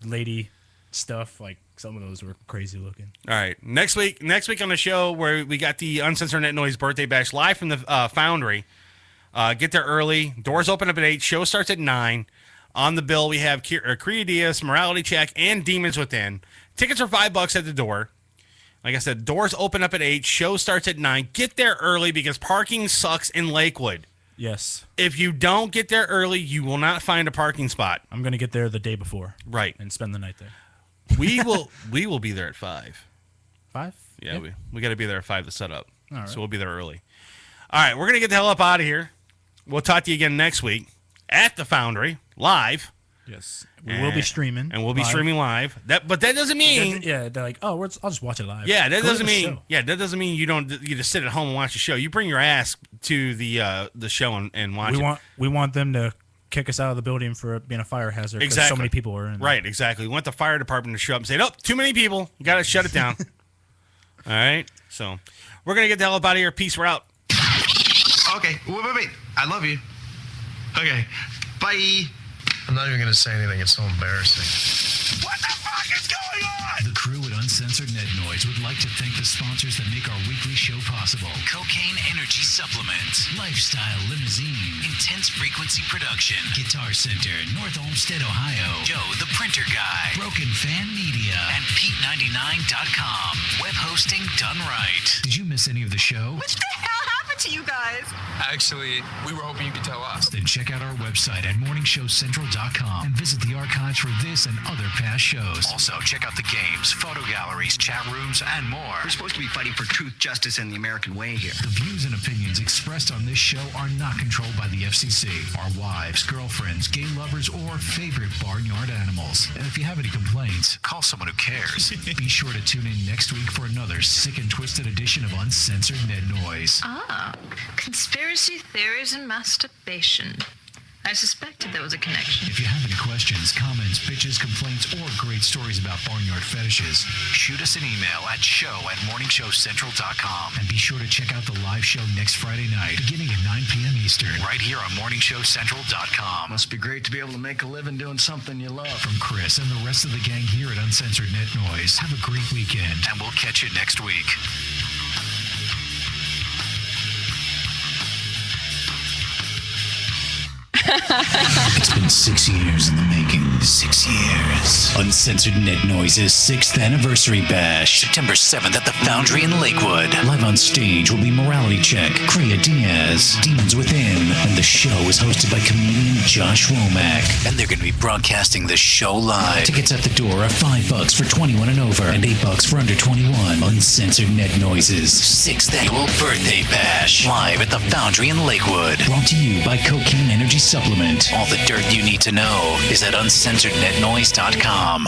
the lady stuff. Like some of those were crazy looking. All right, next week on the show where we got the Uncensored Net Noise Birthday Bash live from the Foundry. Get there early. Doors open up at 8. Show starts at 9. On the bill we have Crea Diaz, Morality Check, and Demons Within. Tickets are $5 at the door. Like I said, doors open up at 8. Show starts at 9. Get there early because parking sucks in Lakewood. Yes. If you don't get there early, you will not find a parking spot. I'm going to get there the day before. Right. And spend the night there. We will be there at 5. 5? Yeah, we got to be there at 5 to set up. All right. So we'll be there early. All right, we're going to get the hell up out of here. We'll talk to you again next week at the Foundry, live. Yes. We will be streaming. And we'll be streaming live. But that doesn't mean... Yeah, they're like, I'll just watch it live. Yeah, that doesn't mean... Yeah, that doesn't mean you just sit at home and watch the show. You bring your ass to the show and watch it. We want them to kick us out of the building for being a fire hazard. Exactly. So many people are in. Right, exactly. We want the fire department to show up and say, "Oh, too many people. You got to shut it down." All right. So we're gonna get the hell up out of here. Peace. We're out. Okay. Wait. I love you. Okay. Bye. I'm not even gonna say anything. It's so embarrassing. What the fuck is going on? The crew at Uncensored Net Noise would like to thank the sponsors that make our weekly show possible. Cocaine Energy Supplement, Lifestyle Limousine, Intense Frequency Production, Guitar Center, North Olmsted, Ohio, Joe the Printer Guy, Broken Fan Media, and Pete99.com. Web hosting done right. Did you miss any of the show? What the hell happened to you guys? Actually, we were hoping you could tell us. Then check out our website at morningshowcentral.com and visit the archives for this and other past shows. Also, check out the games, photo galleries, chat rooms, and more. We're supposed to be fighting for truth, justice, and the American way here. The views and opinions expressed on this show are not controlled by the FCC, our wives, girlfriends, gay lovers, or favorite barnyard animals. And if you have any complaints, call someone who cares. Be sure to tune in next week for another sick and twisted edition of Uncensored Net Noise. Ah, conspiracy theories and masturbation. I suspected there was a connection. If you have any questions, comments, bitches, complaints, or great stories about barnyard fetishes, shoot us an email at show@morningshowcentral.com. And be sure to check out the live show next Friday night, beginning at 9 p.m. Eastern, right here on morningshowcentral.com. Must be great to be able to make a living doing something you love. From Chris and the rest of the gang here at Uncensored Net Noise, have a great weekend, and we'll catch you next week. It's been 6 years in the making. 6 years. Uncensored Net Noise's 6th anniversary bash. September 7th at the Foundry in Lakewood. Live on stage will be Morality Check, Kriya Diaz, Demons Within, and the show is hosted by comedian Josh Womack. And they're going to be broadcasting the show live. Tickets at the door are $5 for 21 and over and $8 for under 21. Uncensored Net Noise's 6th annual birthday bash. Live at the Foundry in Lakewood. Brought to you by Cocaine Energy Supplement. All the dirt you need to know is at uncensorednetnoise.com.